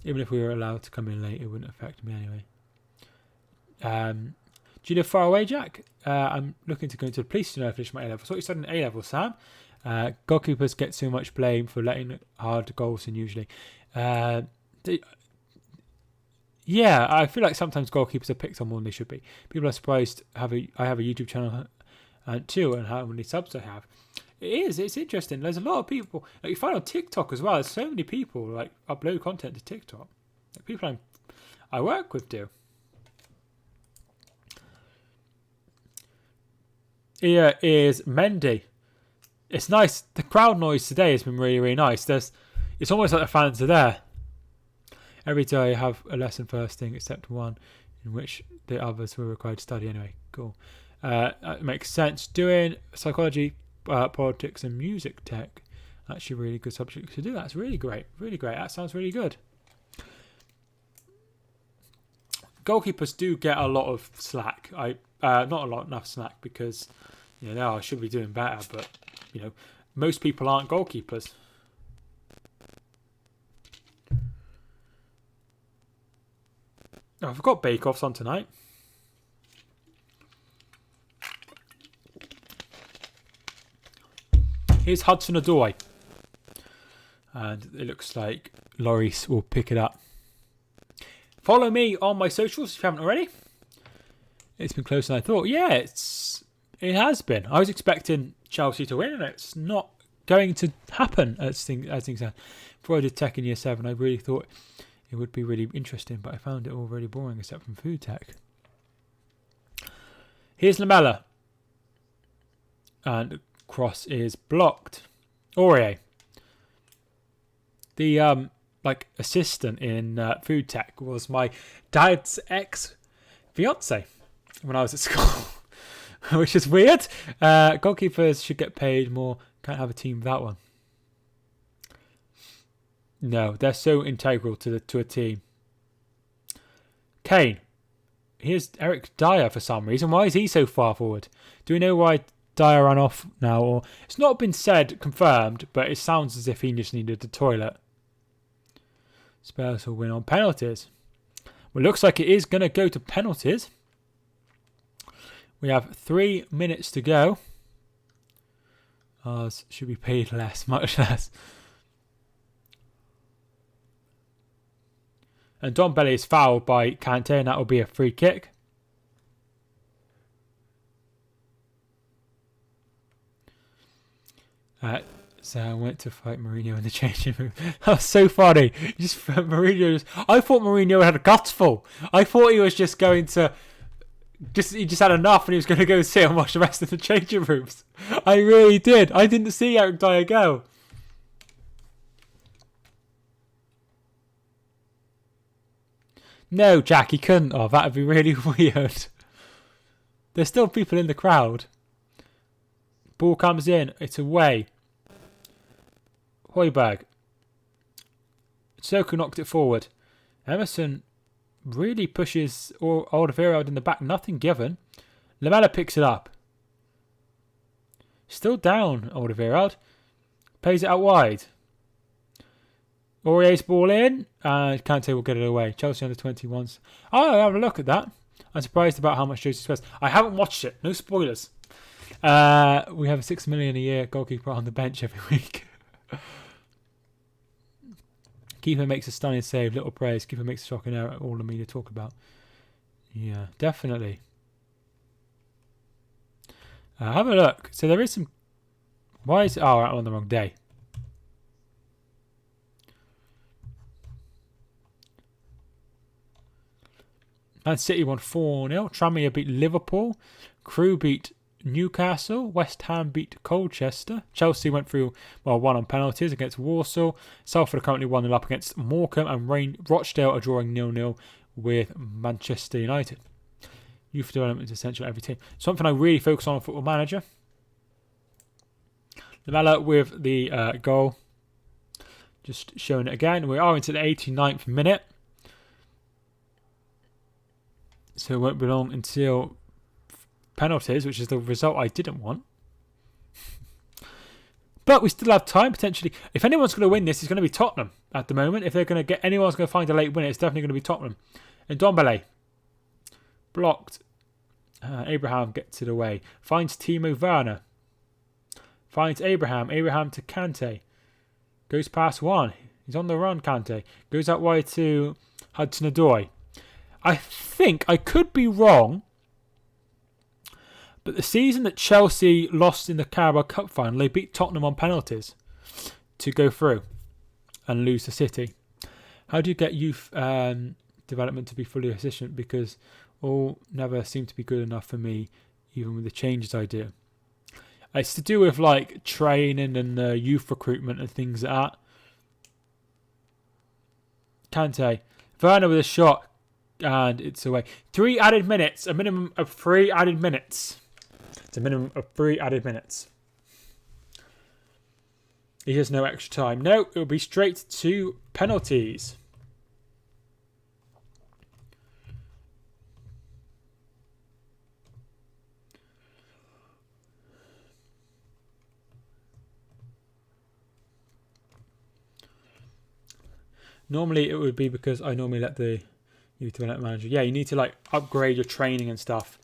Even if we were allowed to come in late, it wouldn't affect me anyway. Do you live far away, Jack? I'm looking to go into the police to finish my A-level. So what you studied in A-level, Sam? Goalkeepers get so much blame for letting hard goals in usually. Yeah, I feel like sometimes goalkeepers are picked on more than they should be. People are surprised I have a YouTube channel too and how many subs I have. It's interesting. There's a lot of people, like you find on TikTok as well, there's so many people like upload content to TikTok. Like people I work with do. Here is Mendy. It's nice. The crowd noise today has been really, really nice. It's almost like the fans are there. Every day I have a lesson first thing except one in which the others were required to study anyway. Cool. That makes sense. Doing psychology, politics and music tech. Actually really good subject to do. That's really great. Really great. That sounds really good. Goalkeepers do get a lot of slack. Not enough slack because I should be doing better, but most people aren't goalkeepers. Oh, I've got bake-offs on tonight. Here's Hudson-Odoi. And it looks like Lloris will pick it up. Follow me on my socials if you haven't already. It's been closer than I thought. Yeah, it has been. I was expecting Chelsea to win, and it's not going to happen as things stand. Before I did tech in year 7, I really thought it would be really interesting, but I found it all really boring except from food tech. Here's Lamela. And the cross is blocked. Aurier. The assistant in food tech was my dad's ex-fiance when I was at school. Which is weird. Goalkeepers should get paid more. Can't have a team without one. No, they're so integral to a team. Kane. Here's Eric Dyer for some reason. Why is he so far forward? Do we know why Dyer ran off now? Or it's not been confirmed, but it sounds as if he just needed the toilet. Spurs will win on penalties. Well, it looks like it is going to go to penalties. We have 3 minutes to go. Ours should be paid less, much less. And Dombele is fouled by Kante, and that will be a free kick. So I went to fight Mourinho in the changing room. That was so funny. I thought Mourinho had a gutful. I thought he was just going to... He just had enough and he was going to go sit and watch the rest of the changing rooms. I really did. I didn't see Eric Dyer go. No, Jack, he couldn't have. That would be really weird. There's still people in the crowd. Ball comes in. It's away. Højbjerg. Soko knocked it forward. Emerson really pushes Alderweireld in the back. Nothing given. Lamela picks it up. Still down, Alderweireld. Plays it out wide. Aurier's ball in. And Kante will get it away. Chelsea under 21s. Oh, I'll have a look at that. I'm surprised about how much Josie Spurs. I haven't watched it. No spoilers. We have a $6 million a year goalkeeper on the bench every week. Keeper makes a stunning save. Little praise. Keeper makes a shocking error. All the media talk about. Yeah, definitely. Have a look. So there is some... Why is it... Oh, I'm on the wrong day. Man City won 4-0. Tranmere beat Liverpool. Crewe beat Newcastle. West Ham beat Colchester. Chelsea went through, won on penalties against Warsaw. Salford are currently 1-0 up against Morecambe. And Rochdale are drawing 0-0 with Manchester United. Youth development is essential at every team. Something I really focus on Football Manager. Lamela with the goal. Just showing it again. We are into the 89th minute. So it won't be long until penalties, which is the result I didn't want. But we still have time, potentially. If anyone's going to win this, it's going to be Tottenham at the moment. If they're going to get anyone's going to find a late winner, it's definitely going to be Tottenham. And Dombele. Blocked. Abraham gets it away. Finds Timo Werner. Finds Abraham. Abraham to Kante. Goes past one. He's on the run, Kante. Goes out wide to Hudson-Odoi. I think, I could be wrong, but the season that Chelsea lost in the Carabao Cup final, they beat Tottenham on penalties to go through and lose to City. How do you get youth development to be fully efficient? Because all never seem to be good enough for me, even with the changes I do. It's to do with like training and youth recruitment and things like that. Kante. Werner with a shot. And it's away. 3 added minutes. A minimum of 3 added minutes. It's a minimum of 3 added minutes. He has no extra time. No, it will be straight to penalties. Normally it would be because I normally let the youth development manager. Yeah, you need to like upgrade your training and stuff.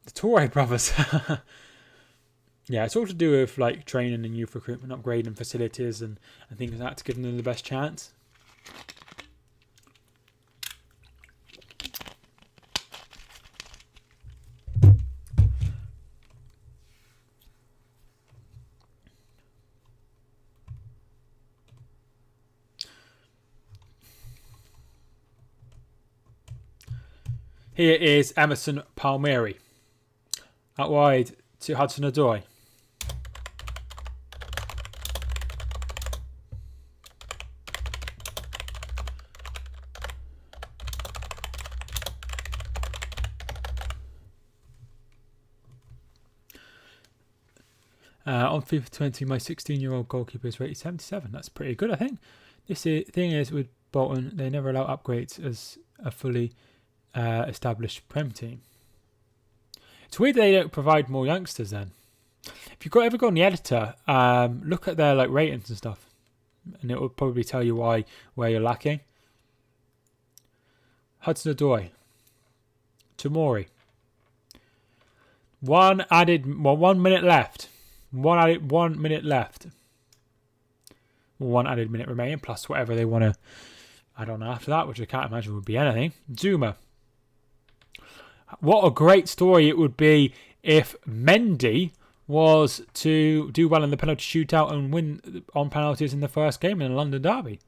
The Torre brothers. Yeah, it's all to do with like training and youth recruitment, upgrading facilities and things like that to give them the best chance. Here is Emerson Palmieri. Out wide to Hudson-Odoi. On FIFA 20, my 16-year-old goalkeeper is rated 77. That's pretty good, I think. This thing is with Bolton, they never allow upgrades as a fully established Prem team. It's weird they don't provide more youngsters then. If you've ever got on the editor, look at their like ratings and stuff, and it will probably tell you where you're lacking. Hudson-Odoi, Tomori. 1 minute left. 1 minute left. 1 added minute remaining, plus whatever they want to add on after that, which I can't imagine would be anything. Zuma. What a great story it would be if Mendy was to do well in the penalty shootout and win on penalties in the first game in a London derby.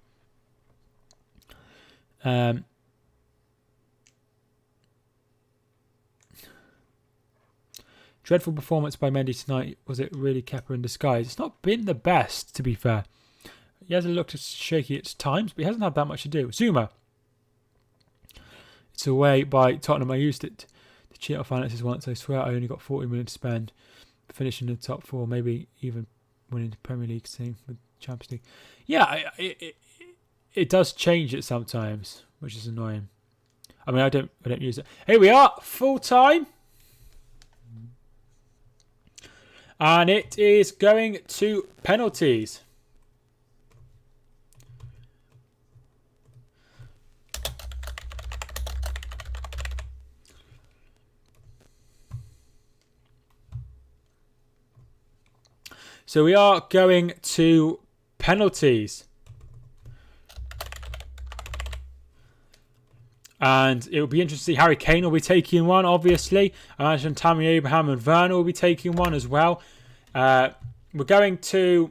Dreadful performance by Mendy tonight. Was it really Kepa in disguise? It's not been the best, to be fair. He hasn't looked shaky at times, but he hasn't had that much to do. Zuma. It's away by Tottenham. I used it to cheat on finances once. I swear I only got 40 million to spend. Finishing in the top 4, maybe even winning the Premier League team with Champions League. Yeah, it does change it sometimes, which is annoying. I mean, I don't use it. Here we are, full time. And it is going to penalties. So we are going to penalties. And it will be interesting to see Harry Kane will be taking one, obviously. I imagine Tammy Abraham and Werner will be taking one as well. We're going to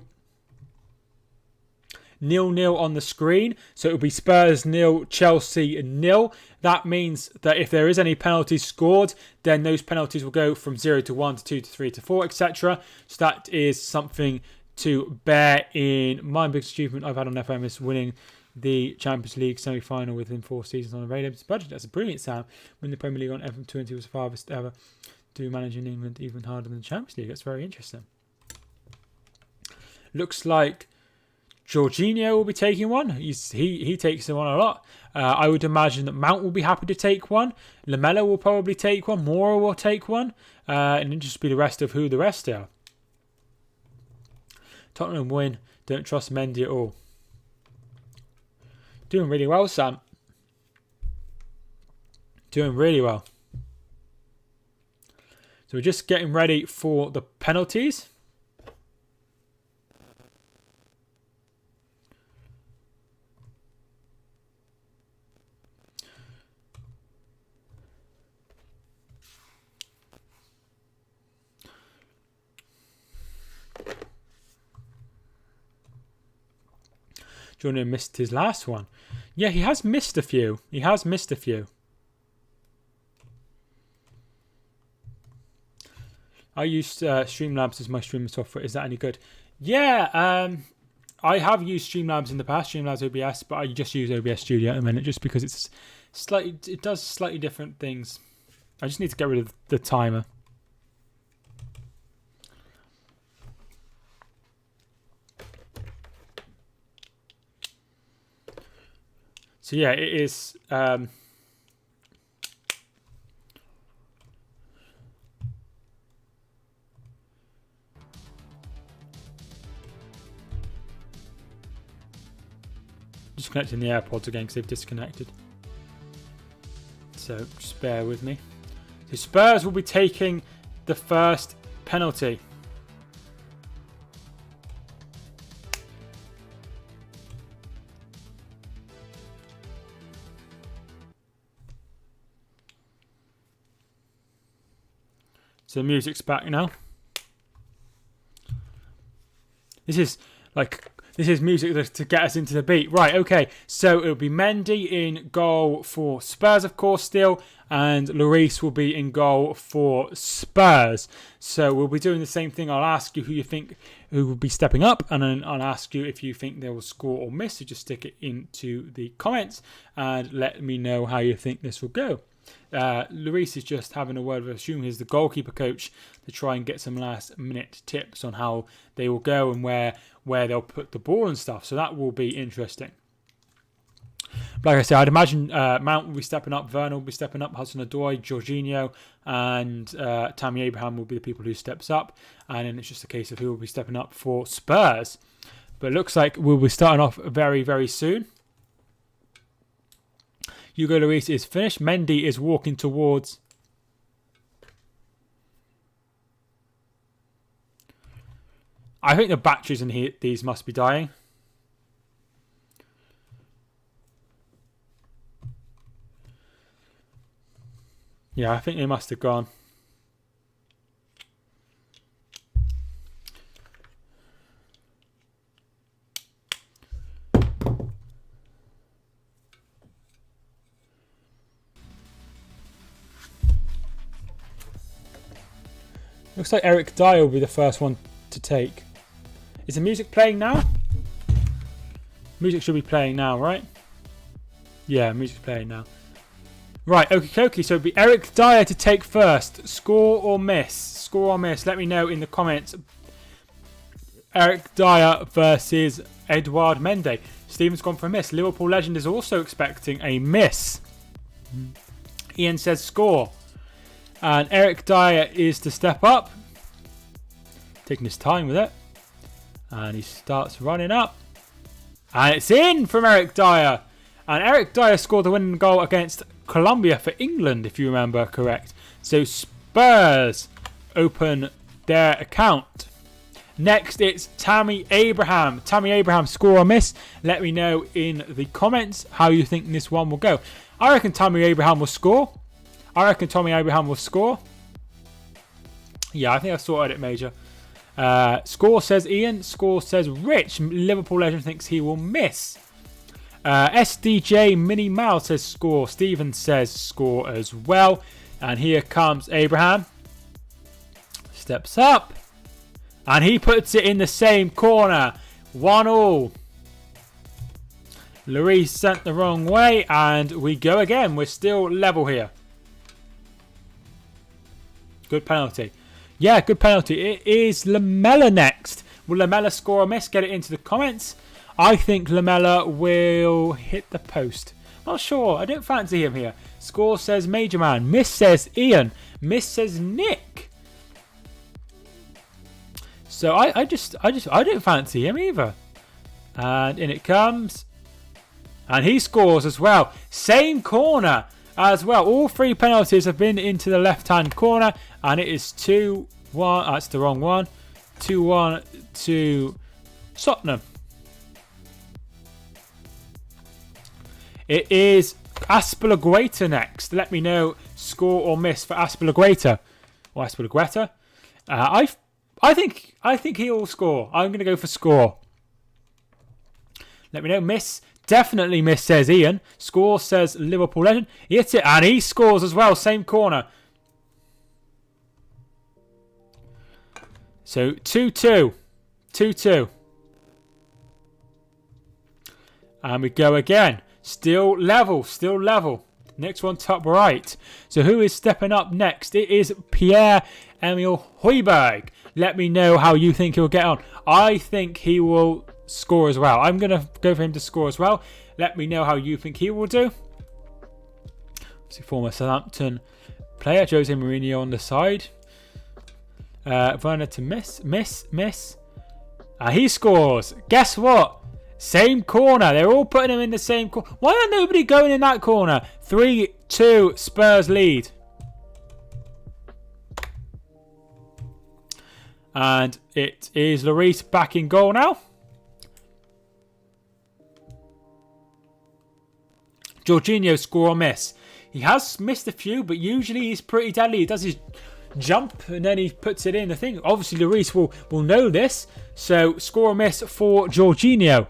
0-0 on the screen. So it will be Spurs 0, Chelsea 0. That means that if there is any penalties scored, then those penalties will go from 0 to 1 to 2 to 3 to 4, etc. So that is something to bear in mind. Biggest achievement I've had on FM is winning the Champions League semi-final within 4 seasons on a very limited budget. That's a brilliant sound. Win the Premier League on FM20 was the farthest ever. Do manage in England even harder than the Champions League. That's very interesting. Looks like Jorginho will be taking one. He takes one a lot. I would imagine that Mount will be happy to take one. Lamela will probably take one. Mora will take one. And it'll just be the rest of who the rest are. Tottenham win. Don't trust Mendy at all. Doing really well, Sam. Doing really well. So we're just getting ready for the penalties. Jordan missed his last one. Yeah, he has missed a few. I used Streamlabs as my streaming software. Is that any good? Yeah, I have used Streamlabs in the past, Streamlabs OBS, but I just use OBS Studio at the minute just because it does slightly different things. I just need to get rid of the timer. So yeah, it is. Just connecting the AirPods again because they've disconnected. So just bear with me. So Spurs will be taking the first penalty. So the music's back now. This is music to get us into the beat. Right, okay. So it'll be Mendy in goal for Spurs, of course, still. And Lloris will be in goal for Spurs. So we'll be doing the same thing. I'll ask you who will be stepping up. And then I'll ask you if you think they will score or miss. So just stick it into the comments and let me know how you think this will go. Lloris is just having a word with, assuming he's the goalkeeper coach, to try and get some last minute tips on how they will go and where they'll put the ball and stuff. So that will be interesting. Like I said, I'd imagine Mount will be stepping up, Werner will be stepping up, Hudson-Odoi, Jorginho and Tammy Abraham will be the people who steps up. And then it's just a case of who will be stepping up for Spurs. But it looks like we'll be starting off very, very soon. Hugo Lloris is finished. Mendy is walking towards. I think the batteries in these must be dying. Yeah, I think they must have gone. Looks like Eric Dyer will be the first one to take. Is the music playing now? Music should be playing now, right? Yeah, music's playing now. Right, okie dokie. So it'll be Eric Dyer to take first. Score or miss? Score or miss? Let me know in the comments. Eric Dyer versus Edouard Mendy. Stephen's gone for a miss. Liverpool legend is also expecting a miss. Ian says score. And Eric Dyer is to step up. Taking his time with it. And he starts running up. And it's in from Eric Dyer. And Eric Dyer scored the winning goal against Colombia for England, if you remember correct. So Spurs open their account. Next, it's Tammy Abraham. Tammy Abraham, score or miss? Let me know in the comments how you think this one will go. I reckon Tammy Abraham will score. Yeah, I think I've sorted it, Major. Score says Ian. Score says Rich. Liverpool legend thinks he will miss. SDJ Mini Mal says score. Stephen says score as well. And here comes Abraham. Steps up. And he puts it in the same corner. 1-1. Lloris sent the wrong way. And we go again. We're still level here. Good penalty. Yeah, good penalty. It is Lamela next. Will Lamela score or miss? Get it into the comments. I think Lamela will hit the post. Not sure. I don't fancy him here. Score says Major Man. Miss says Ian. Miss says Nick. So I don't fancy him either. And in it comes. And he scores as well. Same corner as well. All three penalties have been into the left-hand corner. And it is 2-1. That's the wrong one. 2-1 to Tottenham. It is Aspilicueta next. Let me know score or miss for Aspilicueta. Or Aspilicueta. I think he'll score. I'm going to go for score. Let me know. Miss. Definitely miss, says Ian. Score says Liverpool legend. He hits it and he scores as well. Same corner. So 2-2. 2-2. And we go again. Still level. Still level. Next one top right. So who is stepping up next? It is Pierre-Emile Højbjerg. Let me know how you think he'll get on. I think he will score as well. I'm going to go for him to score as well. Let me know how you think he will do. Obviously former Southampton player. Jose Mourinho on the side. Werner to miss. He scores. Guess what? Same corner. They're all putting him in the same corner. Why are nobody going in that corner? 3-2 Spurs lead. And it is Lloris back in goal now. Jorginho score or miss. He has missed a few, but usually he's pretty deadly. He does his jump and then he puts it in. The thing, obviously Lloris will know this. So score or miss for Jorginho.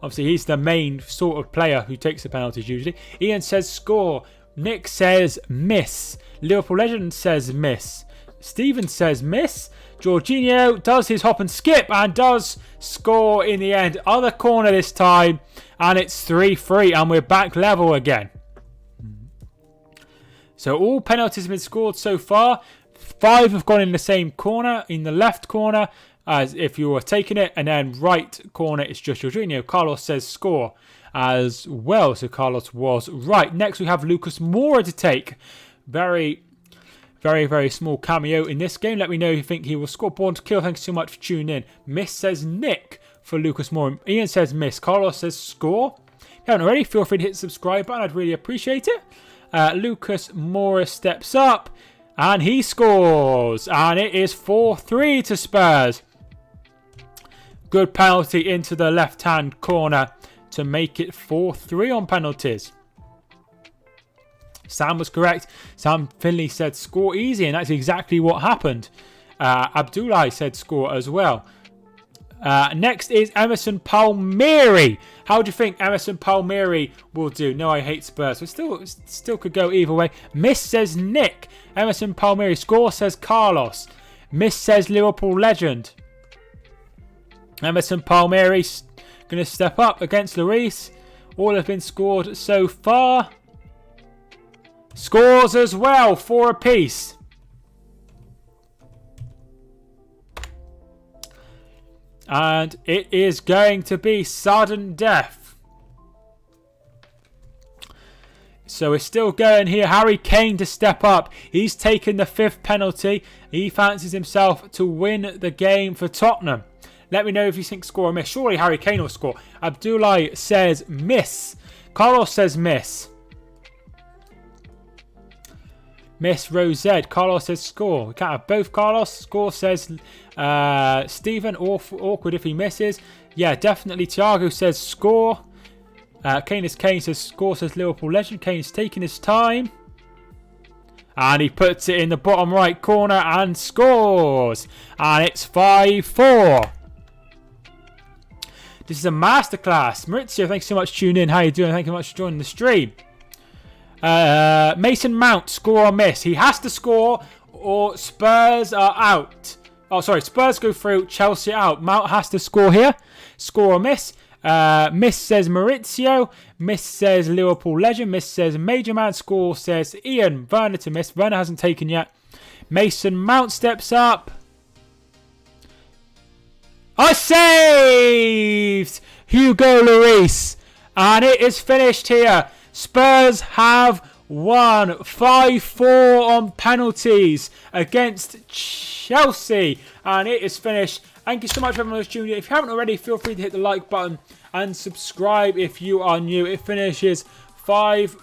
Obviously he's the main sort of player who takes the penalties usually. Ian says score. Nick says miss. Liverpool legend says miss. Stephen says miss. Jorginho does his hop and skip and does score in the end. Other corner this time. And it's 3-3 and we're back level again. So all penalties have been scored so far. 5 have gone in the same corner, in the left corner, as if you were taking it. And then right corner, it's just Jorginho. Carlos says score as well. So Carlos was right. Next we have Lucas Moura to take. Very small cameo in this game. Let me know if you think he will score. Born to Kill, thanks so much for tuning in. Miss says Nick for Lucas Moura. Ian says miss. Carlos says score. If you haven't already, feel free to hit the subscribe button. I'd really appreciate it. Lucas Moura steps up and he scores. And it is 4-3 to Spurs. Good penalty into the left-hand corner to make it 4-3 on penalties. Sam was correct. Sam Finley said score easy, and that's exactly what happened. Abdullah said score as well. Next is Emerson Palmieri. How do you think Emerson Palmieri will do? No, I hate Spurs. So still could go either way. Miss says Nick. Emerson Palmieri. Score says Carlos. Miss says Liverpool legend. Emerson Palmieri going to step up against Lloris. All have been scored so far. Scores as well, 4 apiece. And it is going to be sudden death. So we're still going here. Harry Kane to step up. He's taken the 5th penalty. He fancies himself to win the game for Tottenham. Let me know if you think score or miss. Surely Harry Kane will score. Abdullah says miss. Carlos says miss. Miss Rosette. Carlos says score. We can't have both Carlos. Score says Stephen. Awkward if he misses. Yeah, definitely. Thiago says score. Kane says score, says Liverpool legend. Kane's taking his time. And he puts it in the bottom right corner and scores. And it's 5-4. This is a masterclass. Maurizio, thanks so much for tuning in. How you doing? Thank you so much for joining the stream. Mason Mount, score or miss? He has to score or Spurs are out. Oh, sorry. Spurs go through, Chelsea out. Mount has to score here. Score or miss? Miss says Maurizio. Miss says Liverpool legend. Miss says Major Man. Score says Ian. Werner to miss. Werner hasn't taken yet. Mason Mount steps up. I saved Hugo Lloris. And it is finished here. Spurs have won 5-4 on penalties against Chelsea. And it is finished. Thank you so much for everyone who's tuned in. If you haven't already, feel free to hit the like button and subscribe if you are new. It finishes 5-4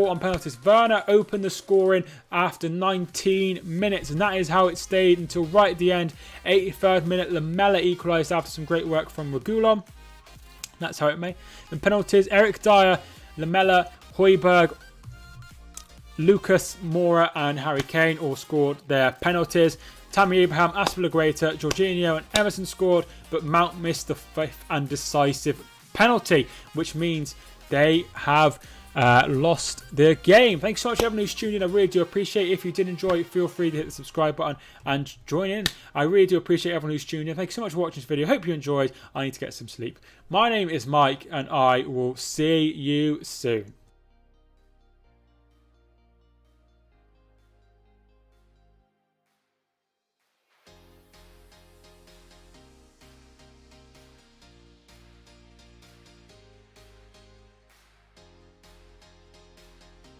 on penalties. Werner opened the scoring after 19 minutes. And that is how it stayed until right at the end. 83rd minute, Lamela equalised after some great work from Reguilon. That's how it made. Then penalties, Eric Dyer, Lamela, Højbjerg, Lucas Moura and Harry Kane all scored their penalties. Tammy Abraham, Aspilicueta, Jorginho and Emerson scored, but Mount missed the 5th and decisive penalty, which means they have lost the game. Thanks so much to everyone who's tuned in. I really do appreciate it. If you did enjoy, feel free to hit the subscribe button and join in. I really do appreciate everyone who's tuned in. Thanks so much for watching this video. Hope you enjoyed. I need to get some sleep. My name is Mike and I will see you soon.